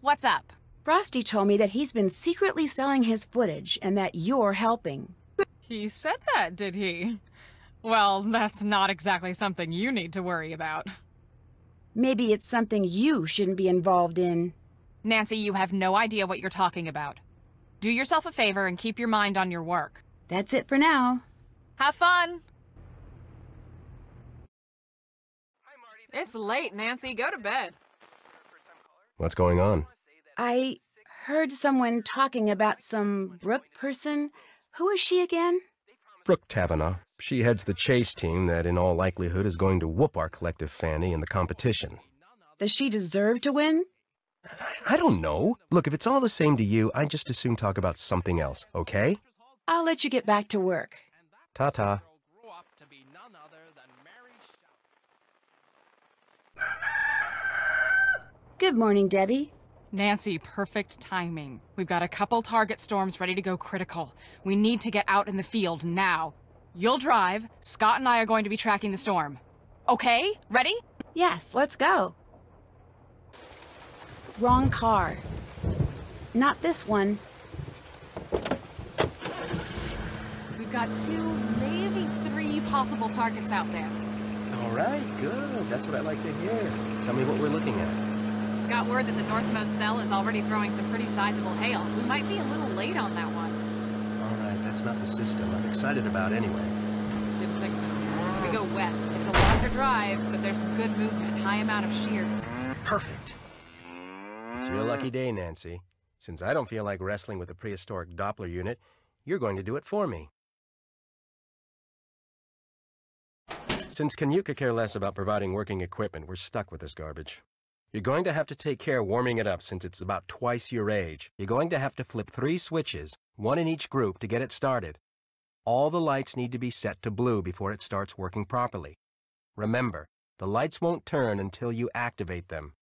Speaker 5: What's up?
Speaker 1: Frosty told me that he's been secretly selling his footage and that you're helping.
Speaker 5: He said that, did he? Well, that's not exactly something you need to worry about.
Speaker 1: Maybe it's something you shouldn't be involved in.
Speaker 5: Nancy, you have no idea what you're talking about. Do yourself a favor and keep your mind on your work.
Speaker 1: That's it for now.
Speaker 5: Have fun! It's late, Nancy. Go to bed.
Speaker 6: What's going on?
Speaker 1: I heard someone talking about some Brooke person. Who is she again?
Speaker 6: Brooke Tavenaugh. She heads the chase team that in all likelihood is going to whoop our collective fanny in the competition.
Speaker 1: Does she deserve to win?
Speaker 6: I don't know. Look, if it's all the same to you, I'd just as soon talk about something else, okay?
Speaker 1: I'll let you get back to work.
Speaker 6: Ta-ta.
Speaker 1: Good morning, Debbie.
Speaker 5: Nancy, perfect timing. We've got a couple target storms ready to go critical. We need to get out in the field now. You'll drive. Scott and I are going to be tracking the storm. Okay? Ready?
Speaker 1: Yes, let's go. Wrong car. Not this one.
Speaker 5: We've got 2, maybe 3 possible targets out there.
Speaker 6: All right, good. That's what I like to hear. Tell me what we're looking at.
Speaker 5: Got word that the northmost cell is already throwing some pretty sizable hail. We might be a little late on that one.
Speaker 6: All right, that's not the system I'm excited about anyway.
Speaker 5: Didn't think so. We go west. It's a longer drive, but there's some good movement, high amount of shear.
Speaker 6: Perfect. It's your lucky day, Nancy. Since I don't feel like wrestling with a prehistoric Doppler unit, you're going to do it for me. Since Canute could care less about providing working equipment, we're stuck with this garbage. You're going to have to take care warming it up since it's about twice your age. You're going to have to flip 3 switches, 1 in each group, to get it started. All the lights need to be set to blue before it starts working properly. Remember, the lights won't turn until you activate them.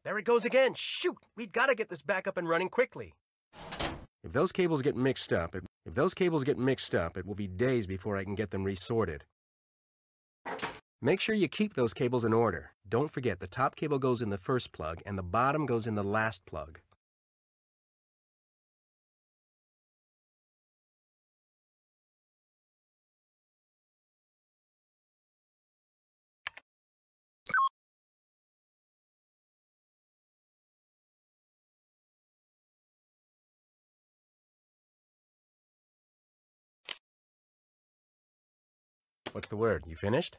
Speaker 6: There it goes again. Shoot! We've got to get this back up and running quickly. If those cables get mixed up, it will be days before I can get them resorted. Make sure you keep those cables in order. Don't forget, the top cable goes in the first plug and the bottom goes in the last plug. What's the word? You finished?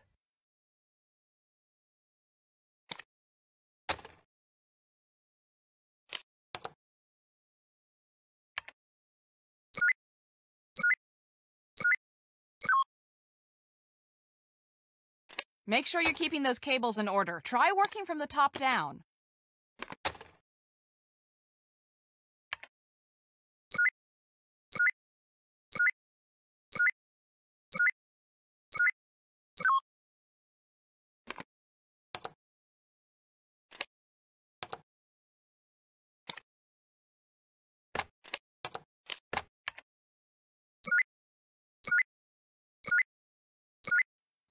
Speaker 5: Make sure you're keeping those cables in order. Try working from the top down.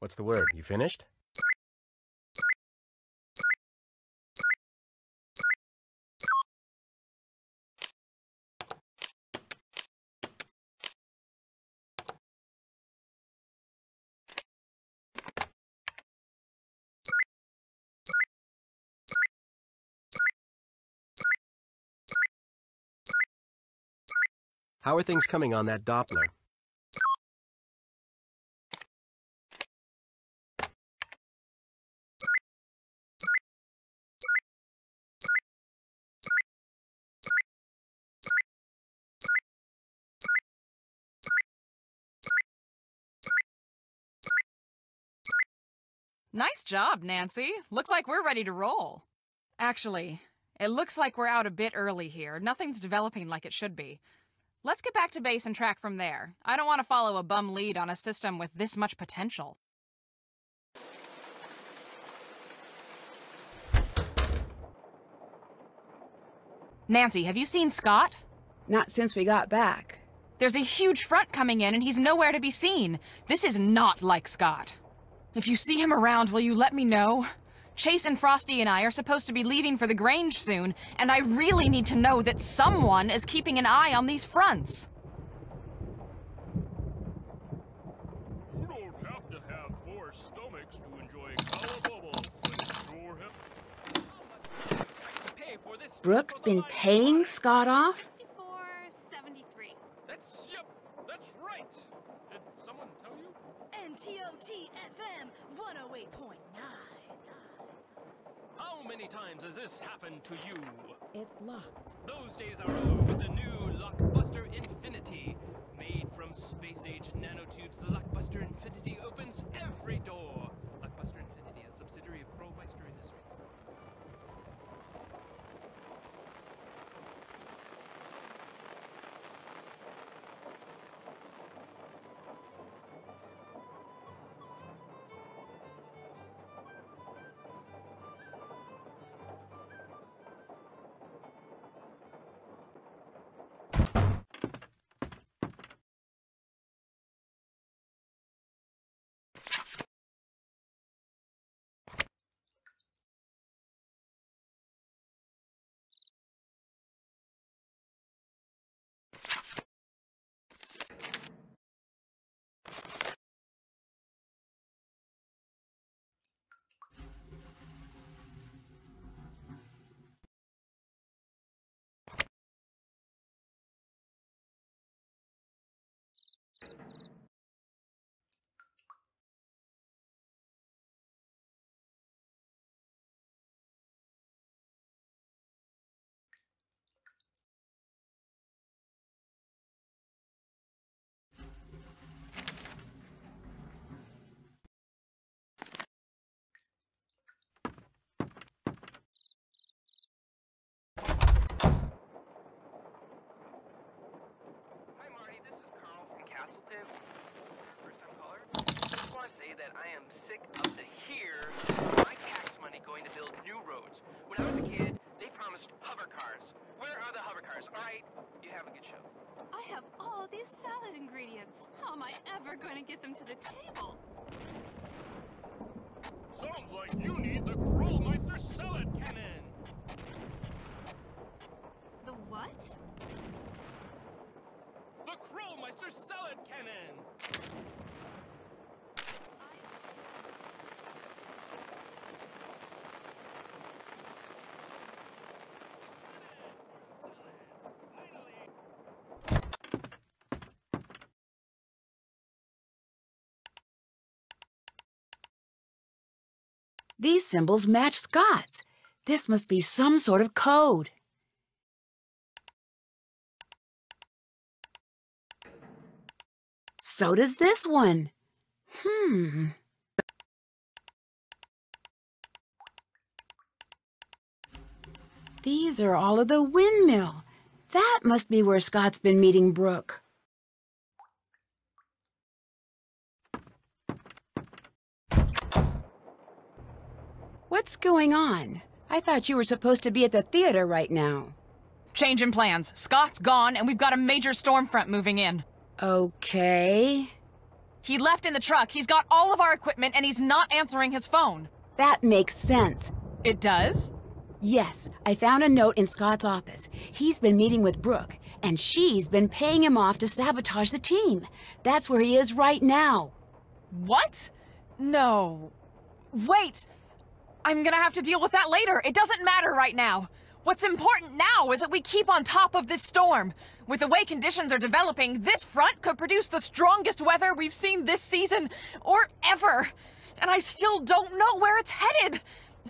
Speaker 6: What's the word? You finished? How are things coming on that Doppler?
Speaker 5: Nice job, Nancy. Looks like we're ready to roll. Actually, it looks like we're out a bit early here. Nothing's developing like it should be. Let's get back to base and track from there. I don't want to follow a bum lead on a system with this much potential. Nancy, have you seen Scott?
Speaker 1: Not since we got back.
Speaker 5: There's a huge front coming in and he's nowhere to be seen. This is not like Scott. If you see him around, will you let me know? Chase and Frosty and I are supposed to be leaving for the Grange soon, and I really need to know that someone is keeping an eye on these fronts.
Speaker 13: You don't have to have 4 stomachs to enjoy Cowabubba when you're hip. How much would you expect to pay for this?
Speaker 1: Brooke's been paying Scott off?
Speaker 4: $64.73.
Speaker 13: That's right. Did someone tell you?
Speaker 14: NTOT FM 108.9.
Speaker 13: How many times has this happened to you?
Speaker 1: It's locked.
Speaker 13: Those days are over with the new Lockbuster Infinity. Made from space-age nanotubes, the Lockbuster Infinity opens every door. Lockbuster Infinity, a subsidiary of Crowmeister Industries.
Speaker 15: That I am sick of the hear my tax money going to build new roads. When I was a kid, they promised hover cars. Where are the hover cars? All right, you have a good show.
Speaker 4: I have all these salad ingredients. How am I ever going to get them to the table?
Speaker 13: Sounds like you need the Krollmeister salad cannon.
Speaker 4: The what?
Speaker 13: The Krollmeister salad cannon.
Speaker 1: These symbols match Scott's. This must be some sort of code. So does this one. These are all of the Windmill. That must be where Scott's been meeting Brooke. What's going on? I thought you were supposed to be at the theater right now.
Speaker 5: Change in plans. Scott's gone, and we've got a major storm front moving in.
Speaker 1: Okay.
Speaker 5: He left in the truck. He's got all of our equipment, and he's not answering his phone.
Speaker 1: That makes sense.
Speaker 5: It does?
Speaker 1: Yes, I found a note in Scott's office. He's been meeting with Brooke, and she's been paying him off to sabotage the team. That's where he is right now.
Speaker 5: What? No. Wait! I'm gonna have to deal with that later. It doesn't matter right now. What's important now is that we keep on top of this storm. With the way conditions are developing, this front could produce the strongest weather we've seen this season, or ever. And I still don't know where it's headed.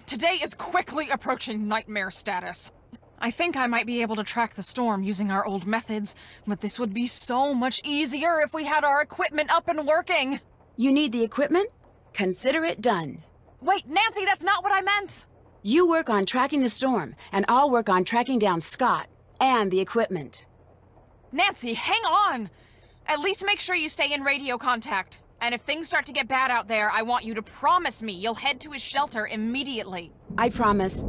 Speaker 5: Today is quickly approaching nightmare status. I think I might be able to track the storm using our old methods, but this would be so much easier if we had our equipment up and working.
Speaker 1: You need the equipment? Consider it done.
Speaker 5: Wait, Nancy, that's not what I meant!
Speaker 1: You work on tracking the storm, and I'll work on tracking down Scott and the equipment.
Speaker 5: Nancy, hang on! At least make sure you stay in radio contact. And if things start to get bad out there, I want you to promise me you'll head to his shelter immediately.
Speaker 1: I promise.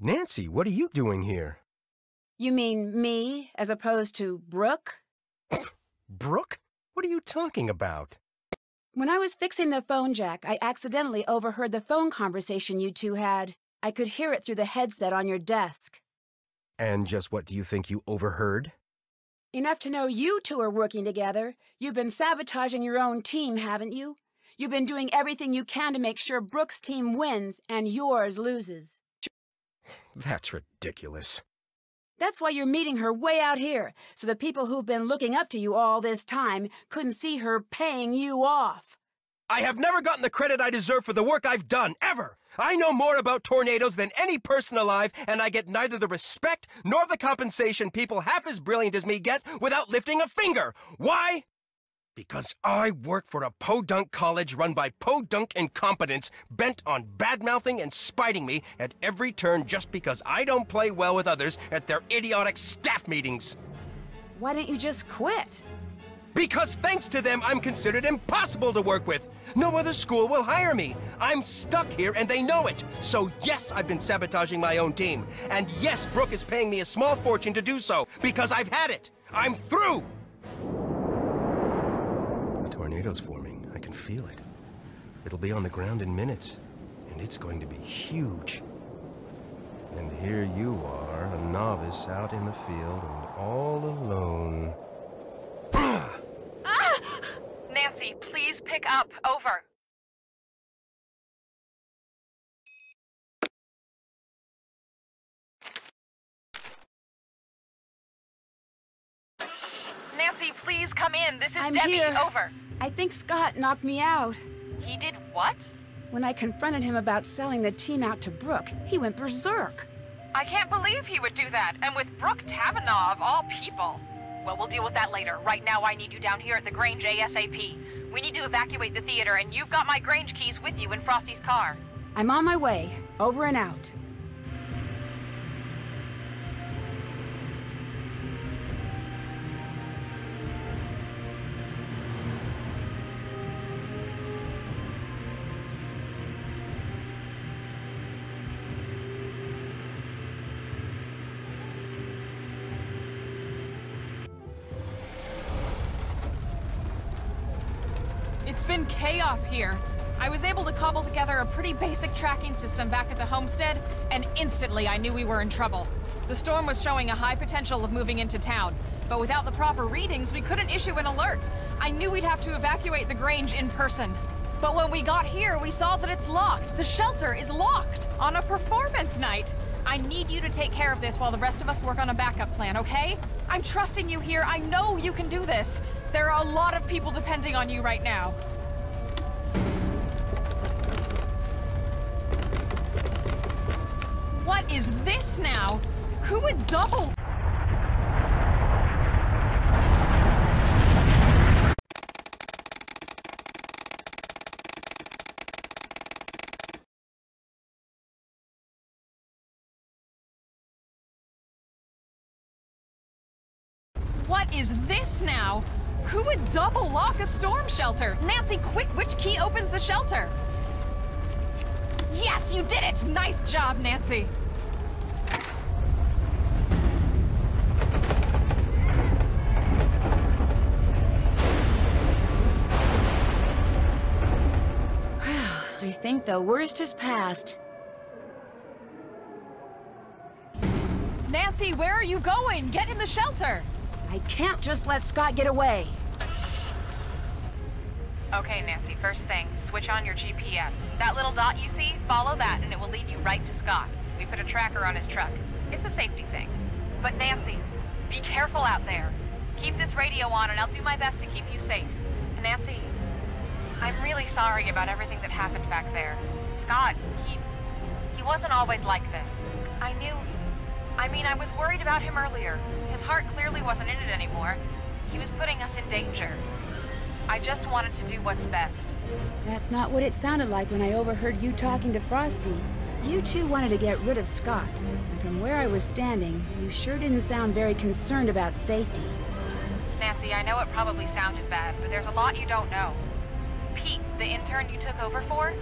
Speaker 6: Nancy, what are you doing here?
Speaker 1: You mean me, as opposed to Brooke?
Speaker 6: Brooke? What are you talking about?
Speaker 1: When I was fixing the phone jack, I accidentally overheard the phone conversation you two had. I could hear it through the headset on your desk.
Speaker 6: And just what do you think you overheard?
Speaker 1: Enough to know you two are working together. You've been sabotaging your own team, haven't you? You've been doing everything you can to make sure Brooke's team wins and yours loses.
Speaker 6: That's ridiculous.
Speaker 1: That's why you're meeting her way out here, so the people who've been looking up to you all this time couldn't see her paying you off.
Speaker 6: I have never gotten the credit I deserve for the work I've done, ever! I know more about tornadoes than any person alive, and I get neither the respect nor the compensation people half as brilliant as me get without lifting a finger. Why? Because I work for a podunk college run by podunk incompetents bent on bad-mouthing and spiting me at every turn just because I don't play well with others at their idiotic staff meetings.
Speaker 1: Why don't you just quit?
Speaker 6: Because thanks to them, I'm considered impossible to work with. No other school will hire me. I'm stuck here and they know it. So yes, I've been sabotaging my own team. And yes, Brooke is paying me a small fortune to do so because I've had it. I'm through. Tornado's forming. I can feel it. It'll be on the ground in minutes, and it's going to be huge. And here you are, a novice out in the field and all alone.
Speaker 5: Nancy, please pick up. Over. Nancy, please come in. This is
Speaker 1: I'm
Speaker 5: Debbie.
Speaker 1: here.
Speaker 5: Over.
Speaker 1: I think Scott knocked me out.
Speaker 5: He did what?
Speaker 1: When I confronted him about selling the team out to Brooke, he went berserk.
Speaker 5: I can't believe he would do that, and with Brooke Tavenaugh of all people. Well, we'll deal with that later. Right now, I need you down here at the Grange ASAP. We need to evacuate the theater, and you've got my Grange keys with you in Frosty's car.
Speaker 1: I'm on my way. Over and out.
Speaker 5: It's been chaos here. I was able to cobble together a pretty basic tracking system back at the homestead, and instantly I knew we were in trouble. The storm was showing a high potential of moving into town, but without the proper readings, we couldn't issue an alert. I knew we'd have to evacuate the Grange in person. But when we got here, we saw that it's locked. The shelter is locked on a performance night. I need you to take care of this while the rest of us work on a backup plan, okay? I'm trusting you here. I know you can do this. There are a lot of people depending on you right now. What is this now? Who would double... What is this now? Who would double lock a storm shelter? Nancy, quick, which key opens the shelter? Yes, you did it! Nice job, Nancy.
Speaker 1: think the worst is past.
Speaker 5: Nancy, where are you going? Get in the shelter!
Speaker 1: I can't just let Scott get away.
Speaker 5: Okay, Nancy, first thing, switch on your GPS. That little dot you see, follow that and it will lead you right to Scott. We put a tracker on his truck. It's a safety thing. But Nancy, be careful out there. Keep this radio on and I'll do my best to keep you safe. And Nancy, I'm really sorry about everything that happened back there. Scott, he wasn't always like this. I was worried about him earlier. His heart clearly wasn't in it anymore. He was putting us in danger. I just wanted to do what's best.
Speaker 1: That's not what it sounded like when I overheard you talking to Frosty. You two wanted to get rid of Scott. And from where I was standing, you sure didn't sound very concerned about safety.
Speaker 5: Nancy, I know it probably sounded bad, but there's a lot you don't know. Pete, the intern you took over for,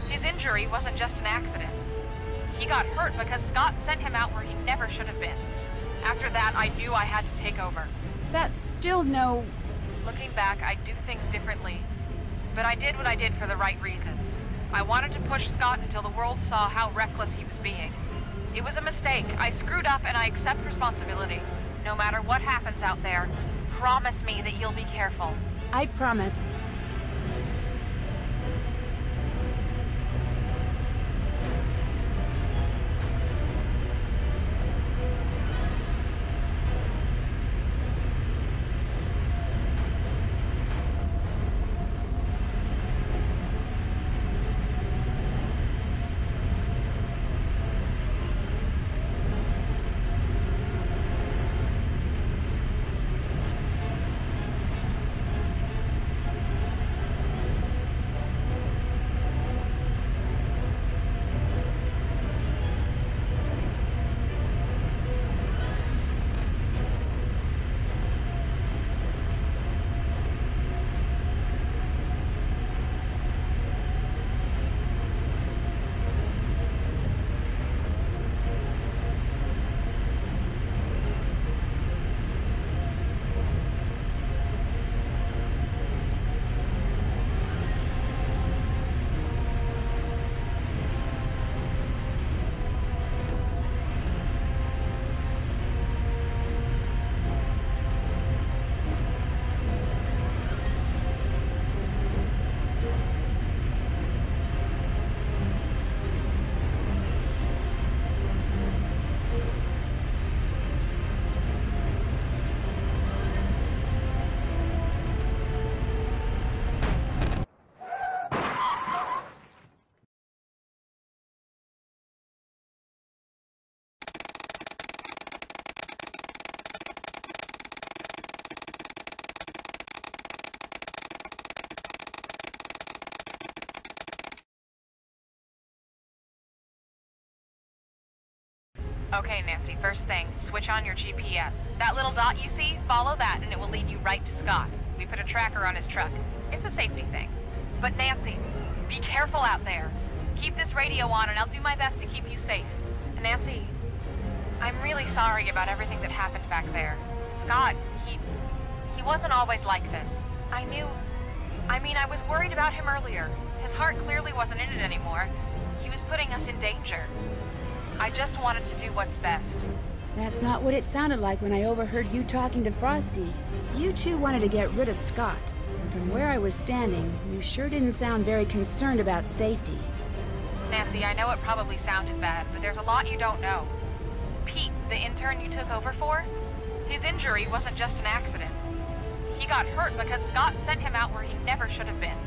Speaker 5: his injury wasn't just an accident. He got hurt because Scott sent him out where he never should have been. After that, I knew I had to take over.
Speaker 1: That's still no...
Speaker 5: Looking back, I do things differently. But I did what I did for the right reasons. I wanted to push Scott until the world saw how reckless he was being. It was a mistake. I screwed up and I accept responsibility. No matter what happens out there, promise me that you'll be careful.
Speaker 1: I promise.
Speaker 5: Okay, Nancy, first thing, switch on your GPS. That little dot you see, follow that and it will lead you right to Scott. We put a tracker on his truck. It's a safety thing. But Nancy, be careful out there. Keep this radio on and I'll do my best to keep you safe. And Nancy, I'm really sorry about everything that happened back there. Scott, he wasn't always like this. I was worried about him earlier. His heart clearly wasn't in it anymore. He was putting us in danger. I just wanted to do what's best.
Speaker 1: That's not what it sounded like when I overheard you talking to Frosty. You two wanted to get rid of Scott. And from where I was standing, you sure didn't sound very concerned about safety.
Speaker 5: Nancy, I know it probably sounded bad, but there's a lot you don't know. Pete, the intern you took over for, his injury wasn't just an accident. He got hurt because Scott sent him out where he never should have been.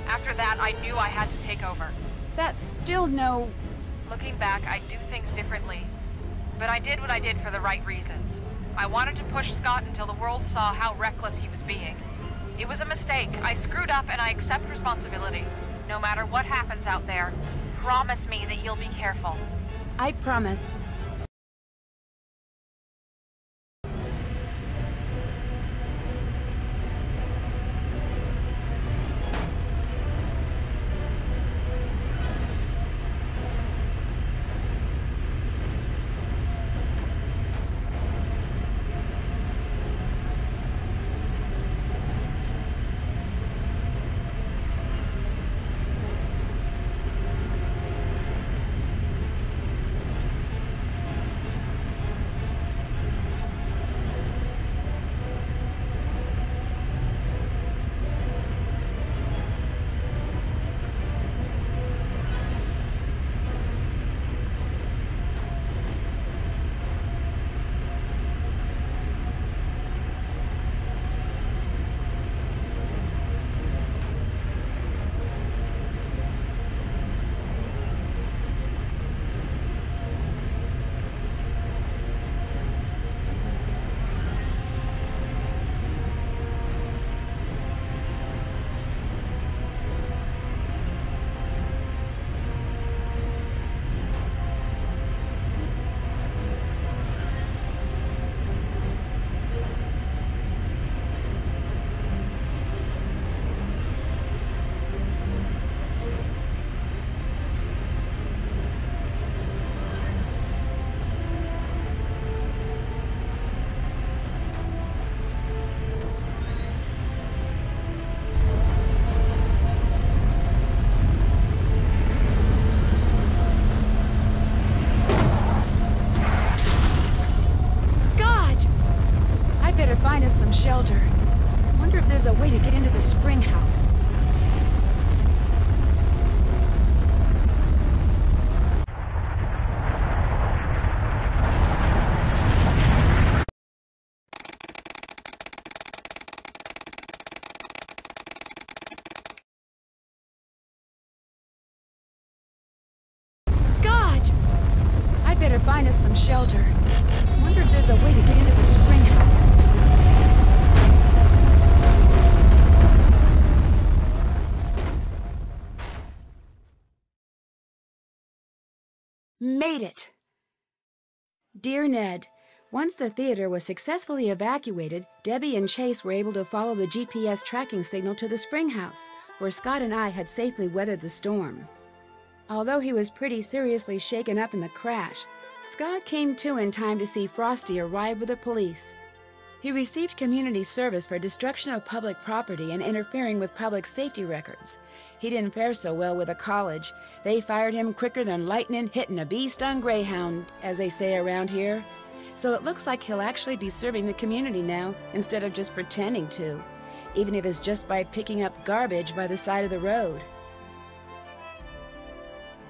Speaker 5: After that, I knew I had to take over.
Speaker 1: That's still no...
Speaker 5: Looking back, I do things differently. But I did what I did for the right reasons. I wanted to push Scott until the world saw how reckless he was being. It was a mistake. I screwed up and I accept responsibility. No matter what happens out there, promise me that you'll be careful.
Speaker 1: I promise. find us some shelter. Wonder if there's a way to get into the spring house. Scott! I'd better find us some shelter. Wonder if there's a way to get into the spring house. Made it! Dear Ned, once the theater was successfully evacuated, Debbie and Chase were able to follow the GPS tracking signal to the spring house, where Scott and I had safely weathered the storm. Although he was pretty seriously shaken up in the crash, Scott came to in time to see Frosty arrive with the police. He received community service for destruction of public property and interfering with public safety records. He didn't fare so well with the college. They fired him quicker than lightning hitting a bee-stung greyhound, as they say around here. So it looks like he'll actually be serving the community now, instead of just pretending to, even if it's just by picking up garbage by the side of the road.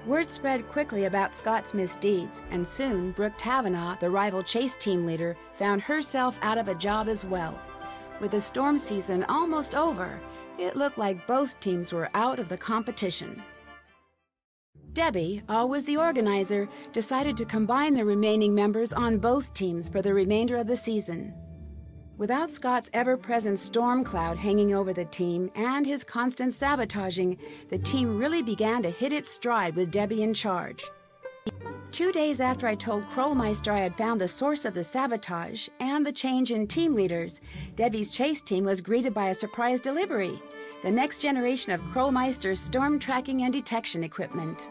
Speaker 1: Word spread quickly about Scott's misdeeds, and soon Brooke Tavenaugh, the rival chase team leader, found herself out of a job as well. With the storm season almost over, it looked like both teams were out of the competition. Debbie, always the organizer, decided to combine the remaining members on both teams for the remainder of the season. Without Scott's ever-present storm cloud hanging over the team and his constant sabotaging, the team really began to hit its stride with Debbie in charge. 2 days after I told Krollmeister I had found the source of the sabotage and the change in team leaders, Debbie's chase team was greeted by a surprise delivery, the next generation of Krollmeister's storm tracking and detection equipment.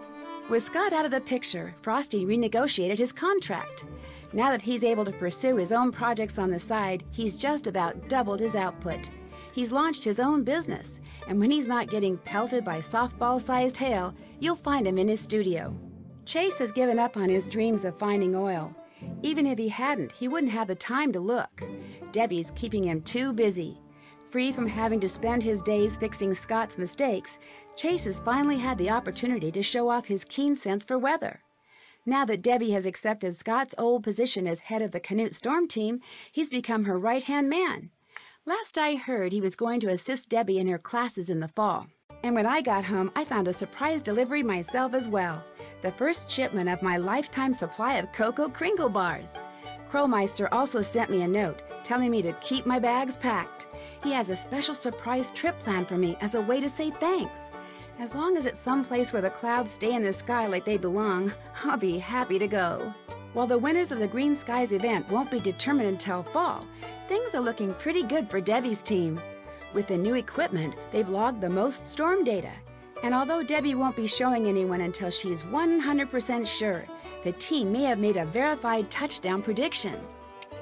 Speaker 1: With Scott out of the picture, Frosty renegotiated his contract. Now that he's able to pursue his own projects on the side, he's just about doubled his output. He's launched his own business, and when he's not getting pelted by softball-sized hail, you'll find him in his studio. Chase has given up on his dreams of finding oil. Even if he hadn't, he wouldn't have the time to look. Debbie's keeping him too busy. Free from having to spend his days fixing Scott's mistakes, Chase has finally had the opportunity to show off his keen sense for weather. Now that Debbie has accepted Scott's old position as head of the Canute Storm Team, he's become her right-hand man. Last I heard, he was going to assist Debbie in her classes in the fall. And when I got home, I found a surprise delivery myself as well. The first shipment of my lifetime supply of Cocoa Kringle bars. Krollmeister also sent me a note telling me to keep my bags packed. He has a special surprise trip planned for me as a way to say thanks. As long as it's someplace where the clouds stay in the sky like they belong, I'll be happy to go. While the winners of the Green Skies event won't be determined until fall, things are looking pretty good for Debbie's team. With the new equipment, they've logged the most storm data. And although Debbie won't be showing anyone until she's 100% sure, the team may have made a verified touchdown prediction.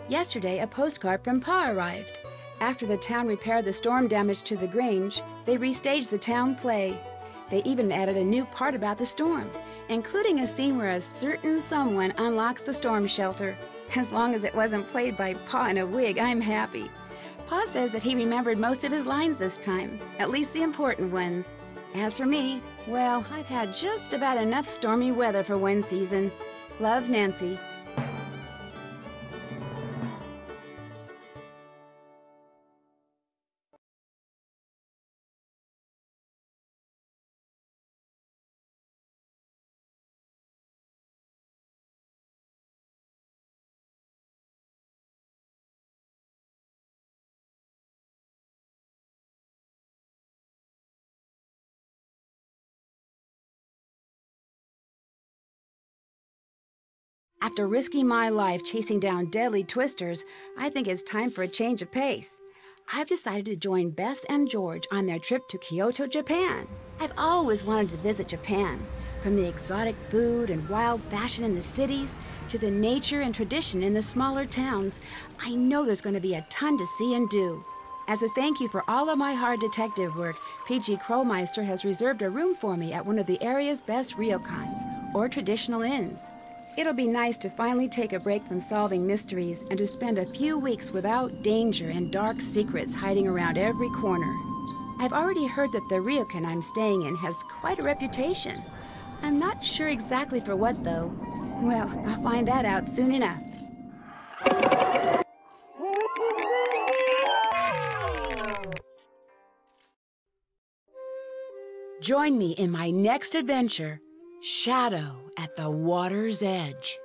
Speaker 1: Yesterday, a postcard from Pa arrived. After the town repaired the storm damage to the Grange, they restaged the town play. They even added a new part about the storm, including a scene where a certain someone unlocks the storm shelter. As long as it wasn't played by Pa in a wig, I'm happy. Pa says that he remembered most of his lines this time, at least the important ones. As for me, well, I've had just about enough stormy weather for one season. Love, Nancy. After risking my life chasing down deadly twisters, I think it's time for a change of pace. I've decided to join Bess and George on their trip to Kyoto, Japan. I've always wanted to visit Japan, from the exotic food and wild fashion in the cities to the nature and tradition in the smaller towns. I know there's going to be a ton to see and do. As a thank you for all of my hard detective work, P.G. Krollmeister has reserved a room for me at one of the area's best ryokans, or traditional inns. It'll be nice to finally take a break from solving mysteries and to spend a few weeks without danger and dark secrets hiding around every corner. I've already heard that the ryokan I'm staying in has quite a reputation. I'm not sure exactly for what, though. Well, I'll find that out soon enough. Join me in my next adventure, Shadow at the Water's Edge.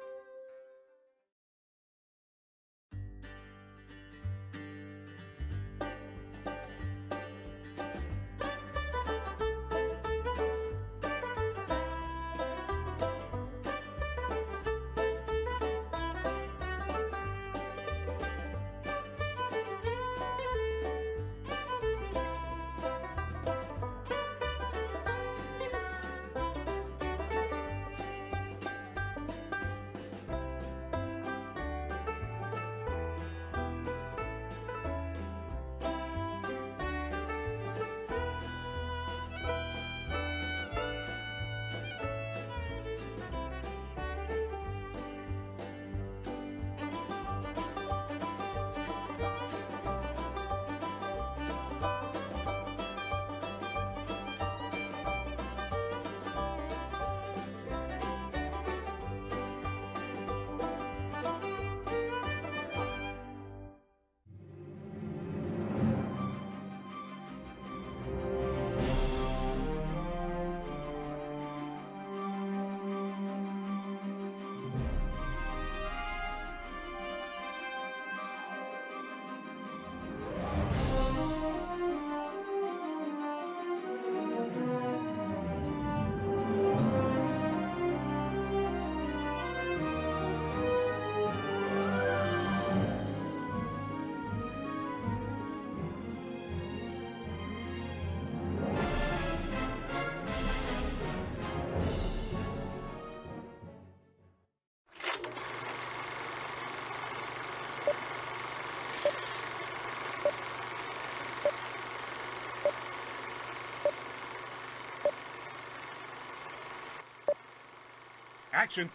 Speaker 16: Action!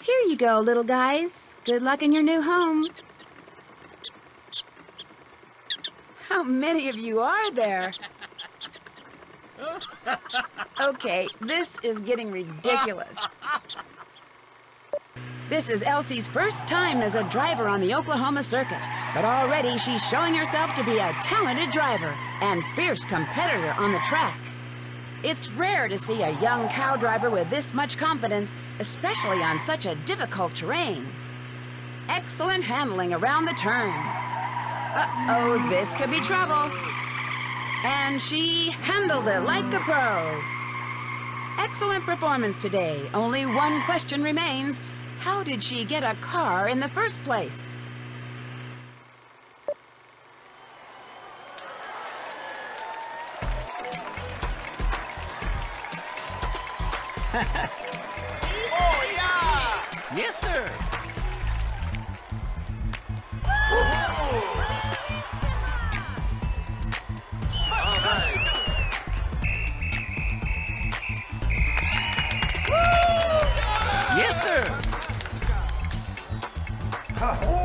Speaker 1: Here you go, little guys. Good luck in your new home. How many of you are there? Okay, this is getting ridiculous. This is Elsie's first time as a driver on the Oklahoma circuit, but already she's showing herself to be a talented driver and fierce competitor on the track. It's rare to see a young cow driver with this much confidence, especially on such a difficult terrain. Excellent handling around the turns. Uh-oh, this could be trouble. And she handles it like a pro. Excellent performance today. Only one question remains. How did she get a car in the first place?
Speaker 9: Oh, yeah! Yes, sir! Yes, sir! Huh.